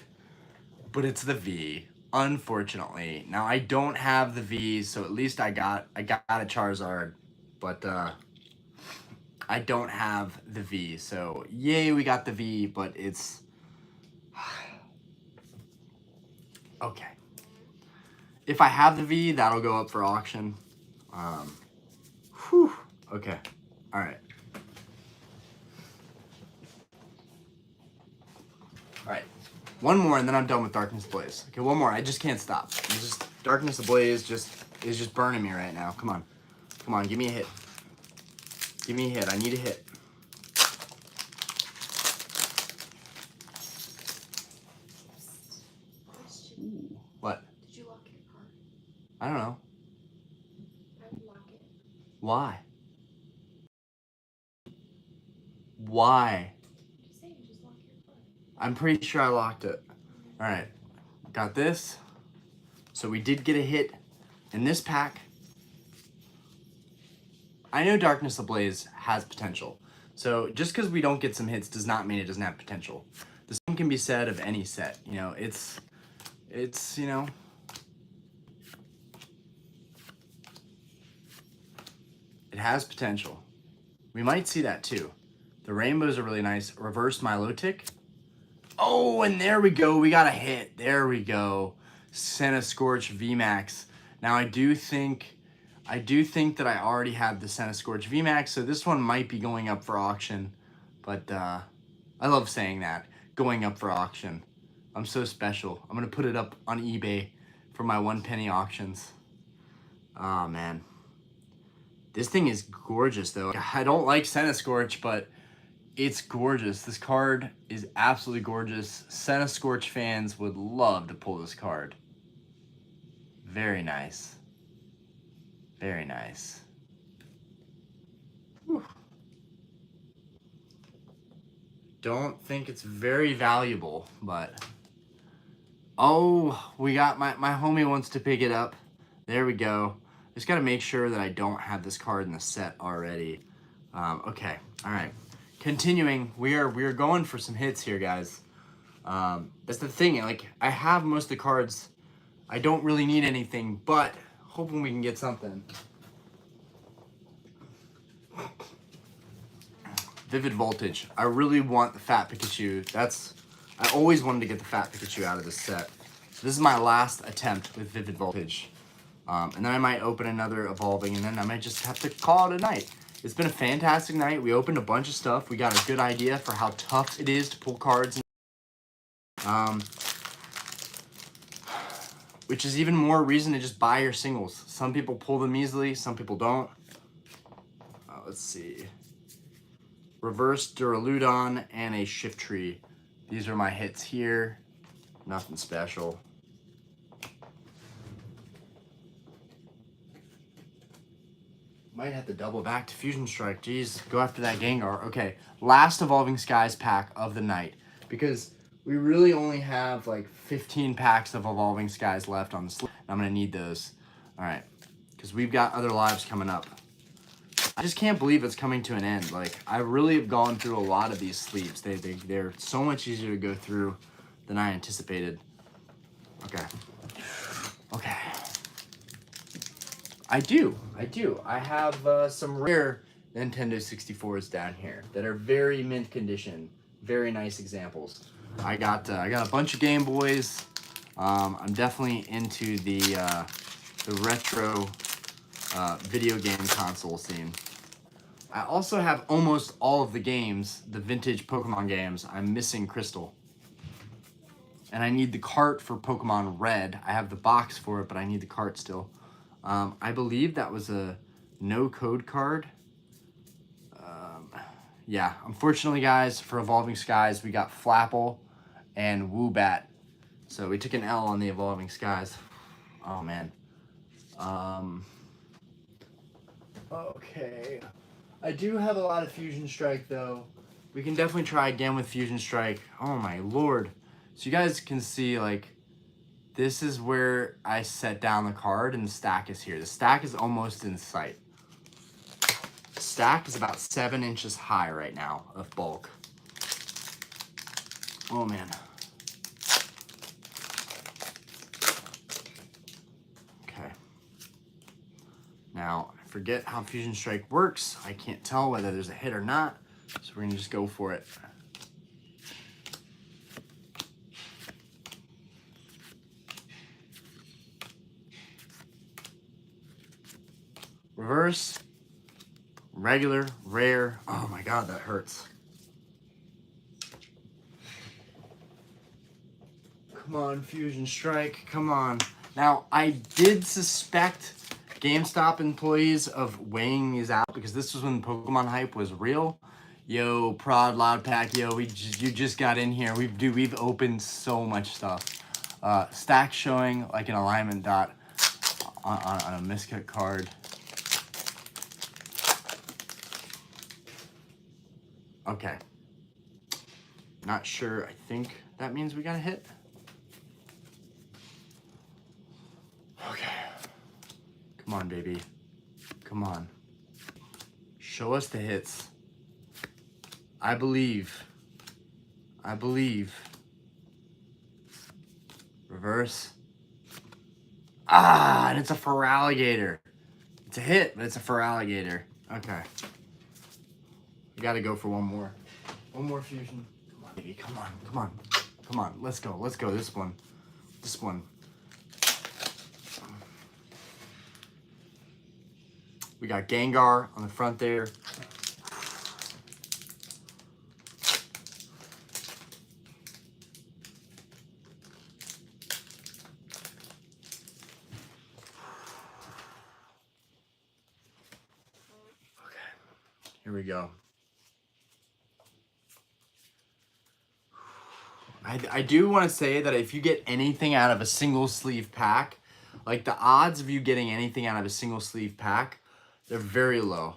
But it's the V, unfortunately. Now, I don't have the V, so at least I got a Charizard. But, I don't have the V, so yay, we got the V, but it's... Okay. If I have the V, that'll go up for auction. Whew. Okay. All right. All right. One more, and then I'm done with Darkness Ablaze. Okay, one more. I just can't stop. It's just Darkness Ablaze is just burning me right now. Come on. Come on, give me a hit. Give me a hit. I need a hit. Ooh, what? Did you lock your car? I don't know. I would lock it. Why? Why? Just say you just lock your foot. I'm pretty sure I locked it. All right, got this. So we did get a hit in this pack. I know Darkness Ablaze has potential. So just because we don't get some hits does not mean it doesn't have potential. The same can be said of any set. You know, it's you know, it has potential. We might see that too. The rainbows are really nice. Reverse Milotic. Oh, and there we go. We got a hit. There we go. Senna Scorch Vmax. Now I do think that I already have the Senna Scorch Vmax, so this one might be going up for auction. But I love saying that. Going up for auction. I'm so special. I'm gonna put it up on eBay for my 1 penny auctions. Oh man. This thing is gorgeous though. I don't like Senna Scorch, but it's gorgeous. This card is absolutely gorgeous. Senna Scorch fans would love to pull this card. Very nice. Very nice. Whew. Don't think it's very valuable, but... Oh, we got my homie wants to pick it up. There we go. Just got to make sure that I don't have this card in the set already. Okay, all right. Continuing, we are going for some hits here, guys. That's the thing. Like, I have most of the cards. I don't really need anything, but hoping we can get something. Vivid Voltage. I really want the Fat Pikachu. I always wanted to get the Fat Pikachu out of this set. So this is my last attempt with Vivid Voltage. And then I might open another Evolving, and then I might just have to call it a night. It's been a fantastic night. We opened a bunch of stuff. We got a good idea for how tough it is to pull cards. Which is even more reason to just buy your singles. Some people pull them easily, some people don't. Let's see. Reverse Duraludon and a Shiftry. These are my hits here. Nothing special. Might have to double back to Fusion Strike. Jeez, go after that Gengar. Okay, last Evolving Skies pack of the night. Because we really only have like 15 packs of Evolving Skies left on the slip. I'm going to need those. All right, because we've got other lives coming up. I just can't believe it's coming to an end. Like, I really have gone through a lot of these sleeves. They're so much easier to go through than I anticipated. Okay. Okay. I do. I have some rare Nintendo 64s down here that are very mint condition. Very nice examples. I got a bunch of Game Boys. I'm definitely into the retro video game console scene. I also have almost all of the games, the vintage Pokemon games. I'm missing Crystal. And I need the cart for Pokemon Red. I have the box for it, but I need the cart still. I believe that was a no-code card. Yeah, unfortunately, guys, for Evolving Skies, we got Flapple and Woobat. So we took an L on the Evolving Skies. Oh, man. Okay. I do have a lot of Fusion Strike, though. We can definitely try again with Fusion Strike. Oh, my lord. So you guys can see, like, this is where I set down the card, and the stack is here. The stack is almost in sight. The stack is about 7 inches high right now of bulk. Oh, man. Okay. Now, I forget how Fusion Strike works. I can't tell whether there's a hit or not, so we're going to just go for it. Reverse, regular, rare. Oh my god, that hurts. Come on, Fusion Strike, come on. Now, I did suspect GameStop employees of weighing these out because this was when Pokemon hype was real. Yo, Prod, Loud Pack, yo, you just got in here. We've opened so much stuff. Stack showing like an alignment dot on a miscut card. Okay. Not sure. I think that means we got a hit. Okay. Come on, baby. Come on. Show us the hits. I believe. I believe. Reverse. Ah, and it's a Feraligatr. It's a hit, but it's a Feraligatr. Okay. We gotta go for one more. One more fusion. Come on, baby. Come on. Come on. Come on. Let's go. Let's go. This one. This one. We got Gengar on the front there. Here we go. I do want to say that if you get anything out of a single sleeve pack, like the odds of you getting anything out of a single sleeve pack, they're very low.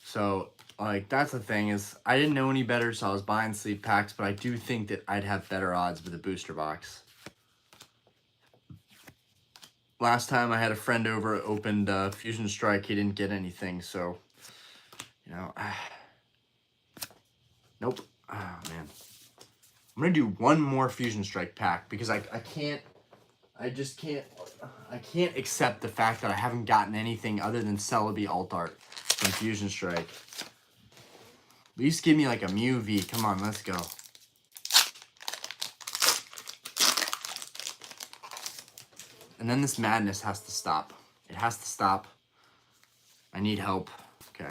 So like that's the thing is I didn't know any better, so I was buying sleeve packs, but I do think that I'd have better odds with a booster box. Last time I had a friend over, opened Fusion Strike, he didn't get anything, so you know, nope. Oh man. I'm gonna do one more Fusion Strike pack because I can't accept the fact that I haven't gotten anything other than Celebi Alt Art from Fusion Strike. At least give me like a Mew V. Come on, let's go. And then this madness has to stop. It has to stop. I need help. Okay.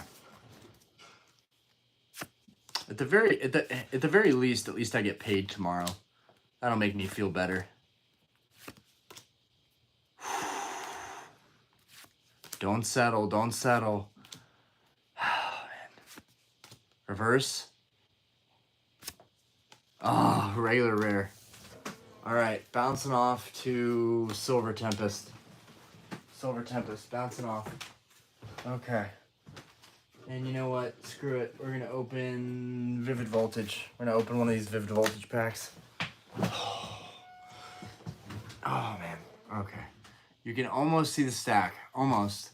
At the very least, at least I get paid tomorrow. That'll make me feel better. Don't settle, don't settle. Oh, man. Reverse. Oh, regular rare. All right, bouncing off to Silver Tempest. Silver Tempest, bouncing off. Okay. And you know what? Screw it. We're going to open Vivid Voltage. We're going to open one of these Vivid Voltage packs. Oh, man. Okay. You can almost see the stack. Almost.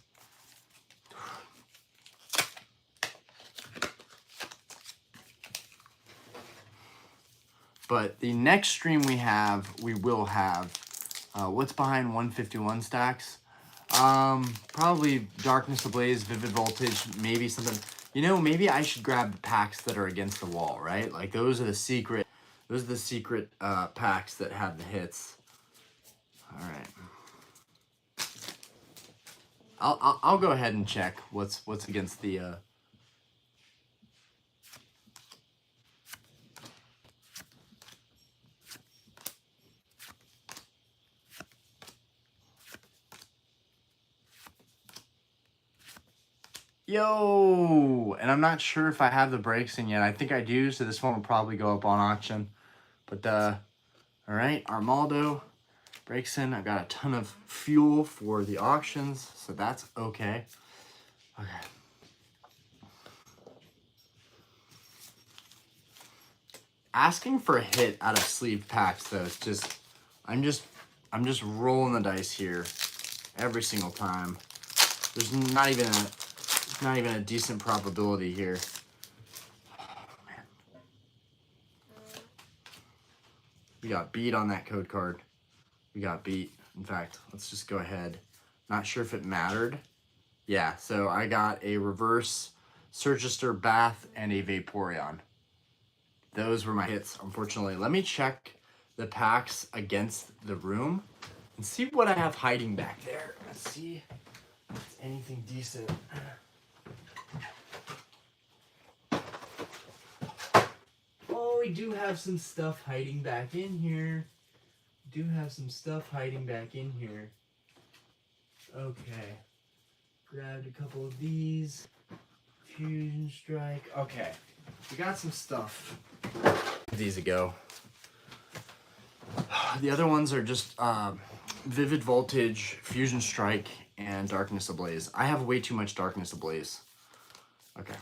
But the next stream we will have, what's behind 151 stacks? Probably Darkness Ablaze, Vivid Voltage, maybe something. You know, maybe I should grab the packs that are against the wall, right? Like those are the secret packs that have the hits. All right. I'll go ahead and check what's against the Yo, and I'm not sure if I have the breaks in yet. I think I do, so this one will probably go up on auction. But all right, Armaldo breaks in. I got a ton of fuel for the auctions, so that's okay. Okay. Asking for a hit out of sleeve packs though, it's just I'm just rolling the dice here every single time. There's not even a decent probability here. Oh, man. We got beat on that code card. We got beat. In fact, let's just go ahead. Not sure if it mattered. Yeah, so I got a reverse Surgister Bath and a Vaporeon. Those were my hits, unfortunately. Let me check the packs against the room and see what I have hiding back there. Let's see if it's anything decent. Oh, we do have some stuff hiding back in here. We do have some stuff hiding back in here. Okay. Grabbed a couple of these. Fusion Strike. Okay. We got some stuff. These ago. The other ones are just Vivid Voltage, Fusion Strike, and Darkness Ablaze. I have way too much Darkness Ablaze. Okay.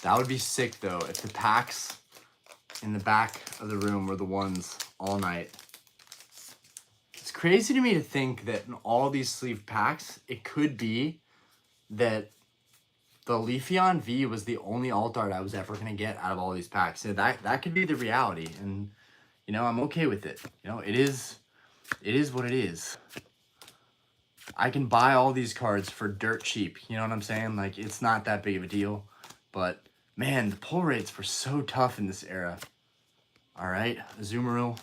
That would be sick, though, if the packs in the back of the room were the ones all night. It's crazy to me to think that in all these sleeve packs, it could be that the Leafeon V was the only alt art I was ever going to get out of all these packs. So that could be the reality. And, you know, I'm okay with it. You know, it is what it is. I can buy all these cards for dirt cheap. You know what I'm saying? Like, it's not that big of a deal. But, man, the pull rates were so tough in this era. All right, Azumarill.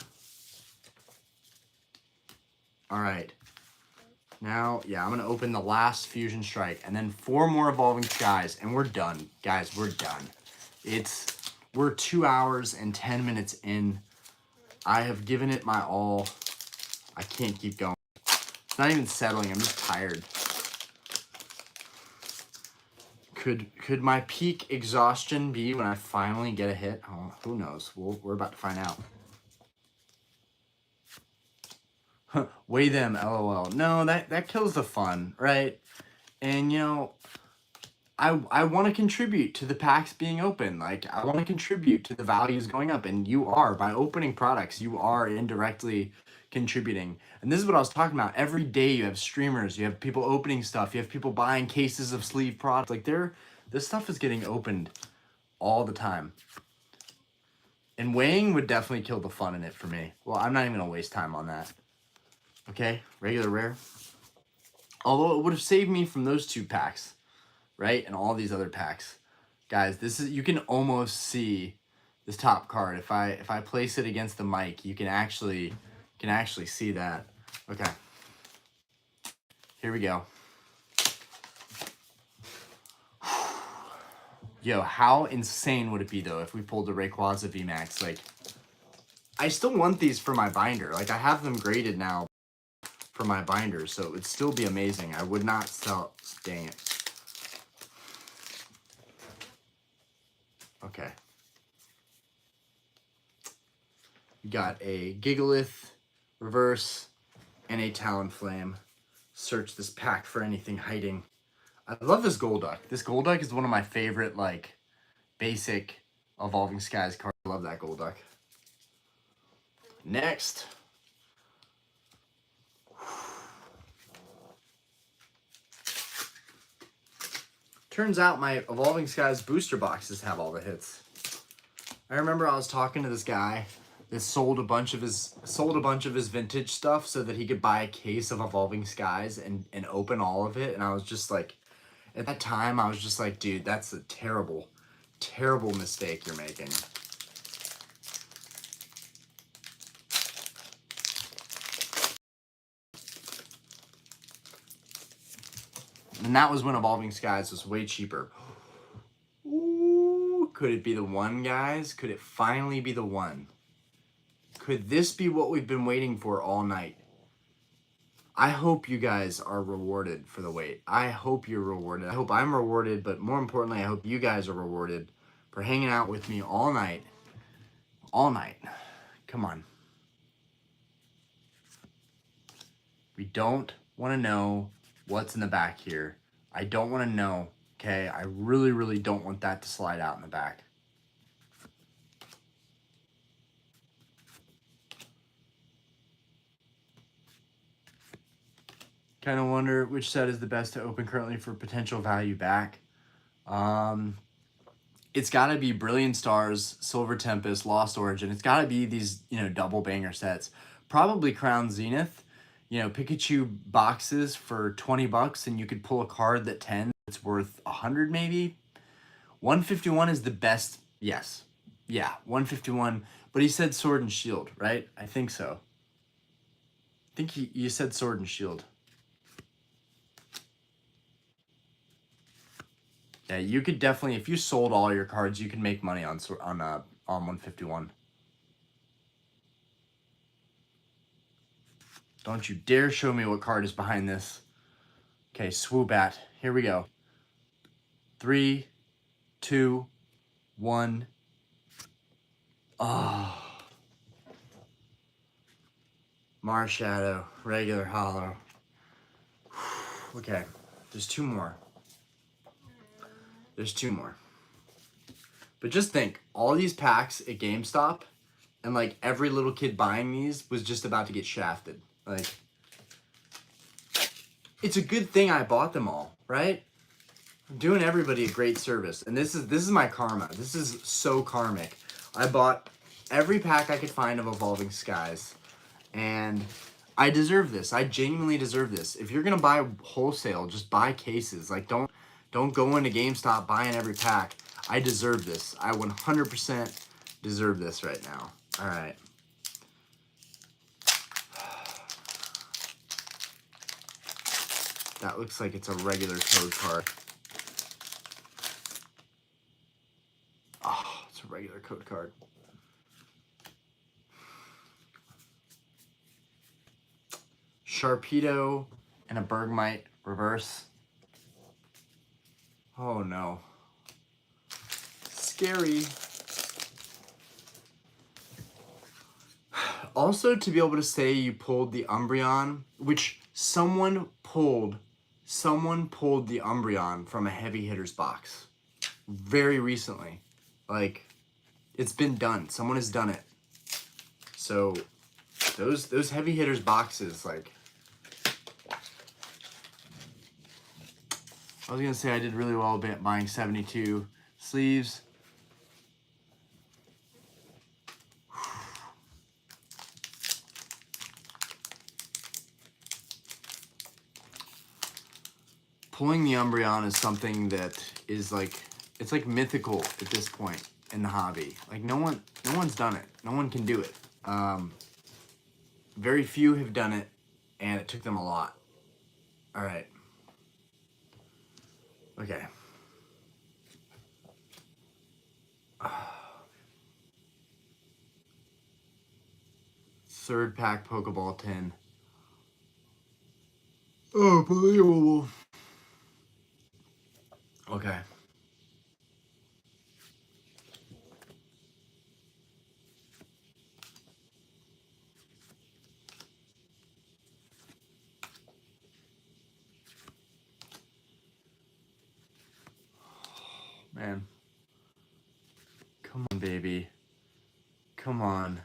All right. Now, yeah, I'm going to open the last Fusion Strike. And then 4 more Evolving Skies. And we're done. Guys, we're done. We're 2 hours and 10 minutes in. I have given it my all. I can't keep going. It's not even settling. I'm just tired. Could my peak exhaustion be when I finally get a hit? Oh, who knows? We're about to find out. Weigh them, LOL. No, that kills the fun, right? And, you know, I want to contribute to the packs being open. Like, I want to contribute to the values going up. And you are. By opening products, you are indirectly contributing. And this is what I was talking about. Every day you have streamers, you have people opening stuff, you have people buying cases of sleeve products. Like, this stuff is getting opened all the time. And weighing would definitely kill the fun in it for me. Well, I'm not even going to waste time on that. Okay, regular rare. Although it would have saved me from those 2 packs, right? And all these other packs. Guys, this is, you can almost see this top card. If I place it against the mic, you can actually see that. Okay. Here we go. Yo, how insane would it be though if we pulled the Rayquaza Vmax? Like, I still want these for my binder. Like, I have them graded now for my binder, so it would still be amazing. I would not sell. Dang it. Okay. We got a Gigalith reverse and a Talonflame. Search this pack for anything hiding. I love this Golduck. This Golduck is one of my favorite, like, basic Evolving Skies cards. I love that Golduck. Next. Turns out my Evolving Skies booster boxes have all the hits. I remember I was talking to this guy that sold a bunch of his vintage stuff so that he could buy a case of Evolving Skies and open all of it. And I was just like, at that time, I was just like, dude, that's a terrible, terrible mistake you're making. And that was when Evolving Skies was way cheaper. Ooh, could it be the one, guys? Could it finally be the one? Could this be what we've been waiting for all night? I hope you guys are rewarded for the wait. I hope you're rewarded. I hope I'm rewarded, but more importantly, I hope you guys are rewarded for hanging out with me all night. All night. Come on. We don't want to know what's in the back here. I don't want to know, okay? I really, really don't want that to slide out in the back. Kind of wonder which set is the best to open currently for potential value back. It's got to be Brilliant Stars, Silver Tempest, Lost Origin. It's got to be these, you know, double banger sets. Probably Crown Zenith. You know, Pikachu boxes for 20 bucks and you could pull a card that 10 it's worth 100 maybe. 151 is the best. Yes. Yeah, 151. But he said Sword and Shield, right? I think so. I think you said Sword and Shield. Yeah, you could definitely, if you sold all your cards, you can make money on 151. Don't you dare show me what card is behind this. Okay, Swoobat. Here we go. 3, 2, 1. Oh. Marshadow, regular hollow. Okay, there's 2 more. There's 2 more. But just think, all these packs at GameStop, and like every little kid buying these was just about to get shafted. Like, it's a good thing I bought them all, right? I'm doing everybody a great service. And this is my karma. This is so karmic. I bought every pack I could find of Evolving Skies. And I deserve this. I genuinely deserve this. If you're gonna buy wholesale, just buy cases. Like, don't go into GameStop buying every pack. I deserve this. I 100% deserve this right now. All right. That looks like it's a regular code card. Oh, it's a regular code card. Sharpedo and a Bergmite reverse. Oh no. Scary. Also, to be able to say you pulled the Umbreon, which someone pulled the Umbreon from a heavy hitters box very recently. Like, it's been done. Someone has done it. So those heavy hitters boxes, like, I was gonna say I did really well buying 72 sleeves. Pulling the Umbreon is something that is like, it's like mythical at this point in the hobby. Like, no one's done it. No one can do it. Very few have done it, and it took them a lot. All right. Okay. Third pack Pokeball tin. Oh, unbelievable. Okay. Man. Come on, baby. Come on.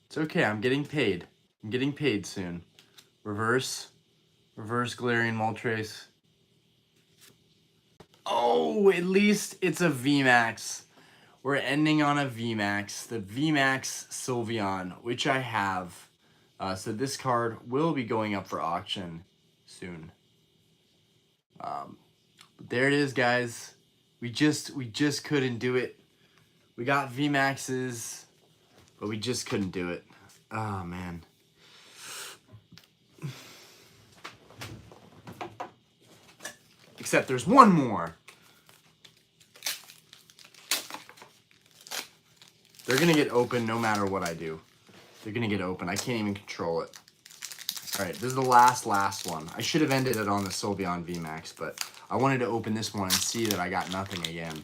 It's okay, I'm getting paid. I'm getting paid soon. Reverse Galarian Moltres. Oh, at least it's a VMAX. We're ending on a VMAX. The VMAX Sylveon, which I have. So this card will be going up for auction soon. But there it is, guys. We just couldn't do it. We got VMAXs, but we just couldn't do it. Oh, man. Except there's one more. They're going to get open no matter what I do. They're going to get open. I can't even control it. All right, this is the last one. I should have ended it on the Sylveon VMAX, but I wanted to open this one and see that I got nothing again.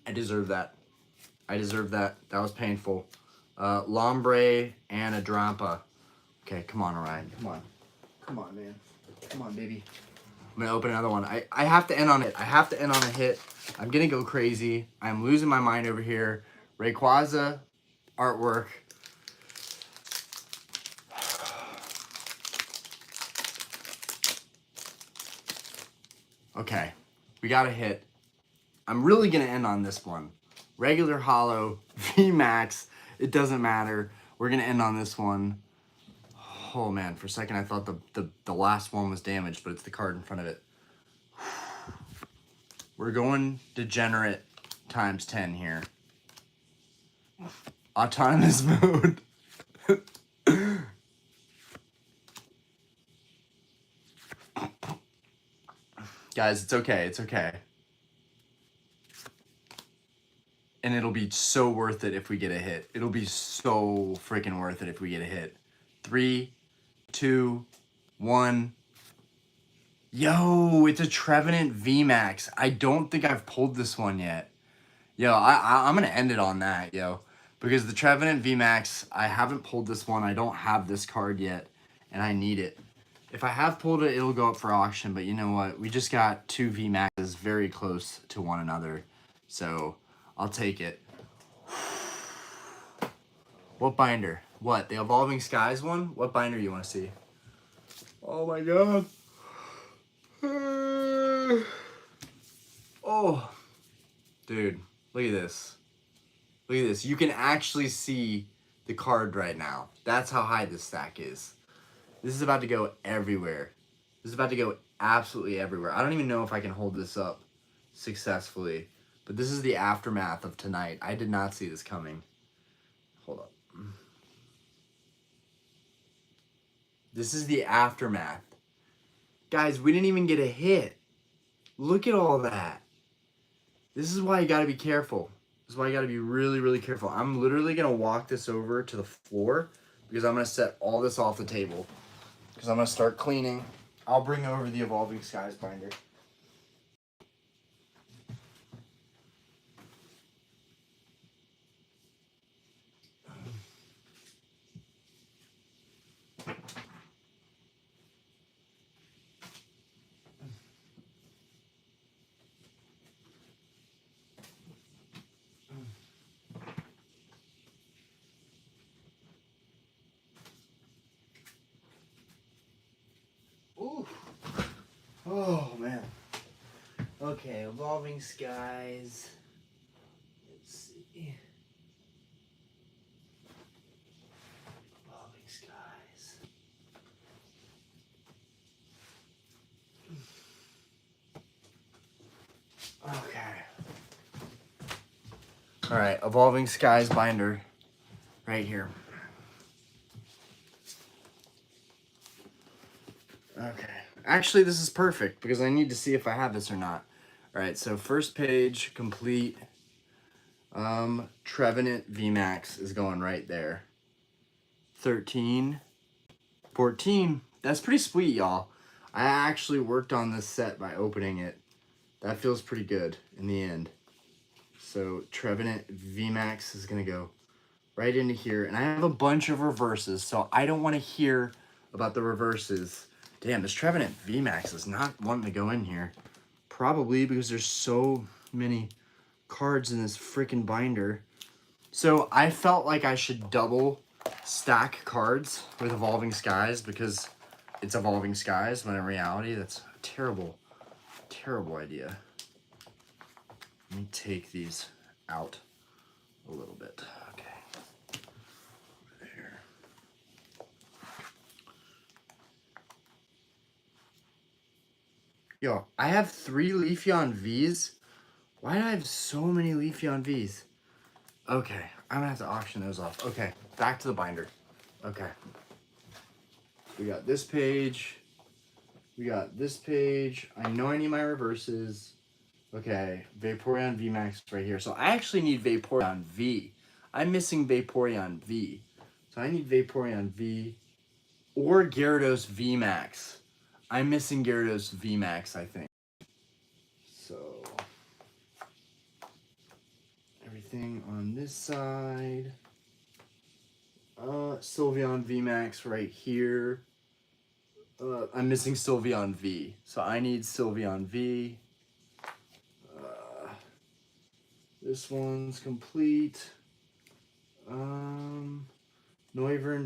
I deserve that. I deserve that. That was painful. Lombre and a Drampa. Okay, come on, Orion. Come on. Come on, man. Come on, baby. I'm going to open another one. I have to end on it. I have to end on a hit. I'm going to go crazy. I'm losing my mind over here. Rayquaza artwork. Okay, we got a hit. I'm really going to end on this one. Regular holo, VMAX, it doesn't matter. We're going to end on this one. Oh man, for a second I thought the last one was damaged, but it's the card in front of it. We're going degenerate times 10 here. Autonomous mode. Guys, it's okay. It's okay. And it'll be so worth it if we get a hit. It'll be so freaking worth it if we get a hit. 3, 2, 1. Yo, it's a Trevenant Vmax. I don't think I've pulled this one yet. Yo, I'm going to end it on that, yo. Because the Trevenant Vmax, I haven't pulled this one. I don't have this card yet, and I need it. If I have pulled it, it'll go up for auction, but you know what? We just got 2 Vmaxes very close to one another, so I'll take it. What binder? What? The Evolving Skies one? What binder you want to see? Oh my god. Oh. Dude, look at this. Look at this. You can actually see the card right now. That's how high this stack is. This is about to go everywhere. This is about to go absolutely everywhere. I don't even know if I can hold this up successfully. But this is the aftermath of tonight. I did not see this coming. Hold up. This is the aftermath. Guys, we didn't even get a hit. Look at all that. This is why you gotta be careful. This is why you gotta be really, really careful. I'm literally gonna walk this over to the floor because I'm gonna set all this off the table. Because I'm gonna start cleaning. I'll bring over the Evolving Skies binder. Ooh. Oh man. Okay, Evolving Skies. Let's see. Evolving Skies. Okay. Alright, Evolving Skies binder right here. Okay. Actually, this is perfect because I need to see if I have this or not. Alright, so first page, complete. Trevenant Vmax is going right there. 13. 14. That's pretty sweet, y'all. I actually worked on this set by opening it. That feels pretty good in the end. So Trevenant Vmax is going to go right into here. And I have a bunch of reverses, so I don't want to hear about the reverses. Damn, this Trevenant Vmax is not wanting to go in here. Probably because there's so many cards in this freaking binder. So I felt like I should double stack cards with Evolving Skies because it's Evolving Skies, when in reality that's a terrible, terrible idea. Let me take these out a little bit. Okay. There. Yo, I have 3 Leafeon Vs. Why do I have so many Leafeon Vs? Okay, I'm gonna have to auction those off. Okay, back to the binder. Okay. We got this page. We got this page. I know I need my reverses. Okay, Vaporeon Vmax right here. So I actually need Vaporeon V. I'm missing Vaporeon V. So I need Vaporeon V or Gyarados Vmax. I'm missing Gyarados Vmax, I think. So everything on this side. Sylveon Vmax right here. I'm missing Sylveon V. So I need Sylveon V. This one's complete. Noivern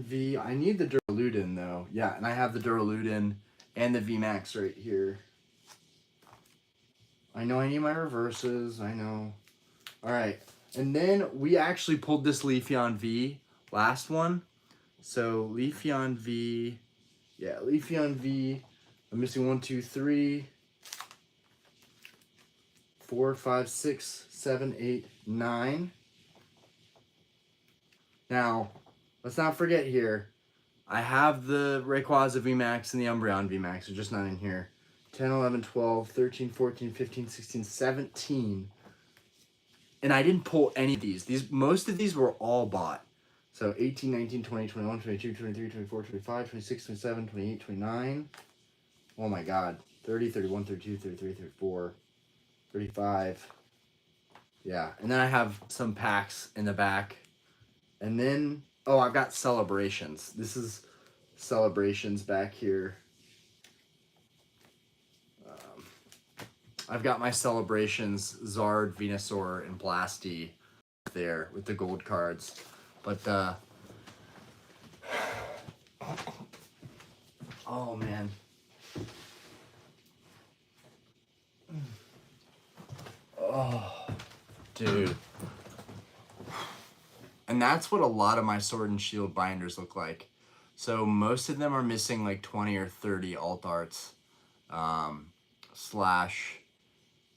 V. I need the Duraludin though. Yeah, and I have the Duraludin and the Vmax right here. I know I need my reverses. I know. Alright. And then we actually pulled this Leafeon V last one. So Leafeon V. Yeah, Leafeon V. I'm missing 1, 2, 3, 4, 5, 6, 7, 8, 9. Now, let's not forget here, I have the Rayquaza VMAX and the Umbreon VMAX. They're just not in here. 10, 11, 12, 13, 14, 15, 16, 17. And I didn't pull any of these. Most of these were all bought. So 18, 19, 20, 21, 22, 23, 24, 25, 26, 27, 28, 29. Oh my god. 30, 31, 32, 33, 34, 35. Yeah. And then I have some packs in the back And then, oh, I've got Celebrations. This is Celebrations back here. I've got my Celebrations, Zard, Venusaur, and Blasty there with the gold cards. But, oh, man. Oh, dude. And that's what a lot of my Sword and Shield binders look like. So most of them are missing like 20 or 30 alt arts, slash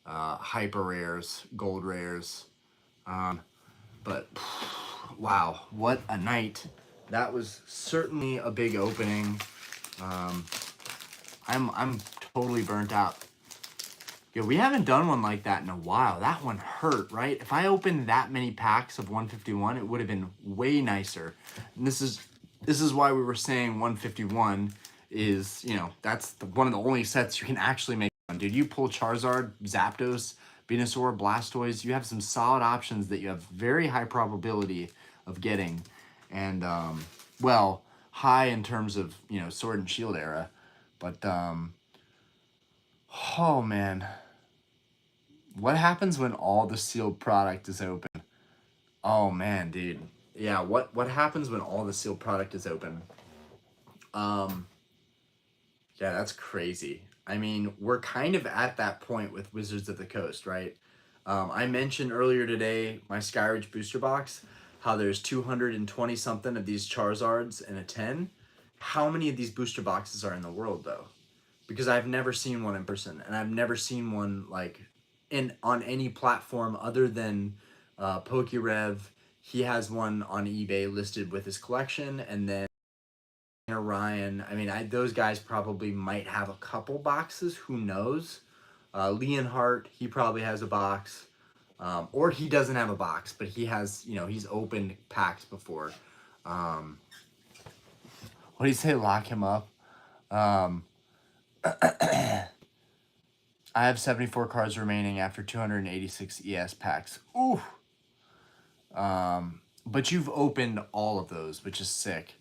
hyper rares, gold rares. But wow, what a night. That was certainly a big opening. I'm totally burnt out. Yeah, we haven't done one like that in a while. That one hurt, right? If I opened that many packs of 151, it would have been way nicer. And this is why we were saying 151 is, you know, that's one of the only sets you can actually make one. Dude, you pull Charizard, Zapdos, Venusaur, Blastoise, you have some solid options that you have very high probability of getting. And, well, high in terms of, you know, Sword and Shield era. But, oh, man. What happens when all the sealed product is open? Oh, man, dude. Yeah, what happens when all the sealed product is open? Yeah, that's crazy. I mean, we're kind of at that point with Wizards of the Coast, right? I mentioned earlier today my Skyridge booster box, how there's 220 something of these Charizards and a 10. How many of these booster boxes are in the world, though? Because I've never seen one in person, and I've never seen one like on any platform other than PokeRev. He has one on eBay listed with his collection, and then Ryan. I mean, those guys probably might have a couple boxes. Who knows? Leonhardt, he probably has a box, or he doesn't have a box, but he has. You know, he's opened packs before. What do you say? Lock him up. I have 74 cards remaining after 286 ES packs. Ooh. But you've opened all of those, which is sick.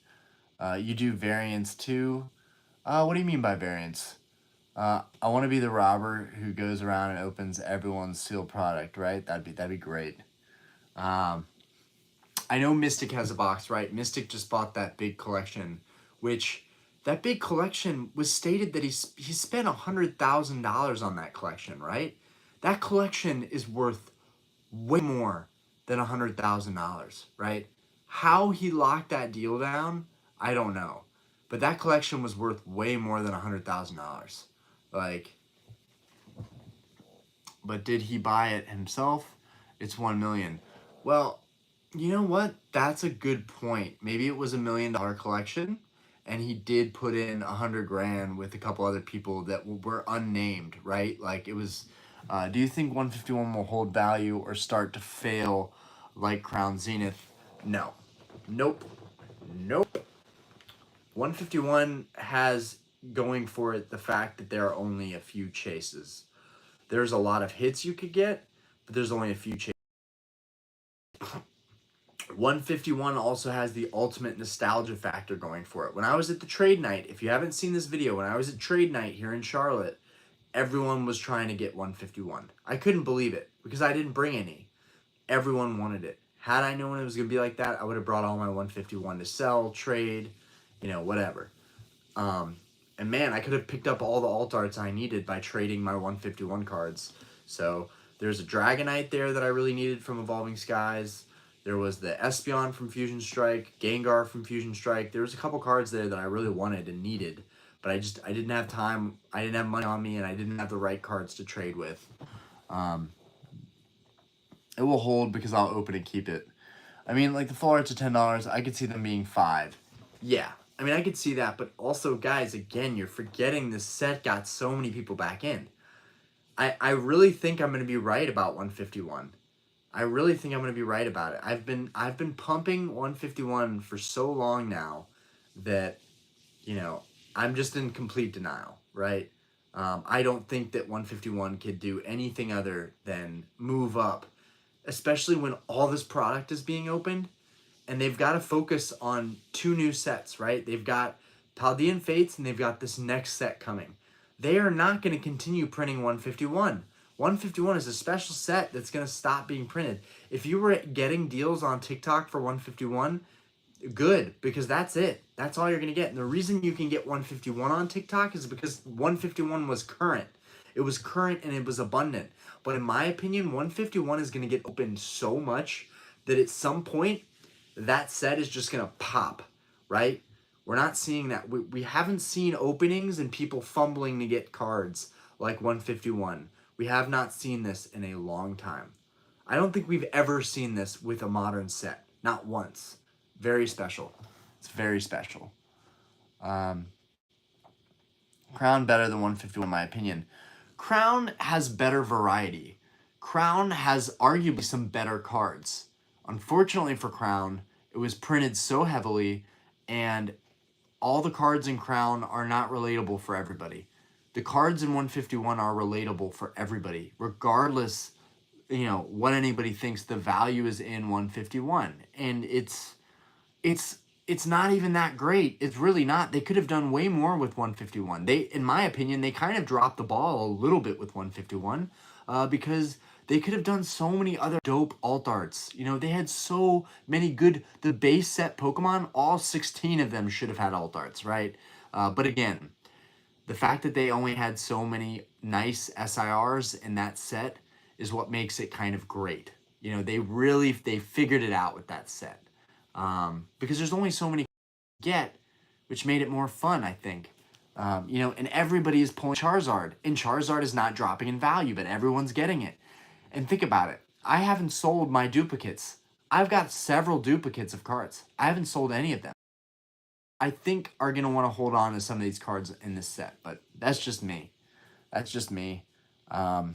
You do variants too. What do you mean by variants? I want to be the robber who goes around and opens everyone's sealed product, right? That'd be great. I know Mystic has a box, right? Mystic just bought that big collection, which that big collection was stated that he spent $100,000 on that collection, right? That collection is worth way more than $100,000, right? How he locked that deal down, I don't know. But that collection was worth way more than $100,000. Like, but did he buy it himself? It's 1 million. Well, you know what? That's a good point. Maybe it was $1 million collection, and he did put in 100 grand with a couple other people that were unnamed, right? Like it was. Do you think 151 will hold value or start to fail like Crown Zenith? No. Nope. Nope. 151 has going for it the fact that there are only a few chases. There's a lot of hits you could get, but there's only a few chases. 151 also has the ultimate nostalgia factor going for it. When I was at the trade night, if you haven't seen this video, when I was at trade night here in Charlotte, everyone was trying to get 151. I couldn't believe it because I didn't bring any. Everyone wanted it. Had I known it was going to be like that, I would have brought all my 151 to sell, trade, you know, whatever. And man, I could have picked up all the alt arts I needed by trading my 151 cards. So there's a Dragonite there that I really needed from Evolving Skies. There was the Espeon from Fusion Strike, Gengar from Fusion Strike. There was a couple cards there that I really wanted and needed, but I didn't have time. I didn't have money on me, and I didn't have the right cards to trade with. It will hold because I'll open and keep it. I mean, like the full arts are $10. I could see them being $5. Yeah, I mean, I could see that, but also, guys, again, you're forgetting this set got so many people back in. I really think I'm going to be right about 151. I really think I'm going to be right about it. I've been pumping 151 for so long now that, you know, I'm just in complete denial, right? I don't think that 151 could do anything other than move up, especially when all this product is being opened. and they've got to focus on 2 new sets, right? They've got Paldean Fates, and they've got this next set coming. They are not going to continue printing 151. 151 is a special set that's going to stop being printed. If you were getting deals on TikTok for 151, good, because that's it. That's all you're going to get. And the reason you can get 151 on TikTok is because 151 was current. It was current and it was abundant. But in my opinion, 151 is going to get opened so much that at some point, that set is just going to pop, right? We're not seeing that. We haven't seen openings and people fumbling to get cards like 151. We have not seen this in a long time. I don't think we've ever seen this with a modern set. Not once. Very special. It's very special. Crown better than 151 in my opinion. Crown has better variety. Crown has arguably some better cards. Unfortunately for Crown, it was printed so heavily, and all the cards in Crown are not relatable for everybody. The cards in 151 are relatable for everybody, regardless, you know, what anybody thinks the value is in 151. And it's not even that great. It's really not. They could have done way more with 151. In my opinion, they kind of dropped the ball a little bit with 151 because they could have done so many other dope alt arts. You know, they had so many good, the base set Pokemon, all 16 of them should have had alt arts, right? But again, the fact that they only had so many nice SIRs in that set is what makes it kind of great. You know, they figured it out with that set. Because there's only so many to get, which made it more fun, I think. You know, and everybody is pulling Charizard, and Charizard is not dropping in value, but everyone's getting it. And think about it. I haven't sold my duplicates. I've got several duplicates of cards. I haven't sold any of them. I think are going to want to hold on to some of these cards in this set, but that's just me. That's just me. Yeah,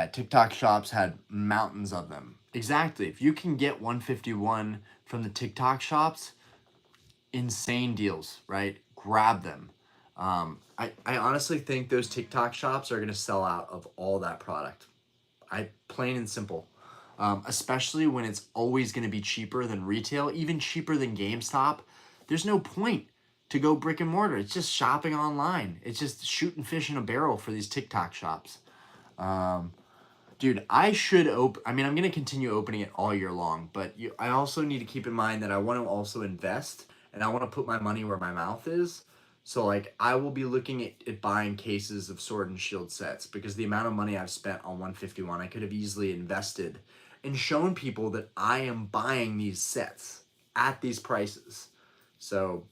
TikTok shops had mountains of them. Exactly. If you can get 151 from the TikTok shops, insane deals, right? Grab them. I honestly think those TikTok shops are going to sell out of all that product. Plain and simple. Especially when it's always going to be cheaper than retail, even cheaper than GameStop. There's no point to go brick and mortar. It's just shopping online. It's just shooting fish in a barrel for these TikTok shops. Dude, I'm going to continue opening it all year long, but I also need to keep in mind that I want to also invest, and I want to put my money where my mouth is. So, like, I will be looking at buying cases of Sword and Shield sets, because the amount of money I've spent on 151, I could have easily invested and shown people that I am buying these sets at these prices. So,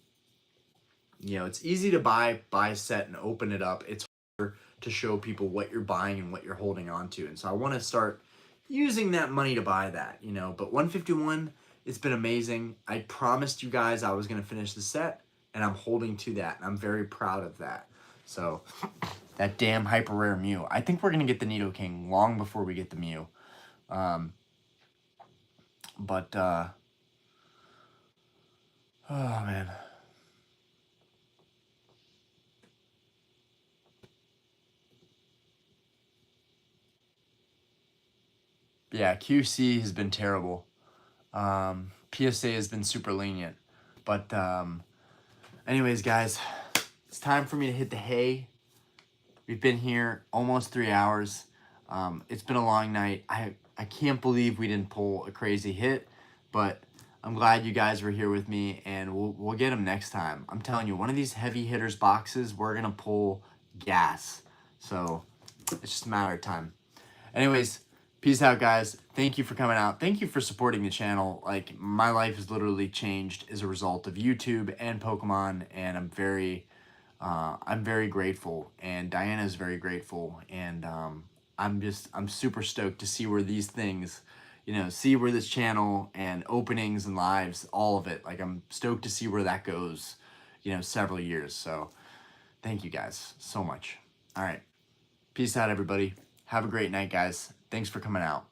you know, it's easy to buy a set and open it up. It's harder to show people what you're buying and what you're holding on to. And so I want to start using that money to buy that, you know. But 151, it's been amazing. I promised you guys I was going to finish the set, and I'm holding to that. And I'm very proud of that. So, that damn hyper rare Mew. I think we're going to get the Nidoking long before we get the Mew. Oh, man. Yeah, QC has been terrible. PSA has been super lenient. But anyways, guys, it's time for me to hit the hay. We've been here almost 3 hours. It's been a long night. I can't believe we didn't pull a crazy hit, but I'm glad you guys were here with me, and we'll get them next time. I'm telling you, one of these heavy hitters boxes, we're going to pull gas. So it's just a matter of time. Anyways, peace out, guys. Thank you for coming out. Thank you for supporting the channel. Like, my life has literally changed as a result of YouTube and Pokemon, and I'm very grateful, and Diana is very grateful, and I'm super stoked to see where these things, you know, see where this channel and openings and lives, all of it, like, I'm stoked to see where that goes, you know, several years. So thank you guys so much. All right. Peace out, everybody. Have a great night, guys. Thanks for coming out.